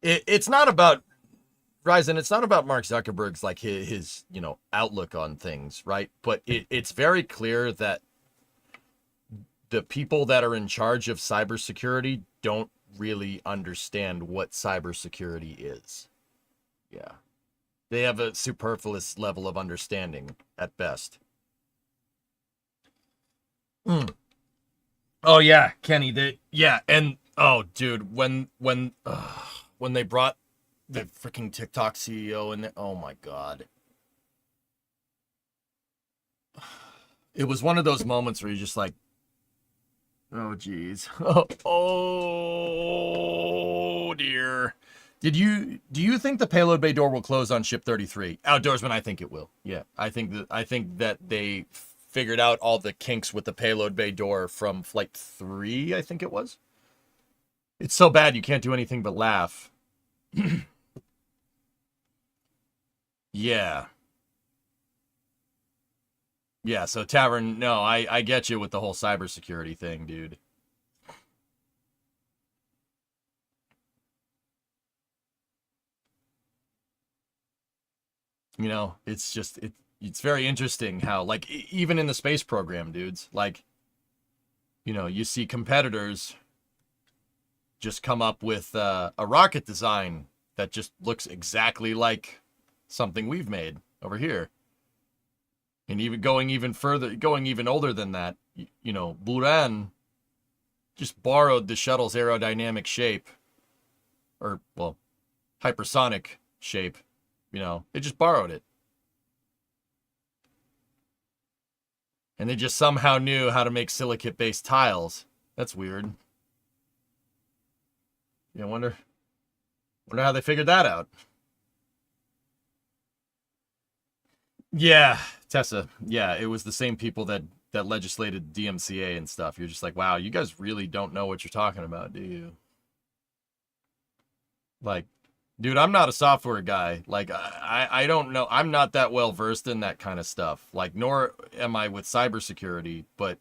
It's not about Ryzen. It's not about Mark Zuckerberg's his outlook on things, right? But it's very clear that the people that are in charge of cybersecurity don't really understand what cybersecurity is. Yeah. They have a superfluous level of understanding at best. Oh yeah, Kenny, and oh dude, when they brought the freaking TikTok CEO in there, oh my god. It was one of those moments where you're just like, oh geez. Oh dear. Do you think the payload bay door will close on ship 33? Outdoorsman, I think it will. Yeah, I think that they figured out all the kinks with the payload bay door from flight 3, I think it was. It's so bad you can't do anything but laugh. Yeah. Yeah, so Tavern, no, I get you with the whole cybersecurity thing, dude. You know, it's just it's very interesting how like even in the space program, dudes, like you know, you see competitors just come up with a rocket design that just looks exactly like something we've made over here. And even going even further, going even older than that, you know, Buran just borrowed the shuttle's aerodynamic shape, or, well, hypersonic shape. You know, they just borrowed it. And they just somehow knew how to make silicate-based tiles. That's weird. Yeah, wonder how they figured that out. Yeah, Tessa. Yeah, it was the same people that legislated DMCA and stuff. You're just like, wow, you guys really don't know what you're talking about, do you? Like, dude, I'm not a software guy. Like, I don't know. I'm not that well versed in that kind of stuff. Like, nor am I with cybersecurity, but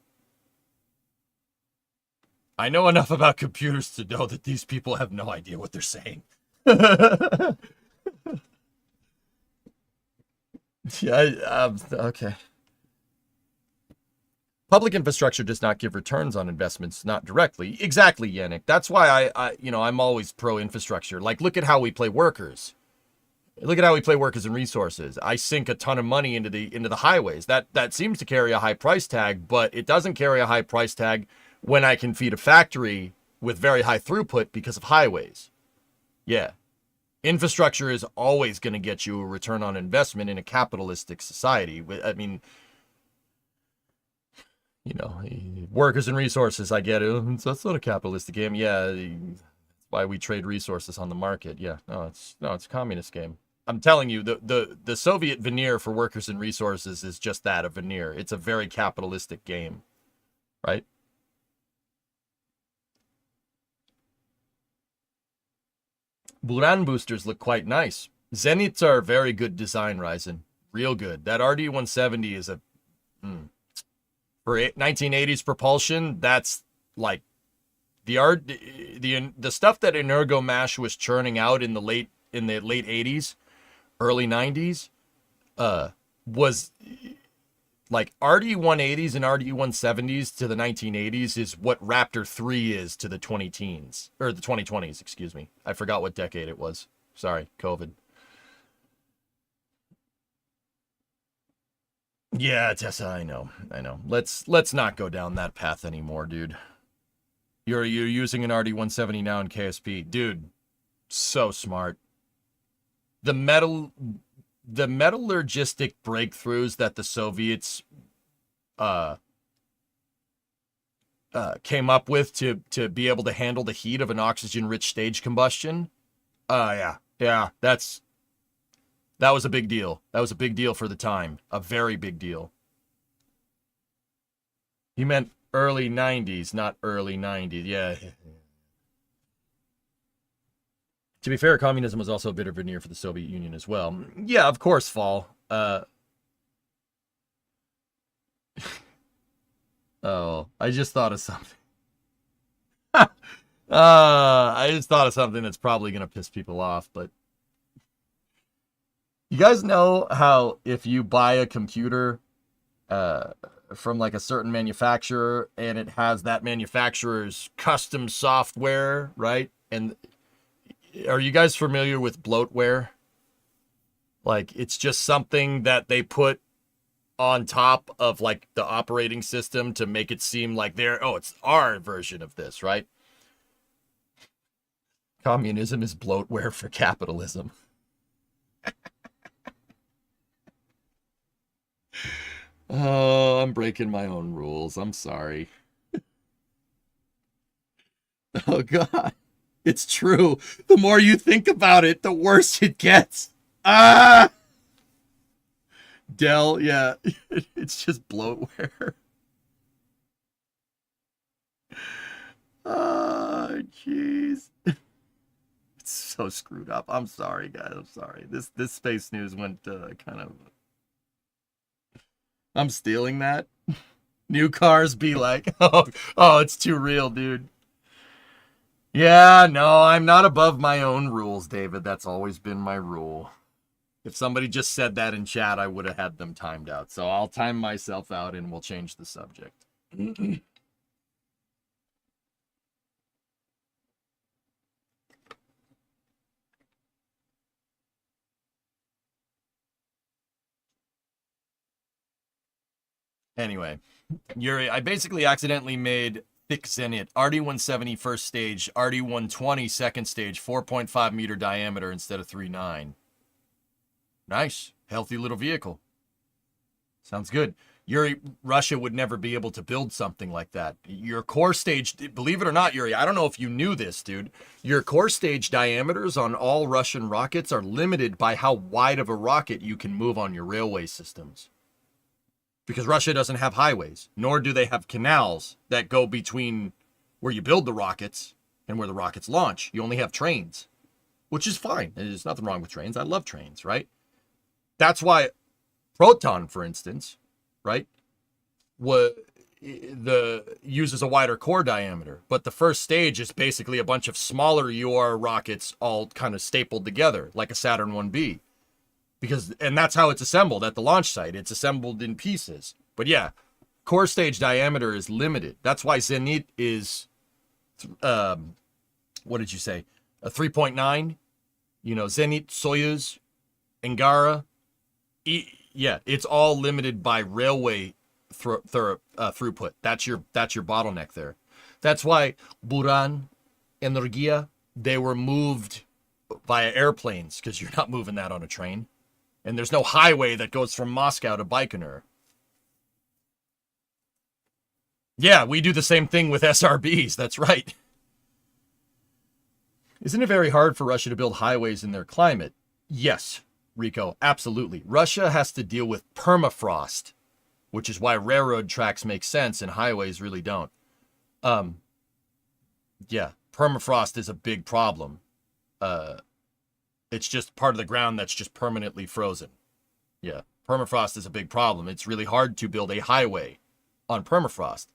I know enough about computers to know that these people have no idea what they're saying. Yeah, okay. Public infrastructure does not give returns on investments, not directly. Exactly, Yannick. That's why I'm always pro infrastructure. Like, look at how we play workers. Look at how we play workers and resources. I sink a ton of money into the highways. That seems to carry a high price tag, but it doesn't carry a high price tag when I can feed a factory with very high throughput because of highways. Yeah. Infrastructure is always going to get you a return on investment in a capitalistic society. I mean, you know, workers and resources, I get it. That's not a capitalistic game. Yeah, that's why we trade resources on the market. Yeah, no, it's a communist game. I'm telling you, the Soviet veneer for workers and resources is just that, a veneer. It's a very capitalistic game, right? Buran boosters look quite nice. Zeniths are very good design, Ryzen. Real good. That RD-170 is a... For 1980s propulsion, that's like... The stuff that Energomash was churning out in the late 80s, early 90s, was... Like, RD-180s and RD-170s to the 1980s is what Raptor 3 is to the 20-teens. Or the 2020s, excuse me. I forgot what decade it was. Sorry, COVID. Yeah, Tessa, I know. Let's not go down that path anymore, dude. You're using an RD-170 now in KSP. Dude, so smart. The metallurgistic breakthroughs that the Soviets came up with to be able to handle the heat of an oxygen-rich stage combustion. Yeah, that was a big deal. That was a big deal for the time. A very big deal. He meant early 90s, not early 90s. Yeah. To be fair, communism was also a bit of a veneer for the Soviet Union as well. Yeah, of course, Fall. Oh, I just thought of something. I just thought of something that's probably going to piss people off, but... You guys know how if you buy a computer from like a certain manufacturer and it has that manufacturer's custom software, right? And are you guys familiar with bloatware? Like, it's just something that they put on top of like the operating system to make it seem like it's our version of this, right? Communism is bloatware for capitalism. Oh, I'm breaking my own rules. I'm sorry. Oh, God. It's true. The more you think about it, the worse it gets. Ah! Dell, yeah. It's just bloatware. jeez. It's so screwed up. I'm sorry, guys. I'm sorry. This space news went kind of... I'm stealing that. New cars be like, oh, it's too real, dude. Yeah, no, I'm not above my own rules, David. That's always been my rule. If somebody just said that in chat, I would have had them timed out. So I'll time myself out and we'll change the subject. Anyway, Yuri, I basically accidentally made thick Zenit, RD-170 first stage, RD-120 second stage, 4.5 meter diameter instead of 3.9. Nice. Healthy little vehicle. Sounds good. Yuri, Russia would never be able to build something like that. Your core stage, believe it or not, Yuri, I don't know if you knew this, dude. Your core stage diameters on all Russian rockets are limited by how wide of a rocket you can move on your railway systems. Because Russia doesn't have highways, nor do they have canals that go between where you build the rockets and where the rockets launch. You only have trains, which is fine. There's nothing wrong with trains. I love trains, right? That's why Proton, for instance, right, uses a wider core diameter. But the first stage is basically a bunch of smaller UR rockets all kind of stapled together, like a Saturn 1B. And that's how it's assembled at the launch site. It's assembled in pieces. But yeah, core stage diameter is limited. That's why Zenit is, what did you say? A 3.9? You know, Zenit, Soyuz, Angara. Yeah, it's all limited by railway throughput. That's your bottleneck there. That's why Buran, Energia, they were moved via airplanes, because you're not moving that on a train. And there's no highway that goes from Moscow to Baikonur. Yeah, we do the same thing with SRBs. That's right. Isn't it very hard for Russia to build highways in their climate? Yes, Rico, absolutely. Russia has to deal with permafrost, which is why railroad tracks make sense and highways really don't. Yeah, permafrost is a big problem. It's just part of the ground that's just permanently frozen. Yeah, permafrost is a big problem. It's really hard to build a highway on permafrost.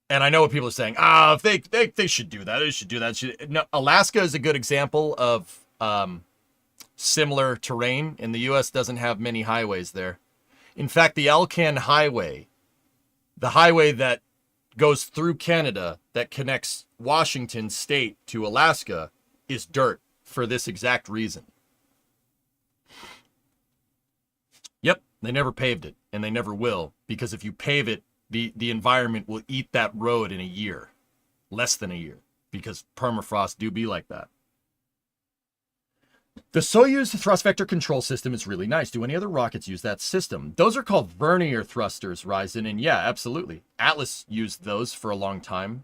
And I know what people are saying. They should do that. They should do that. No, Alaska is a good example of similar terrain, and the U.S. doesn't have many highways there. In fact, the Alcan Highway, the highway that goes through Canada that connects Washington State to Alaska, is dirt for this exact reason. Yep, they never paved it, and they never will, because if you pave it, the environment will eat that road in a year, less than a year, because permafrost do be like that. The Soyuz thrust vector control system is really nice. Do any other rockets use that system? Those are called vernier thrusters, Ryzen, and yeah, absolutely. Atlas used those for a long time.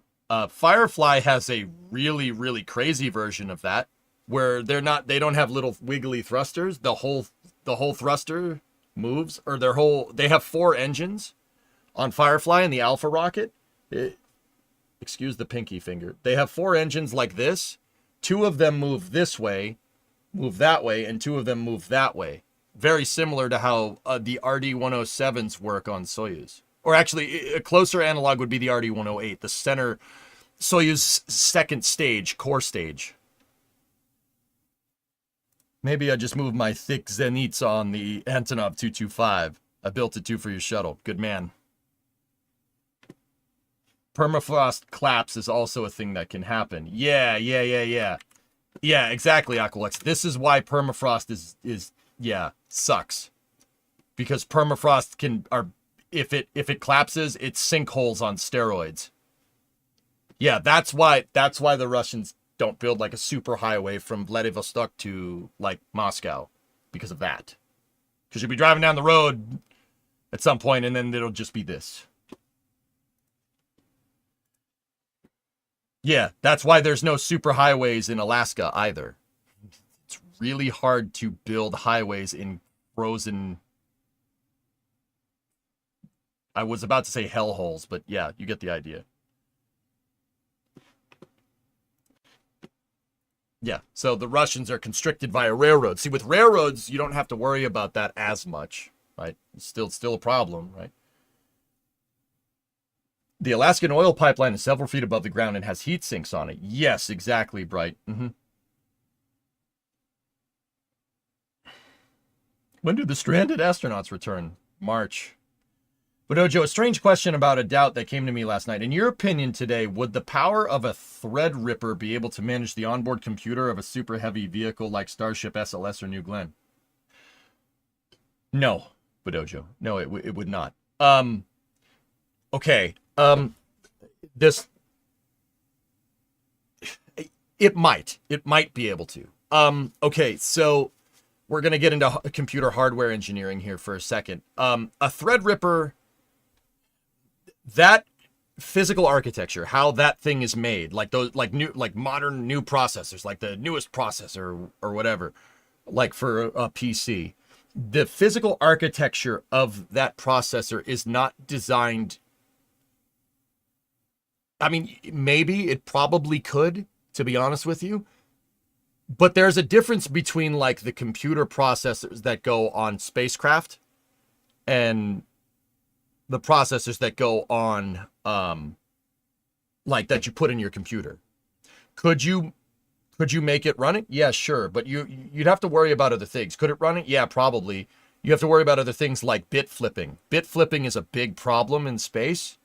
Firefly has a really, really crazy version of that, where they don't have little wiggly thrusters. The whole thruster moves, or they have 4 engines on Firefly and the Alpha rocket. Excuse the pinky finger. They have 4 engines like this. 2 of them move this way, move that way, and 2 of them move that way. Very similar to how the RD-107s work on Soyuz. Or actually, a closer analog would be the RD-108, the center Soyuz second stage, core stage. Maybe I just moved my thick Zenits on the Antonov 225. I built it too for your shuttle. Good man. Permafrost collapse is also a thing that can happen. Yeah, exactly, Aqualex. This is why permafrost is sucks. Because permafrost if it collapses, it's sinkholes on steroids. Yeah, that's why the Russians don't build like a super highway from Vladivostok to like Moscow, because of that. Because you'll be driving down the road at some point and then it'll just be this. Yeah, that's why there's no super highways in Alaska either. It's really hard to build highways in frozen... I was about to say hellholes, but yeah, you get the idea. Yeah, so the Russians are constricted via railroads. See, with railroads, you don't have to worry about that as much, right? It's still a problem, right? The Alaskan oil pipeline is several feet above the ground and has heat sinks on it. Yes, exactly, Bright. When do the stranded astronauts return? March. But Ojo, a strange question about a doubt that came to me last night. In your opinion today, would the power of a Threadripper be able to manage the onboard computer of a super heavy vehicle like Starship, SLS, or New Glenn? No, Bodojo. No, it would not. Okay. This it might be able to. Okay, so we're gonna get into computer hardware engineering here for a second. A Threadripper, that physical architecture, how that thing is made, like those, like modern new processors, like the newest processor or whatever, like for a PC, the physical architecture of that processor is not designed. I mean, maybe it probably could, to be honest with you, but there's a difference between like the computer processors that go on spacecraft and the processors that go on, like that you put in your computer. Could you make it run it? Yeah, sure. But you'd have to worry about other things. Could it run it? Yeah, probably. You have to worry about other things like bit flipping. Bit flipping is a big problem in space.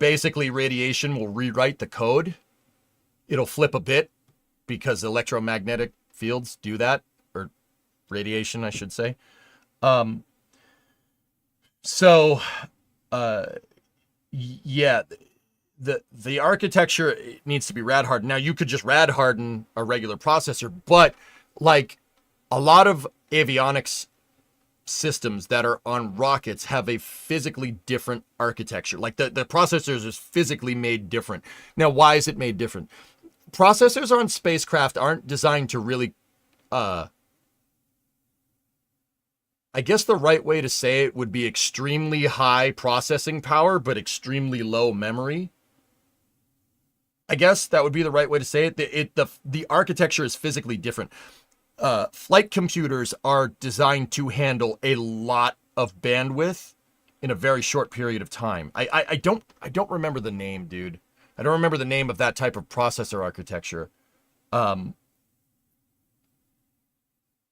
Basically, radiation will rewrite the code. It'll flip a bit because electromagnetic fields do that, or radiation, I should say. Yeah, the architecture needs to be rad hardened. Now, you could just rad harden a regular processor, but like a lot of avionics systems that are on rockets have a physically different architecture. Like the processors is physically made different. Now, why is it made different? Processors on spacecraft aren't designed to really, I guess the right way to say it would be extremely high processing power, but extremely low memory. I guess that would be the right way to say it. The architecture is physically different. Flight computers are designed to handle a lot of bandwidth in a very short period of time. I don't remember the name, dude. I don't remember the name of that type of processor architecture.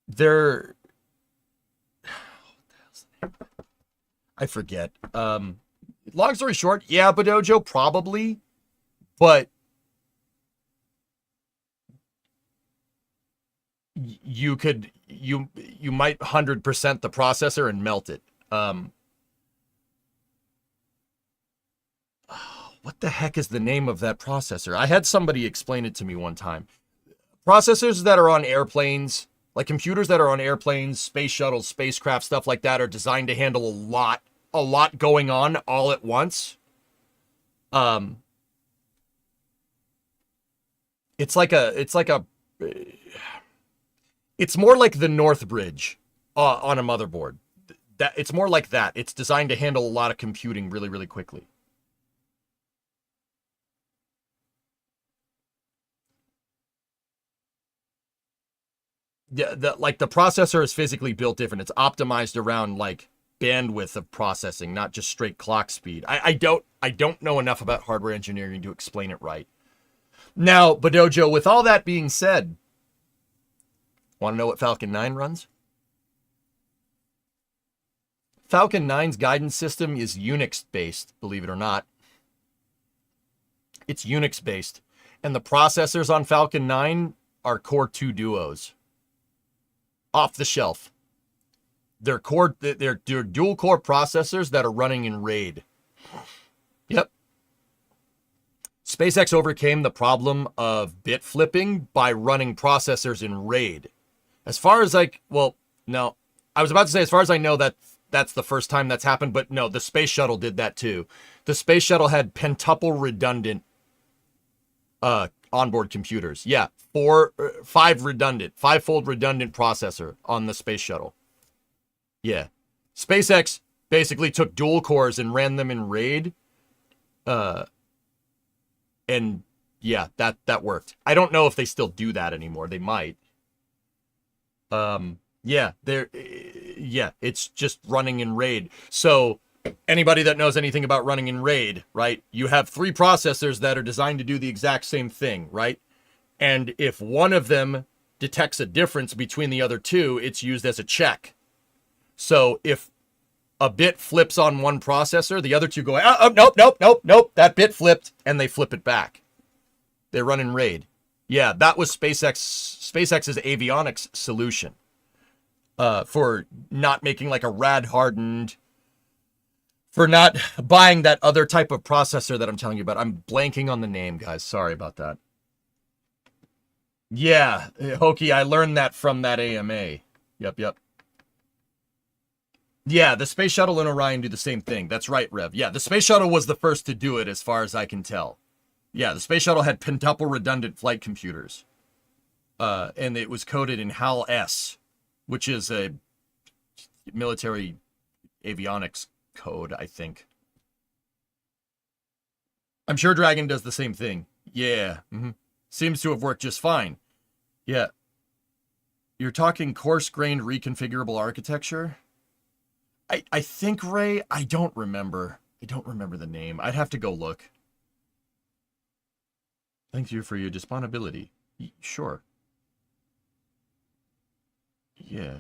They're, I forget. Long story short, yeah, Bodojo, probably, but you might 100% the processor and melt it. What the heck is the name of that processor? I had somebody explain it to me one time. Processors that are on airplanes, like computers that are on airplanes, space shuttles, spacecraft, stuff like that, are designed to handle a lot going on all at once. It's more like the North Bridge on a motherboard. It's more like that. It's designed to handle a lot of computing really, really quickly. Yeah, the processor is physically built different. It's optimized around like bandwidth of processing, not just straight clock speed. I don't know enough about hardware engineering to explain it right. Now, Bodojo, with all that being said, want to know what Falcon 9 runs? Falcon 9's guidance system is Unix-based, believe it or not. It's Unix-based. And the processors on Falcon 9 are Core 2 Duos. Off the shelf. They're dual-core processors that are running in RAID. Yep. SpaceX overcame the problem of bit flipping by running processors in RAID. As far as I was about to say, as far as I know, that's the first time that's happened, but no, the space shuttle did that too. The space shuttle had pentuple redundant onboard computers. Yeah, five-fold redundant processor on the space shuttle. Yeah. SpaceX basically took dual cores and ran them in RAID, and Yeah, that worked. I don't know if they still do that anymore. They might. Yeah, yeah, it's just running in RAID. So anybody that knows anything about running in RAID, right? You have 3 processors that are designed to do the exact same thing, right? And if one of them detects a difference between the other 2, it's used as a check. So if a bit flips on one processor, the other 2 go, oh, nope, that bit flipped, and they flip it back. They run in RAID. Yeah, that was SpaceX's avionics solution for not making like a rad hardened, for not buying that other type of processor that I'm telling you about. I'm blanking on the name, guys. Sorry about that. Yeah, Hokie, I learned that from that AMA. Yep. Yeah, the Space Shuttle and Orion do the same thing. That's right, Rev. Yeah, the Space Shuttle was the first to do it as far as I can tell. Yeah, the Space Shuttle had pentuple redundant flight computers. And it was coded in HAL-S, which is a military avionics code, I think. I'm sure Dragon does the same thing. Yeah. Seems to have worked just fine. Yeah. You're talking coarse-grained reconfigurable architecture? I think, Ray, I don't remember. I don't remember the name. I'd have to go look. Thank you for your disponibility. Sure. Yeah.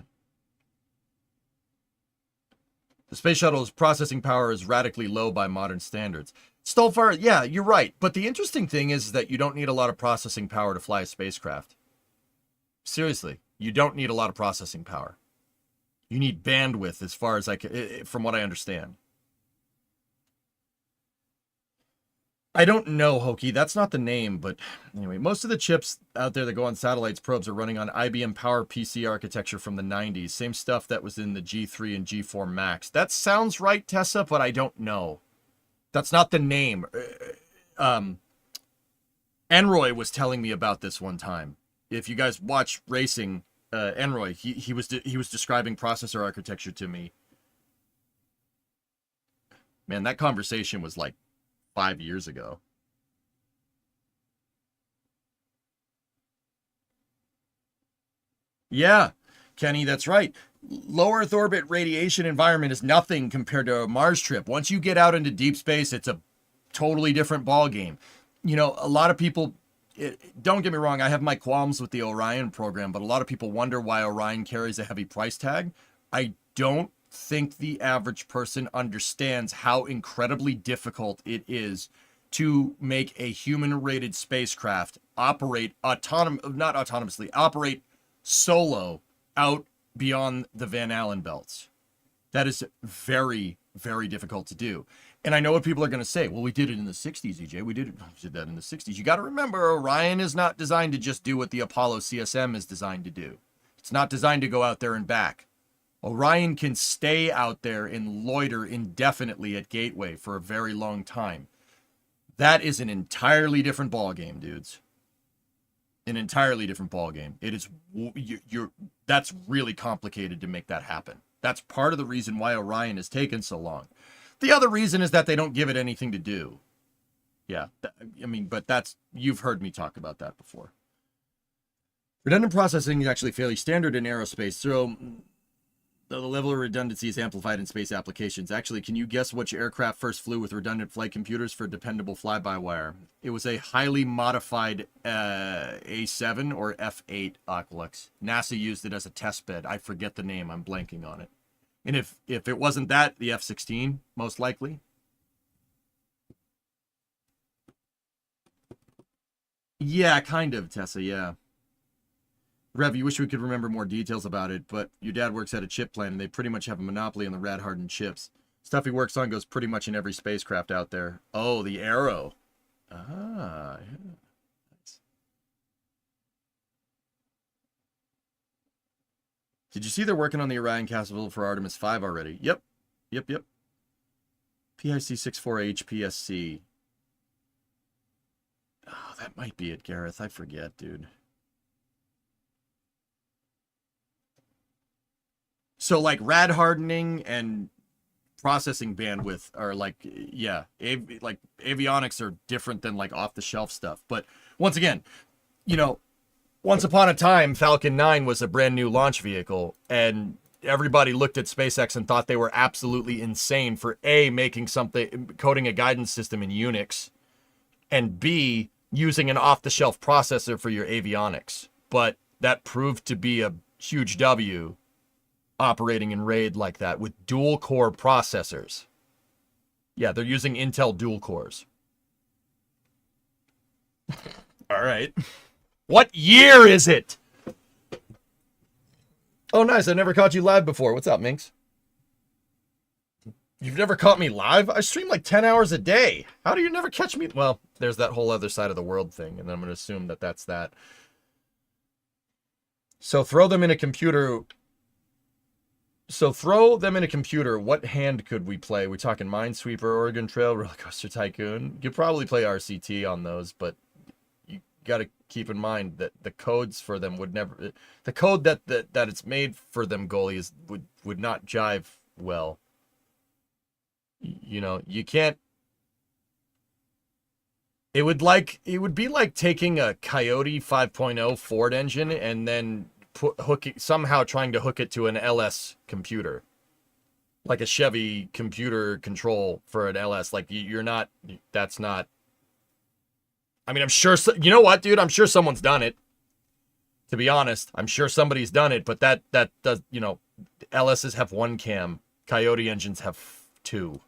The space shuttle's processing power is radically low by modern standards. Stolfar, yeah, you're right. But the interesting thing is that you don't need a lot of processing power to fly a spacecraft. Seriously, you don't need a lot of processing power. You need bandwidth, as far as from what I understand. I don't know, Hokie. That's not the name, but anyway, most of the chips out there that go on satellites probes are running on IBM Power PC architecture from the 90s. Same stuff that was in the G3 and G4 Max. That sounds right, Tessa, but I don't know. That's not the name. Enroy was telling me about this one time. If you guys watch racing, Enroy, he was describing processor architecture to me. Man, that conversation was like 5 years ago. Yeah, Kenny, that's right. Low Earth orbit radiation environment is nothing compared to a Mars trip. Once you get out into deep space, it's a totally different ball game. You know, a lot of people, don't get me wrong, I have my qualms with the Orion program, but a lot of people wonder why Orion carries a heavy price tag. I don't think the average person understands how incredibly difficult it is to make a human-rated spacecraft operate operate solo out beyond the Van Allen belts. That is very, very difficult to do. And I know what people are going to say. Well, we did it in the 60s, EJ. We did that in the 60s. You got to remember, Orion is not designed to just do what the Apollo CSM is designed to do. It's not designed to go out there and back. Orion can stay out there and loiter indefinitely at Gateway for a very long time. That is an entirely different ballgame, dudes. An entirely different ballgame. It is, that's really complicated to make that happen. That's part of the reason why Orion has taken so long. The other reason is that they don't give it anything to do. Yeah, I mean, but that's, you've heard me talk about that before. Redundant processing is actually fairly standard in aerospace, so the level of redundancy is amplified in space applications. Actually, can you guess which aircraft first flew with redundant flight computers for dependable fly-by-wire? It was a highly modified A7 or F8 Aquilux. NASA used it as a test bed. I forget the name. I'm blanking on it. And if it wasn't that, the F-16, most likely. Yeah, kind of, Tessa, yeah. Rev, you wish we could remember more details about it, but your dad works at a chip plant, and they pretty much have a monopoly on the rad-hardened chips. Stuff he works on goes pretty much in every spacecraft out there. Oh, the Arrow. Ah, yeah. Did you see they're working on the Orion capsule for Artemis 5 already? Yep. PIC-64HPSC. Oh, that might be it, Gareth. I forget, dude. So, like, rad hardening and processing bandwidth are like, yeah, like avionics are different than like off the shelf stuff. But once again, you know, once upon a time, Falcon 9 was a brand new launch vehicle, and everybody looked at SpaceX and thought they were absolutely insane for A, making something, coding a guidance system in Unix, and B, using an off-the-shelf processor for your avionics. But that proved to be a huge W, operating in RAID like that with dual-core processors. Yeah, they're using Intel dual cores. All right. What year is it? Oh, nice. I never caught you live before. What's up, Minx? You've never caught me live? I stream like 10 hours a day. How do you never catch me? Well, there's that whole other side of the world thing, and I'm going to assume that that's that. So throw them in a computer. What hand could we play? We talking Minesweeper, Oregon Trail, Roller Coaster Tycoon? You could probably play RCT on those, but you got to keep in mind that the codes for them would never, the code that it's made for them goalies would not jive well. You know, you can't. It would be like taking a Coyote 5.0 Ford engine and then somehow trying to hook it to an LS computer, like a Chevy computer control for an LS. Like that's not. I mean, I'm sure, you know what, dude? I'm sure someone's done it. To be honest, I'm sure somebody's done it, but that does, you know, LSs have 1 cam. Coyote engines have 2.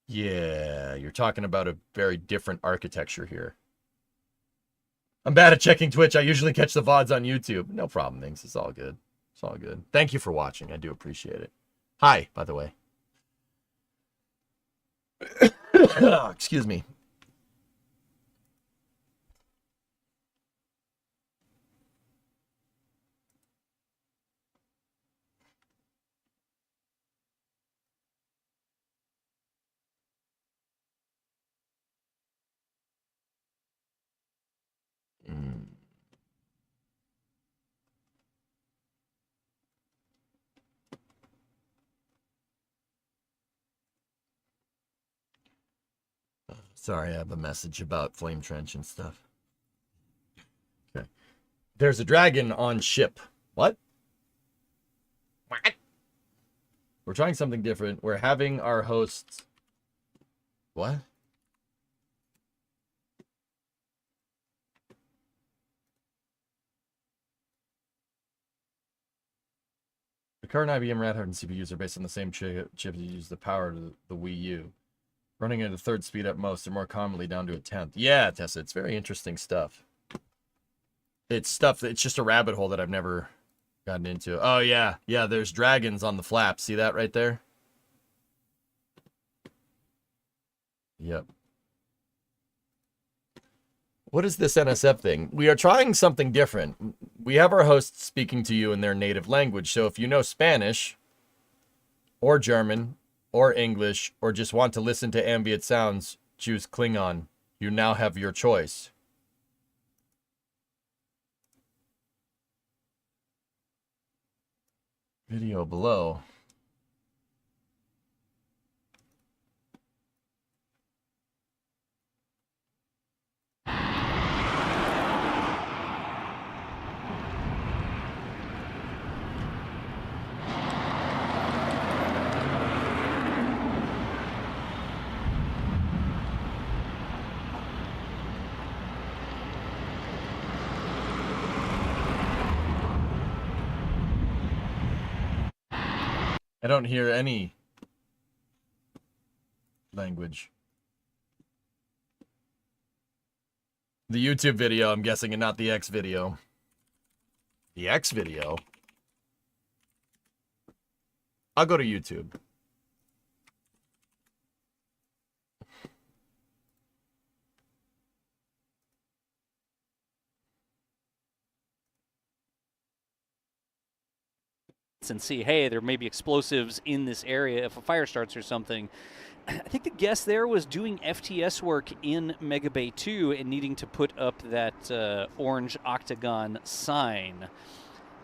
Yeah, you're talking about a very different architecture here. I'm bad at checking Twitch. I usually catch the VODs on YouTube. No problem, things. It's all good. It's all good. Thank you for watching. I do appreciate it. Hi, by the way. Oh, excuse me. Sorry, I have a message about Flame Trench and stuff. Okay. There's a dragon on ship. What? What? We're trying something different. We're having our hosts... What? The current IBM Red-Hat CPUs are based on the same chip that use the power of the Wii U. Running at a 3rd speed at most, or more commonly down to a 10th. Yeah, Tessa, it's very interesting stuff. It's just a rabbit hole that I've never gotten into. Oh, yeah. Yeah, there's dragons on the flap. See that right there? Yep. What is this NSF thing? We are trying something different. We have our hosts speaking to you in their native language. So if you know Spanish or German or English, or just want to listen to ambient sounds, choose Klingon. You now have your choice. Video below. I don't hear any language. The YouTube video, I'm guessing, and not the X video. The X video? I'll go to YouTube. And see, hey, there may be explosives in this area if a fire starts or something. I think the guess there was doing FTS work in Mega Bay 2 and needing to put up that orange octagon sign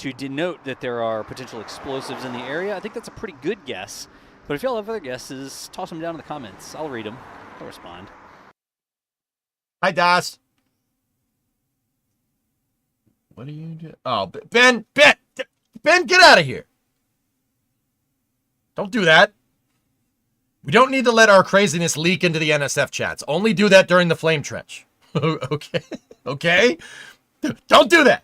to denote that there are potential explosives in the area. I think that's a pretty good guess. But if y'all have other guesses, toss them down in the comments. I'll read them. I'll respond. Hi, Das. What are you doing? Oh, Ben, get out of here. Don't do that. We don't need to let our craziness leak into the NSF chats. Only do that during the flame trench. Okay? Okay? Don't do that.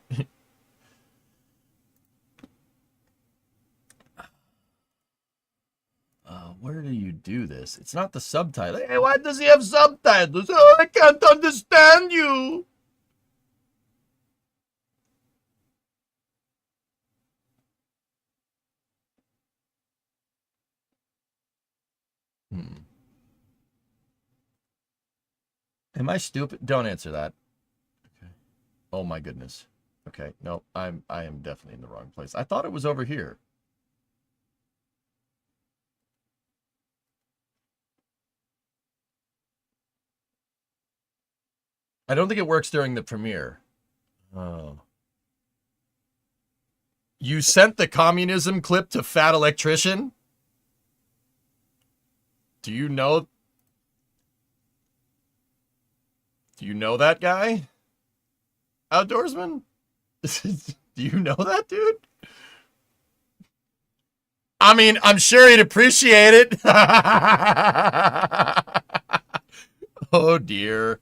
Where do you do this? It's not the subtitle. Hey, why does he have subtitles? Oh, I can't understand you. Am I stupid? Don't answer that. Okay. Oh my goodness. Okay. No, I am definitely in the wrong place. I thought it was over here. I don't think it works during the premiere. Oh. You sent the communism clip to Fat Electrician? Do you know? Do you know that guy? Outdoorsman? Do you know that dude? I mean, I'm sure he'd appreciate it. Oh, dear.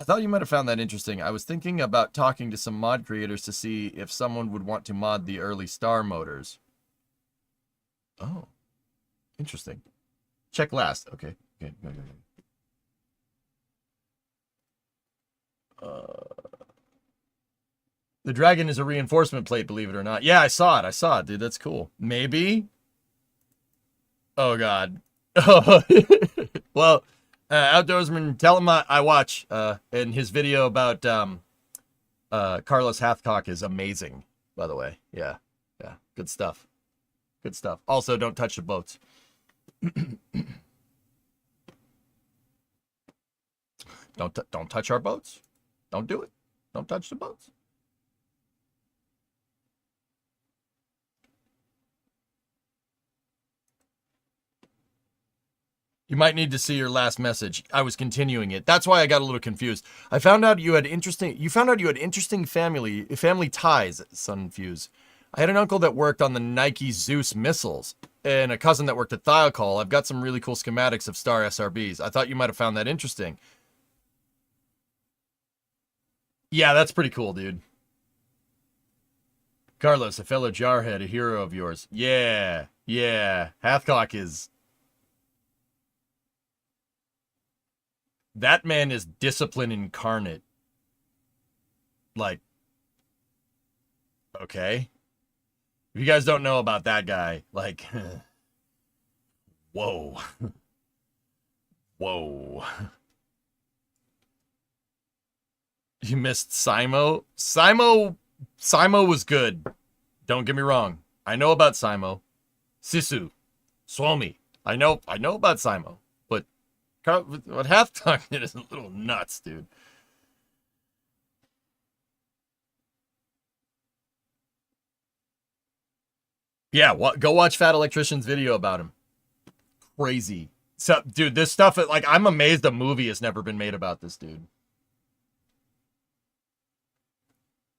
I thought you might have found that interesting. I was thinking about talking to some mod creators to see if someone would want to mod the early star motors. Oh. Interesting. Check last. Okay. Okay. The dragon is a reinforcement plate, believe it or not. Yeah, I saw it, dude. That's cool. Maybe? Oh, God. Well, Outdoorsman, tell him I watch. And his video about Carlos Hathcock is amazing, by the way. Yeah. Yeah. Good stuff. Good stuff. Also, don't touch the boats. Don't touch our boats. Don't do it. Don't touch the boats. You might need to see your last message. I was continuing it. That's why I got a little confused. I found out you had interesting family ties, Sunfuse. I had an uncle that worked on the Nike Zeus missiles and a cousin that worked at Thiokol. I've got some really cool schematics of Star SRBs. I thought you might have found that interesting. Yeah, that's pretty cool, dude. Carlos, a fellow jarhead, a hero of yours. Yeah, yeah. Hathcock is... That man is discipline incarnate. Like, okay. If you guys don't know about that guy, like, whoa. Whoa. You missed Simo? Simo was good. Don't get me wrong. I know about Simo. Sisu. Swami. I know about Simo. But what Hathcock did is a little nuts, dude. Yeah, go watch Fat Electrician's video about him. Crazy. So, dude, this stuff, like, I'm amazed a movie has never been made about this dude.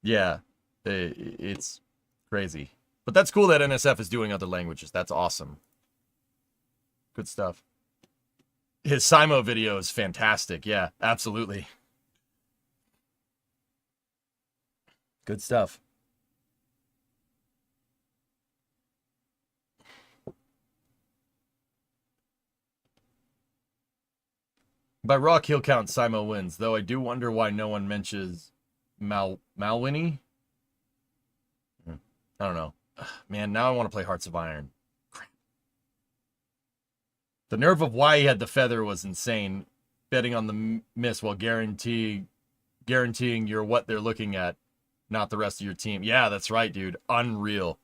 Yeah, it's crazy. But that's cool that NSF is doing other languages. That's awesome. Good stuff. His Simo video is fantastic. Yeah, absolutely. Good stuff. By raw kill count, Simo wins, though I do wonder why no one mentions Malwini? I don't know. Ugh, man, now I want to play Hearts of Iron. Crap. The nerve of why he had the feather was insane. Betting on the miss while guaranteeing you're what they're looking at, not the rest of your team. Yeah, that's right, dude. Unreal.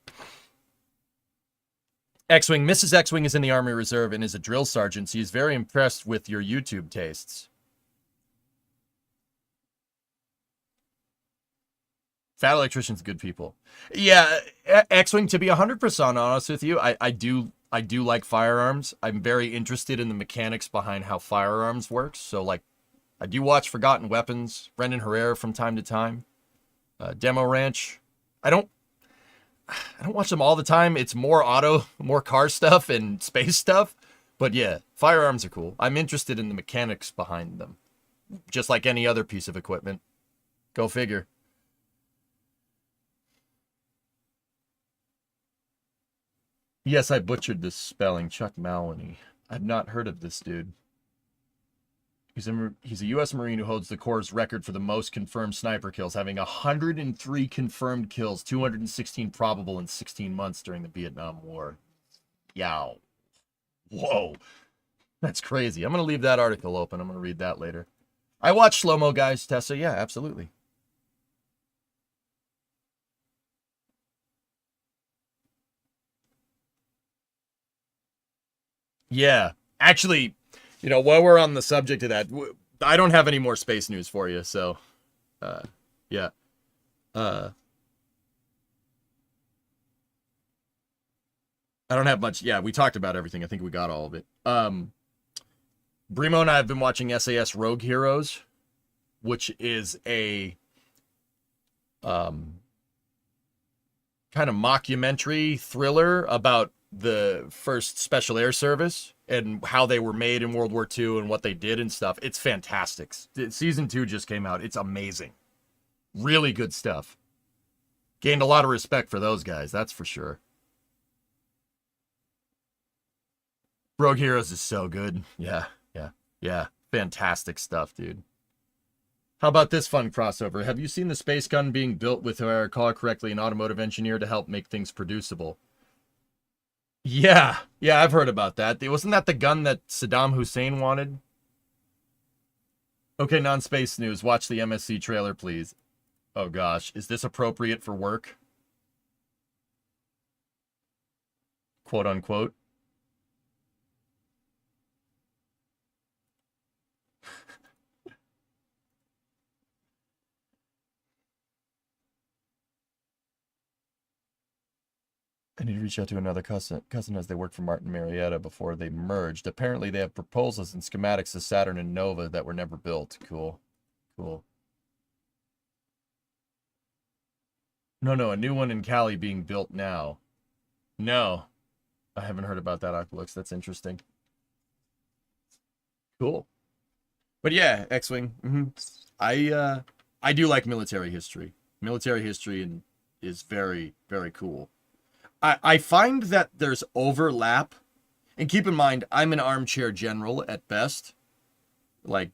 X-Wing. Mrs. X-Wing is in the Army Reserve and is a drill sergeant. She is very impressed with your YouTube tastes. Fat electricians, good people. Yeah, X-Wing, to be 100% honest with you, I do like firearms. I'm very interested in the mechanics behind how firearms works. So, like, I do watch Forgotten Weapons, Brendan Herrera from time to time. Demo Ranch. I don't watch them all the time. It's more car stuff and space stuff. But yeah, firearms are cool. I'm interested in the mechanics behind them. Just like any other piece of equipment. Go figure. Yes, I butchered this spelling. Chuck Maloney. I've not heard of this dude. He's a U.S. Marine who holds the Corps' record for the most confirmed sniper kills, having 103 confirmed kills, 216 probable in 16 months during the Vietnam War. Yow. Whoa. That's crazy. I'm going to leave that article open. I'm going to read that later. I watch slow-mo guys, Tessa. Yeah, absolutely. Yeah. Actually, you know, while we're on the subject of that, I don't have any more space news for you, so, yeah. I don't have much. Yeah, we talked about everything. I think we got all of it. Brimo and I have been watching SAS Rogue Heroes, which is a kind of mockumentary thriller about the first Special Air Service and how they were made in World War II and what they did and stuff. It's fantastic. Season 2 just came out. It's amazing. Really good stuff. Gained a lot of respect for those guys, that's for sure. Rogue Heroes is so good. Yeah. Fantastic stuff, dude. How about this fun crossover? Have you seen the space gun being built with, if I recall correctly, an automotive engineer to help make things producible? Yeah, I've heard about that. Wasn't that the gun that Saddam Hussein wanted? Okay, non-space news. Watch the MSC trailer, please. Oh gosh, is this appropriate for work? Quote unquote. I need to reach out to another cousin as they worked for Martin Marietta before they merged. Apparently they have proposals and schematics of Saturn and Nova that were never built. Cool. No, a new one in Cali being built now. No. I haven't heard about that, Oculus. That's interesting. Cool. But yeah, X-Wing. I do like military history. Military history is very, very cool. I find that there's overlap, and keep in mind, I'm an armchair general at best, like,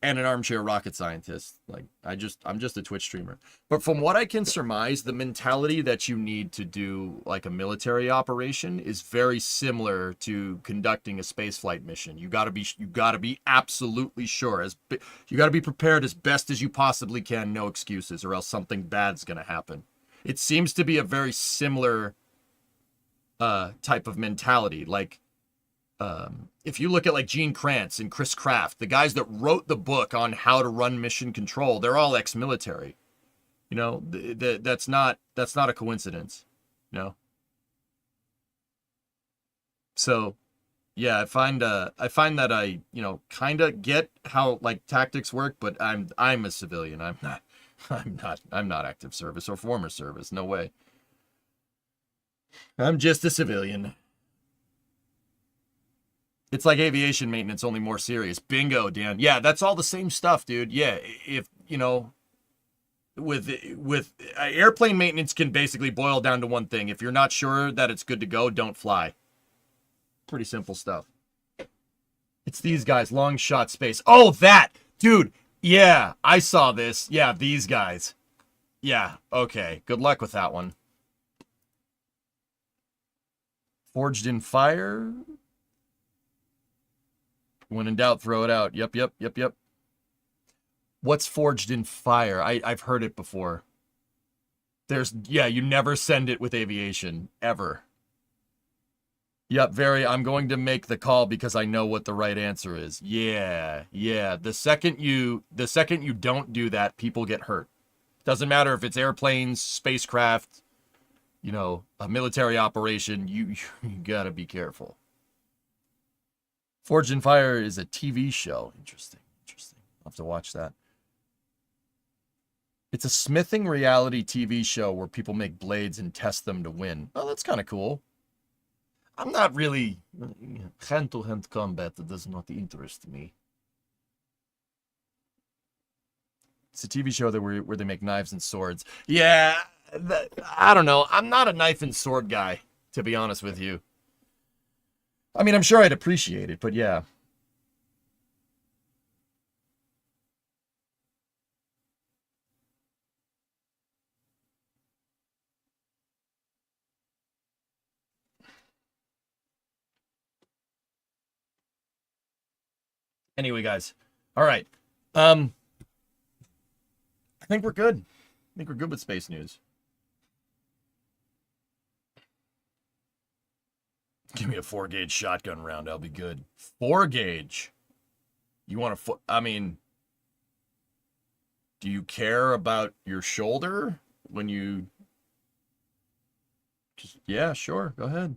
and an armchair rocket scientist. Like, I'm just a Twitch streamer. But from what I can surmise, the mentality that you need to do like a military operation is very similar to conducting a spaceflight mission. You gotta be absolutely sure. You gotta be prepared as best as you possibly can, no excuses, or else something bad's gonna happen. It seems to be a very similar type of mentality. Like, if you look at like Gene Kranz and Chris Kraft, the guys that wrote the book on how to run mission control, they're all ex-military. You know, that's not a coincidence. You know. So, yeah, I find that I kind of get how like tactics work, but I'm a civilian. I'm not active service or former service. No way. I'm just a civilian. It's like aviation maintenance, only more serious. Bingo, Dan. Yeah, that's all the same stuff, dude. Yeah, if, with airplane maintenance can basically boil down to one thing. If you're not sure that it's good to go, don't fly. Pretty simple stuff. It's these guys, long shot space. Oh, that! Dude, yeah, I saw this. Yeah, these guys. Yeah, okay. Good luck with that one. Forged in fire? When in doubt, throw it out. Yep. What's forged in fire? I've heard it before. You never send it with aviation. Ever. Yep, I'm going to make the call because I know what the right answer is. Yeah. The second you don't do that, people get hurt. Doesn't matter if it's airplanes, spacecraft, you know, a military operation, you gotta be careful. Forged in Fire is a TV show. Interesting. I'll have to watch that. It's a smithing reality TV show where people make blades and test them to win. Oh, that's kind of cool. I'm not really... Hand-to-hand combat does not interest me. It's a TV show that where they make knives and swords. Yeah, I don't know. I'm not a knife and sword guy, to be honest with you. I mean, I'm sure I'd appreciate it, but yeah. Anyway, guys. All right. I think we're good. I think we're good with space news. Give me a 4-gauge shotgun round. I'll be good. 4-gauge. You want to... I mean... Do you care about your shoulder when you... Yeah, sure. Go ahead.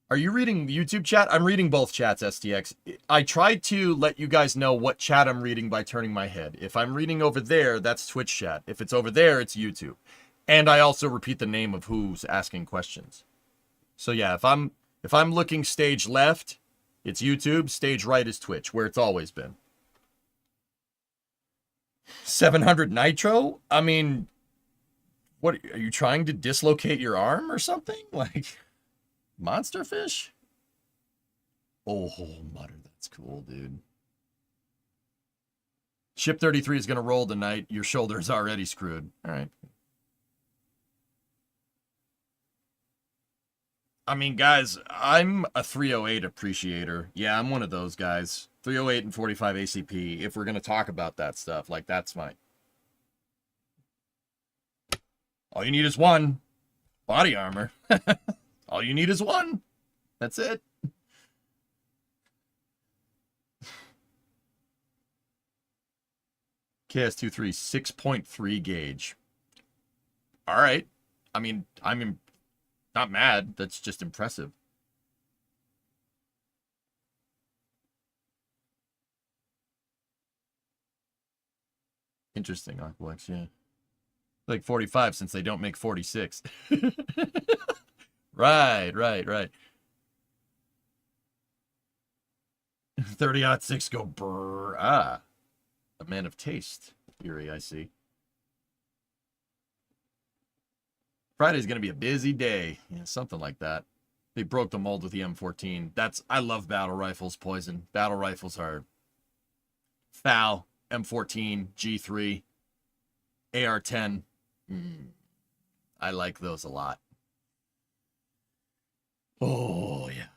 Are you reading the YouTube chat? I'm reading both chats, STX. I tried to let you guys know what chat I'm reading by turning my head. If I'm reading over there, that's Twitch chat. If it's over there, it's YouTube. And I also repeat the name of who's asking questions. So yeah, if I'm looking stage left, it's YouTube. Stage right is Twitch, where it's always been. 700 nitro? I mean, what are you trying to dislocate your arm or something? Like... Monster fish? Oh, mutter, that's cool, dude. Ship 33 is going to roll tonight. Your shoulder's already screwed. All right. I mean, guys, I'm a 308 appreciator. Yeah, I'm one of those guys. 308 and 45 ACP. If we're going to talk about that stuff, like, that's my... All you need is one. Body armor. All you need is one. That's it. KS23, 6.3 gauge. All right. I mean, I'm not mad. That's just impressive. Interesting, Aqualex, yeah. Like 45 since they don't make 46. Right. 30-06 go brrr. Ah. A man of taste. Yuri, I see. Friday's going to be a busy day. Yeah, something like that. They broke the mold with the M14. I love battle rifles, Poison. Battle rifles are FAL, M14, G3, AR-10. I like those a lot. Oh, yeah.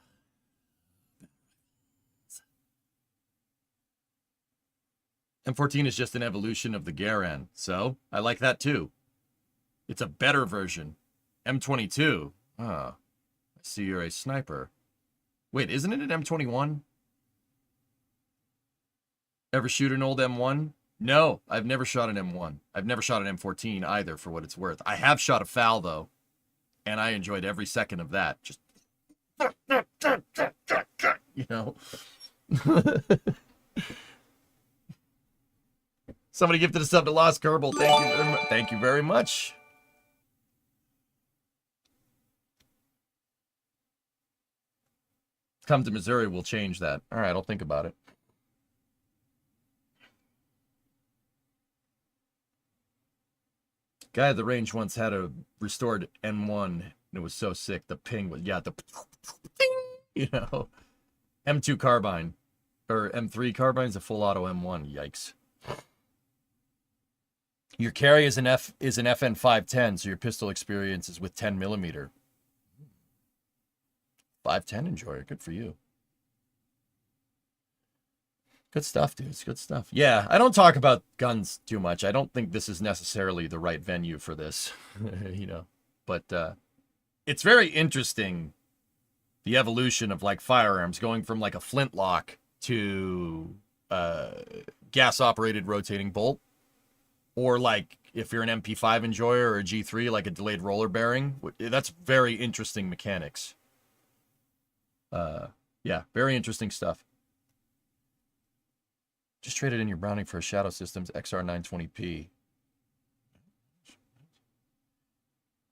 M14 is just an evolution of the Garand, so I like that too. It's a better version. M22. Ah, I see you're a sniper. Wait, isn't it an M21? Ever shoot an old M1? No, I've never shot an M1. I've never shot an M14 either, for what it's worth. I have shot a FAL, though, and I enjoyed every second of that. Just... You know? Somebody gifted a sub to Lost Kerbal. Thank you very much. Come to Missouri, we'll change that. All right, I'll think about it. Guy at the range once had a restored M1, and it was so sick. The ping was, yeah, the ding, you know. M2 carbine, or M3 carbine is a full auto M1. Yikes. Your carry is an FN 510, so your pistol experience is with 10 millimeter. 510 enjoyer, good for you. Good stuff, dudes. Good stuff. Yeah, I don't talk about guns too much. I don't think this is necessarily the right venue for this, you know. But it's very interesting, the evolution of, like, firearms, going from, like, a flintlock to gas-operated rotating bolt. Or, like, if you're an MP5 enjoyer or a G3, like a delayed roller bearing, that's very interesting mechanics. Yeah, very interesting stuff. Just traded in your Browning for a Shadow Systems XR920p.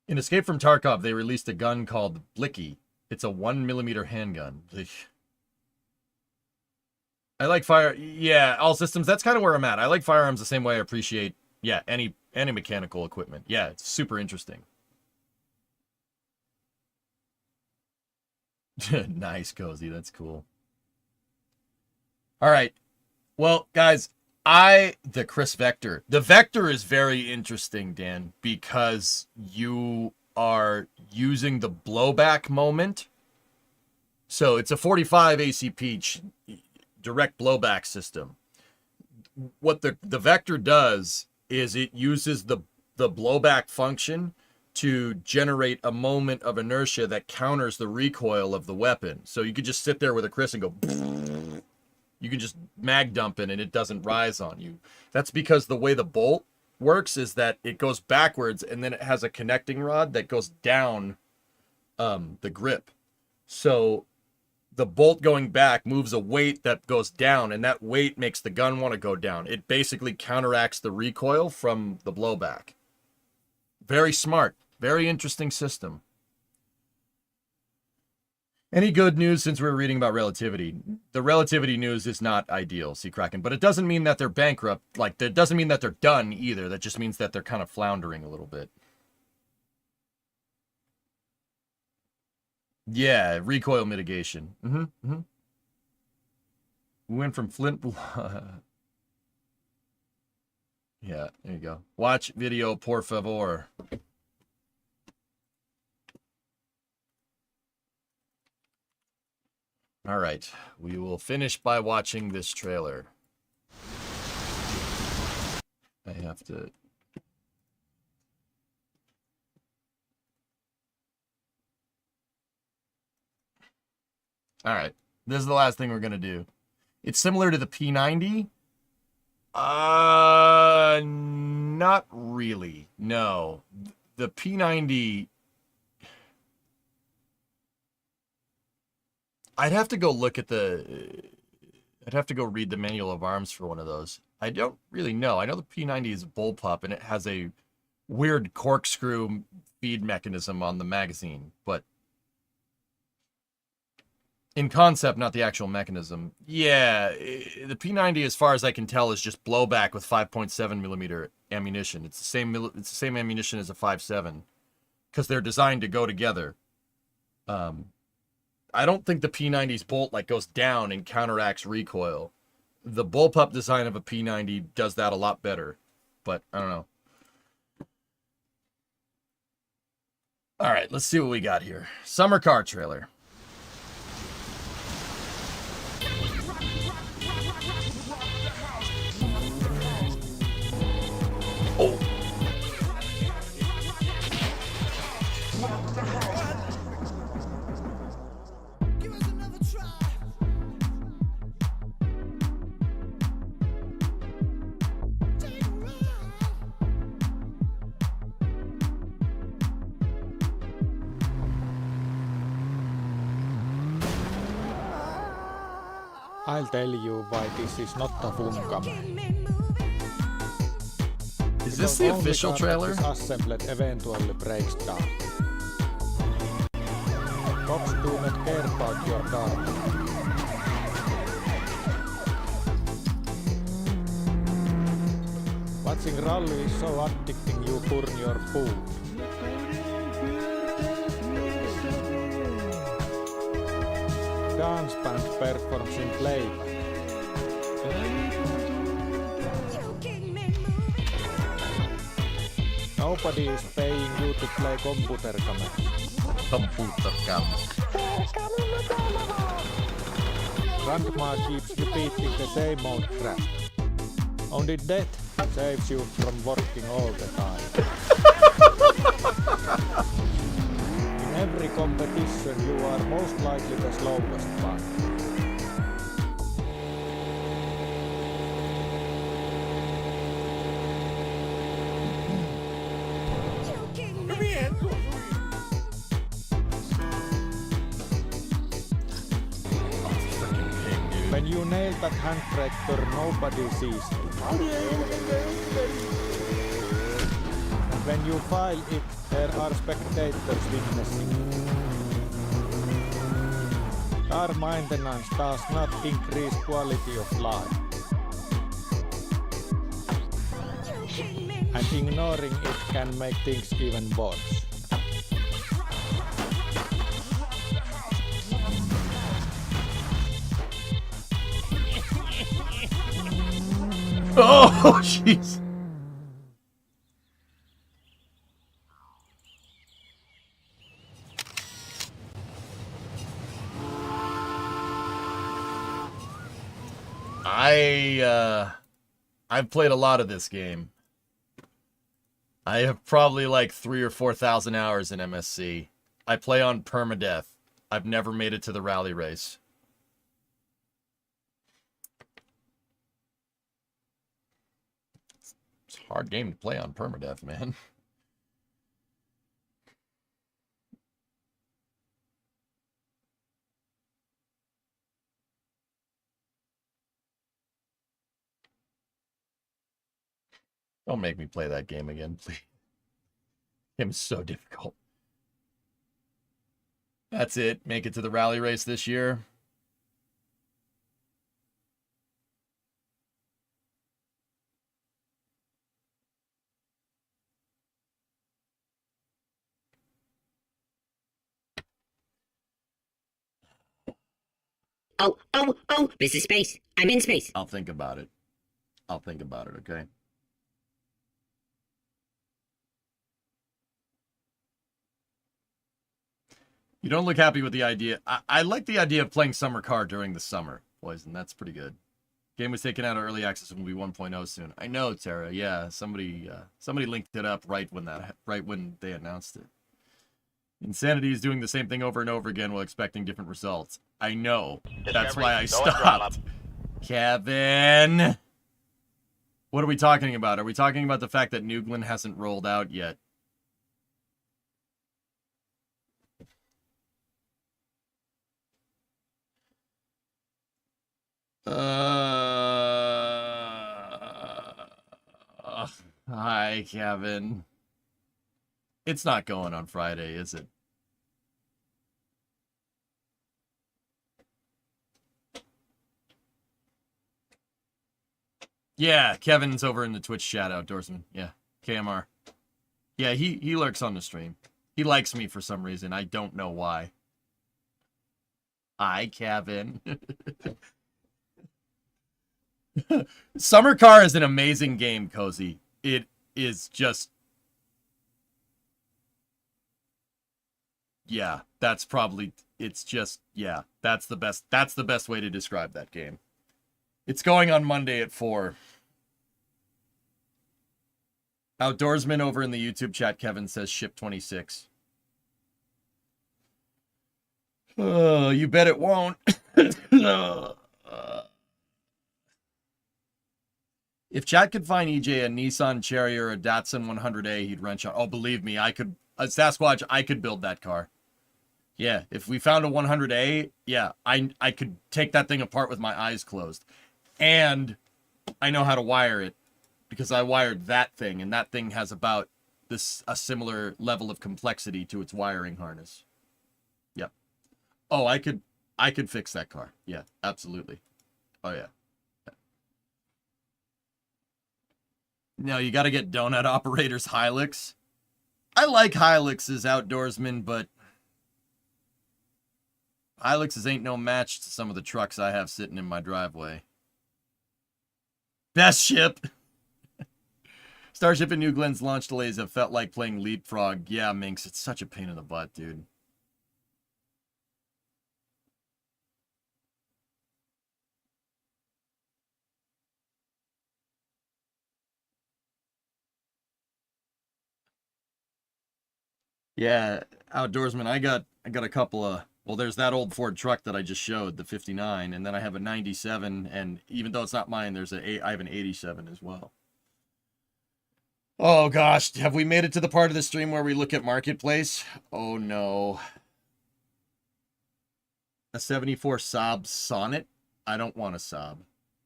In Escape from Tarkov, they released a gun called Blicky. It's a 1mm handgun. I like fire. Yeah, all systems. That's kind of where I'm at. I like firearms the same way I appreciate, yeah, any mechanical equipment. Yeah, it's super interesting. Nice, Cozy. That's cool. All right. Well, guys, the Chris Vector. The Vector is very interesting, Dan, because you are using the blowback moment. So it's a 45 ACP direct blowback system. What the Vector does is it uses the blowback function to generate a moment of inertia that counters the recoil of the weapon. So you could just sit there with a Chris and go, you can just mag dump it and it doesn't rise on you. That's because the way the bolt works is that it goes backwards and then it has a connecting rod that goes down the grip. So the bolt going back moves a weight that goes down, and that weight makes the gun want to go down. It basically counteracts the recoil from the blowback. Very smart. Very interesting system. Any good news since we were reading about relativity? The relativity news is not ideal, Sea Kraken, but it doesn't mean that they're bankrupt. Like, that doesn't mean that they're done either. That just means that they're kind of floundering a little bit. Yeah, recoil mitigation. We went from Flint. Yeah, there you go. Watch video, por favor. All right, we will finish by watching this trailer. I have to... All right, this is the last thing we're going to do. It's similar to the P90. Not really. No. The P90... I'd have to go look at I'd have to go read the manual of arms for one of those. I don't really know. I know the P90 is a bullpup and it has a weird corkscrew feed mechanism on the magazine, but in concept, not the actual mechanism. Yeah, the P90, as far as I can tell, is just blowback with 5.7mm ammunition. It's the same ammunition as a 5.7 because they're designed to go together. I don't think the P90's bolt goes down and counteracts recoil. The bullpup design of a P90 does that a lot better, but I don't know. All right, let's see what we got here. Summer car trailer. Oh. I'll tell you why this is not a Funkam. Is this the official trailer? Assembled eventually breaks down. Cops do not care about your car. Watching rally is so addicting you burn your food. Dance band performs in play. Nobody is paying you to play computer games. Computer games. Grandma keeps repeating the same old crap. Only death saves you from working all the time. In every competition, you are most likely the slowest one. When you nail that hand tractor, nobody sees you. And when you file it, there are spectators witnessing. Car maintenance does not increase quality of life. And ignoring it can make things even worse. Oh, jeez. I've played a lot of this game. I have probably like 3,000 or 4,000 hours in MSC. I play on permadeath. I've never made it to the rally race. It's a hard game to play on permadeath, man. Don't make me play that game again, please. Game's so difficult. That's it. Make it to the rally race this year. Oh, this is space. I'm in space. I'll think about it. I'll think about it, okay? You don't look happy with the idea. I like the idea of playing Summer Car during the summer, boys, and that's pretty good. Game was taken out of early access and will be 1.0 soon. I know, Tara. Yeah, somebody linked it up right when they announced it. Insanity is doing the same thing over and over again while expecting different results. I know. That's why I stopped. Kevin! What are we talking about? Are we talking about the fact that Nuglin hasn't rolled out yet? Hi, Kevin. It's not going on Friday, is it? Yeah, Kevin's over in the Twitch chat, Outdoorsman. Yeah, KMR. Yeah, he lurks on the stream. He likes me for some reason. I don't know why. Hi, Kevin. Summer Car is an amazing game, Cozy. It is just... Yeah, that's probably... It's just... Yeah, that's the best way to describe that game. It's going on Monday at 4. Outdoorsman over in the YouTube chat, Kevin says ship 26. You bet it won't. If chat could find EJ a Nissan Cherry or a Datsun 100A, he'd wrench on. Oh, believe me, I could. Sasquatch, I could build that car. Yeah, if we found a 100A, yeah, I could take that thing apart with my eyes closed. And I know how to wire it because I wired that thing, and that thing has about a similar level of complexity to its wiring harness. Yep. Oh, I could fix that car. Yeah, absolutely. Oh yeah. No, you got to get Donut Operator's Hilux. I like Hilux's, Outdoorsman, but Hilux's ain't no match to some of the trucks I have sitting in my driveway. Best ship. Starship and New Glenn's launch delays have felt like playing Leapfrog. Yeah, Minx, it's such a pain in the butt, dude. Yeah, Outdoorsman, I got a couple of... Well, there's that old Ford truck that I just showed, the 59, and then I have a 97, and even though it's not mine, I have an 87 as well. Oh gosh, have we made it to the part of the stream where we look at Marketplace? Oh no. A 74 Saab Sonnet? I don't want to sob.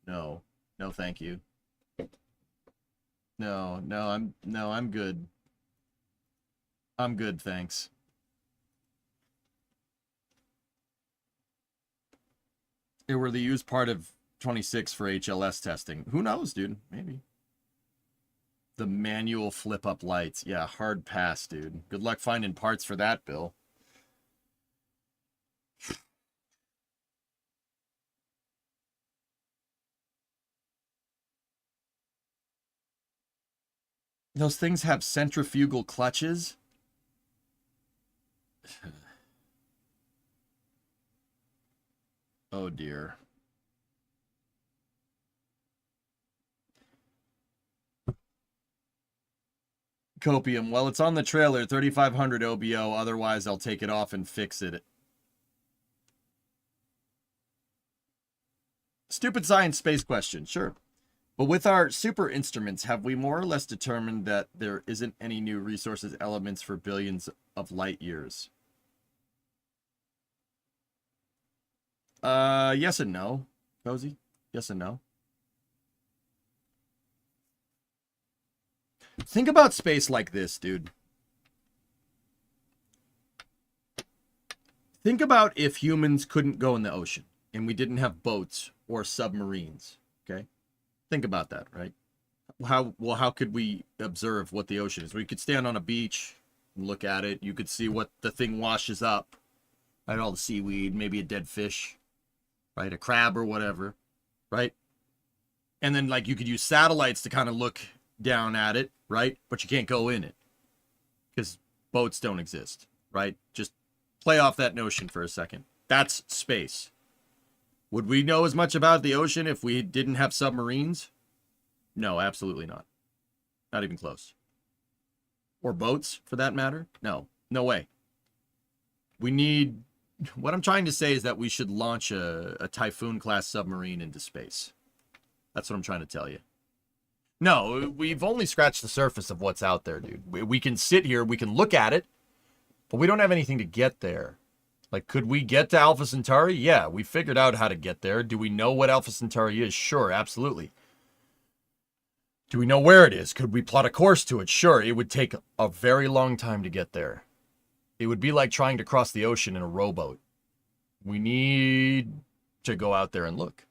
No. No, thank you. No, I'm good. I'm good, thanks. It were the used part of 26 for HLS testing. Who knows, dude? Maybe. The manual flip-up lights. Yeah, hard pass, dude. Good luck finding parts for that, Bill. Those things have centrifugal clutches? Oh, dear. Copium. Well, it's on the trailer, 3500 OBO. Otherwise, I'll take it off and fix it. Stupid science space question. Sure. But with our super instruments, have we more or less determined that there isn't any new resources elements for billions of light years? Yes and no. Cozy? Yes and no. Think about space like this, dude. Think about if humans couldn't go in the ocean and we didn't have boats or submarines, okay? Think about that, right? How could we observe what the ocean is? We could stand on a beach and look at it. You could see what the thing washes up, right? All the seaweed, maybe a dead fish, right? A crab or whatever, right? And then, like, you could use satellites to kind of look down at it, right? But you can't go in it because boats don't exist, right? Just play off that notion for a second. That's space. Would we know as much about the ocean if we didn't have submarines? No, absolutely not. Not even close. Or boats, for that matter? No, no way. We need... What I'm trying to say is that we should launch a Typhoon-class submarine into space. That's what I'm trying to tell you. No, we've only scratched the surface of what's out there, dude. We can sit here, we can look at it, but we don't have anything to get there. Like, could we get to Alpha Centauri? Yeah, we figured out how to get there. Do we know what Alpha Centauri is? Sure, absolutely. Do we know where it is? Could we plot a course to it? Sure, it would take a very long time to get there. It would be like trying to cross the ocean in a rowboat. We need to go out there and look.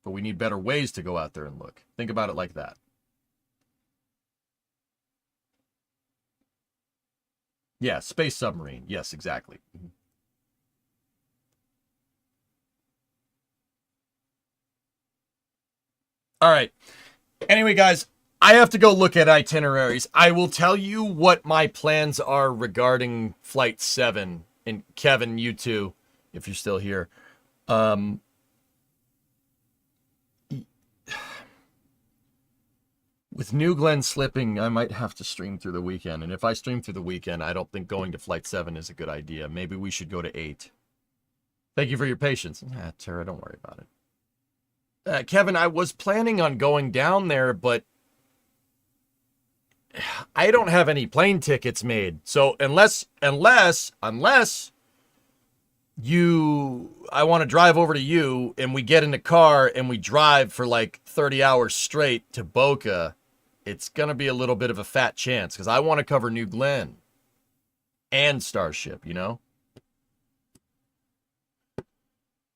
But we need better ways to go out there and look. Think about it like that. Yeah, space submarine. Yes, exactly. All right. Anyway, guys, I have to go look at itineraries. I will tell you what my plans are regarding Flight 7. And Kevin, you too, if you're still here. With New Glenn slipping, I might have to stream through the weekend. And if I stream through the weekend, I don't think going to Flight 7 is a good idea. Maybe we should go to 8. Thank you for your patience. Tara, don't worry about it. Kevin, I was planning on going down there, but I don't have any plane tickets made. So unless I want to drive over to you and we get in the car and we drive for like 30 hours straight to Boca, it's going to be a little bit of a fat chance because I want to cover New Glenn and Starship, you know?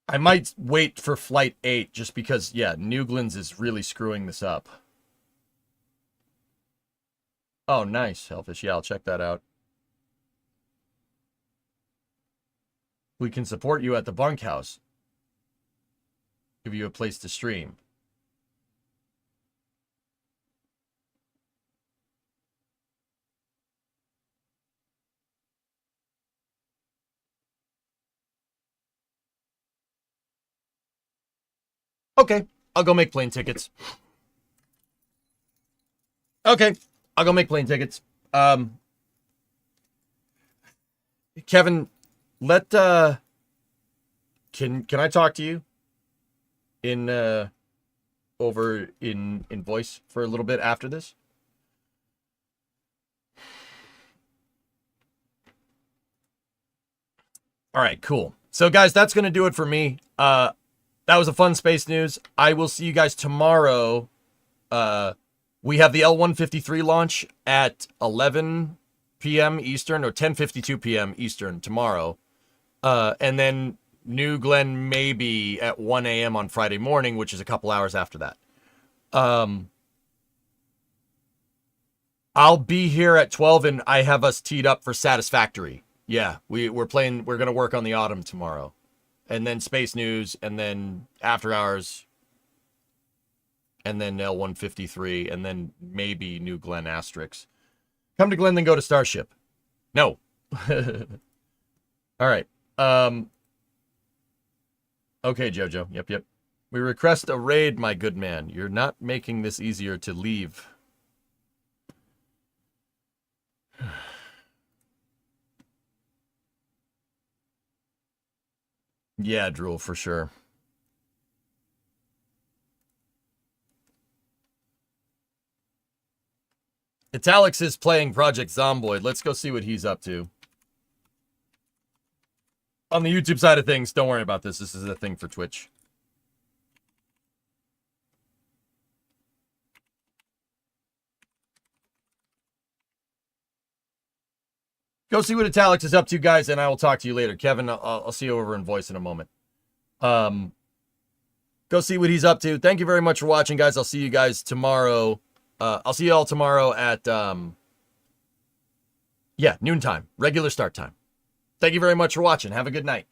I might wait for Flight 8 just because, yeah, New Glenn's is really screwing this up. Oh, nice, Hellfish. Yeah, I'll check that out. We can support you at the bunkhouse. Give you a place to stream. Okay, I'll go make plane tickets. Okay, I'll go make plane tickets. Kevin, let can I talk to you in over in voice for a little bit after this? All right, cool. So guys, that's going to do it for me. that was a fun space news. I will see you guys tomorrow. We have the L-153 launch at 11 p.m. Eastern or 10:52 p.m. Eastern tomorrow. And then New Glenn maybe at 1 a.m. on Friday morning, which is a couple hours after that. I'll be here at 12 and I have us teed up for Satisfactory. Yeah, we're going to work on the Autumn tomorrow. And then Space News, and then After Hours, and then L-153, and then maybe New Glenn Asterix. Come to Glenn, then go to Starship. No. All right. Okay, Jojo. Yep. We request a raid, my good man. You're not making this easier to leave. Yeah, Drool, for sure. Italix is playing Project Zomboid. Let's go see what he's up to. On the YouTube side of things, don't worry about this. This is a thing for Twitch. Go see what Italix is up to, guys, and I will talk to you later. Kevin, I'll see you over in voice in a moment. Go see what he's up to. Thank you very much for watching, guys. I'll see you guys tomorrow. I'll see you all tomorrow at, noontime. Regular start time. Thank you very much for watching. Have a good night.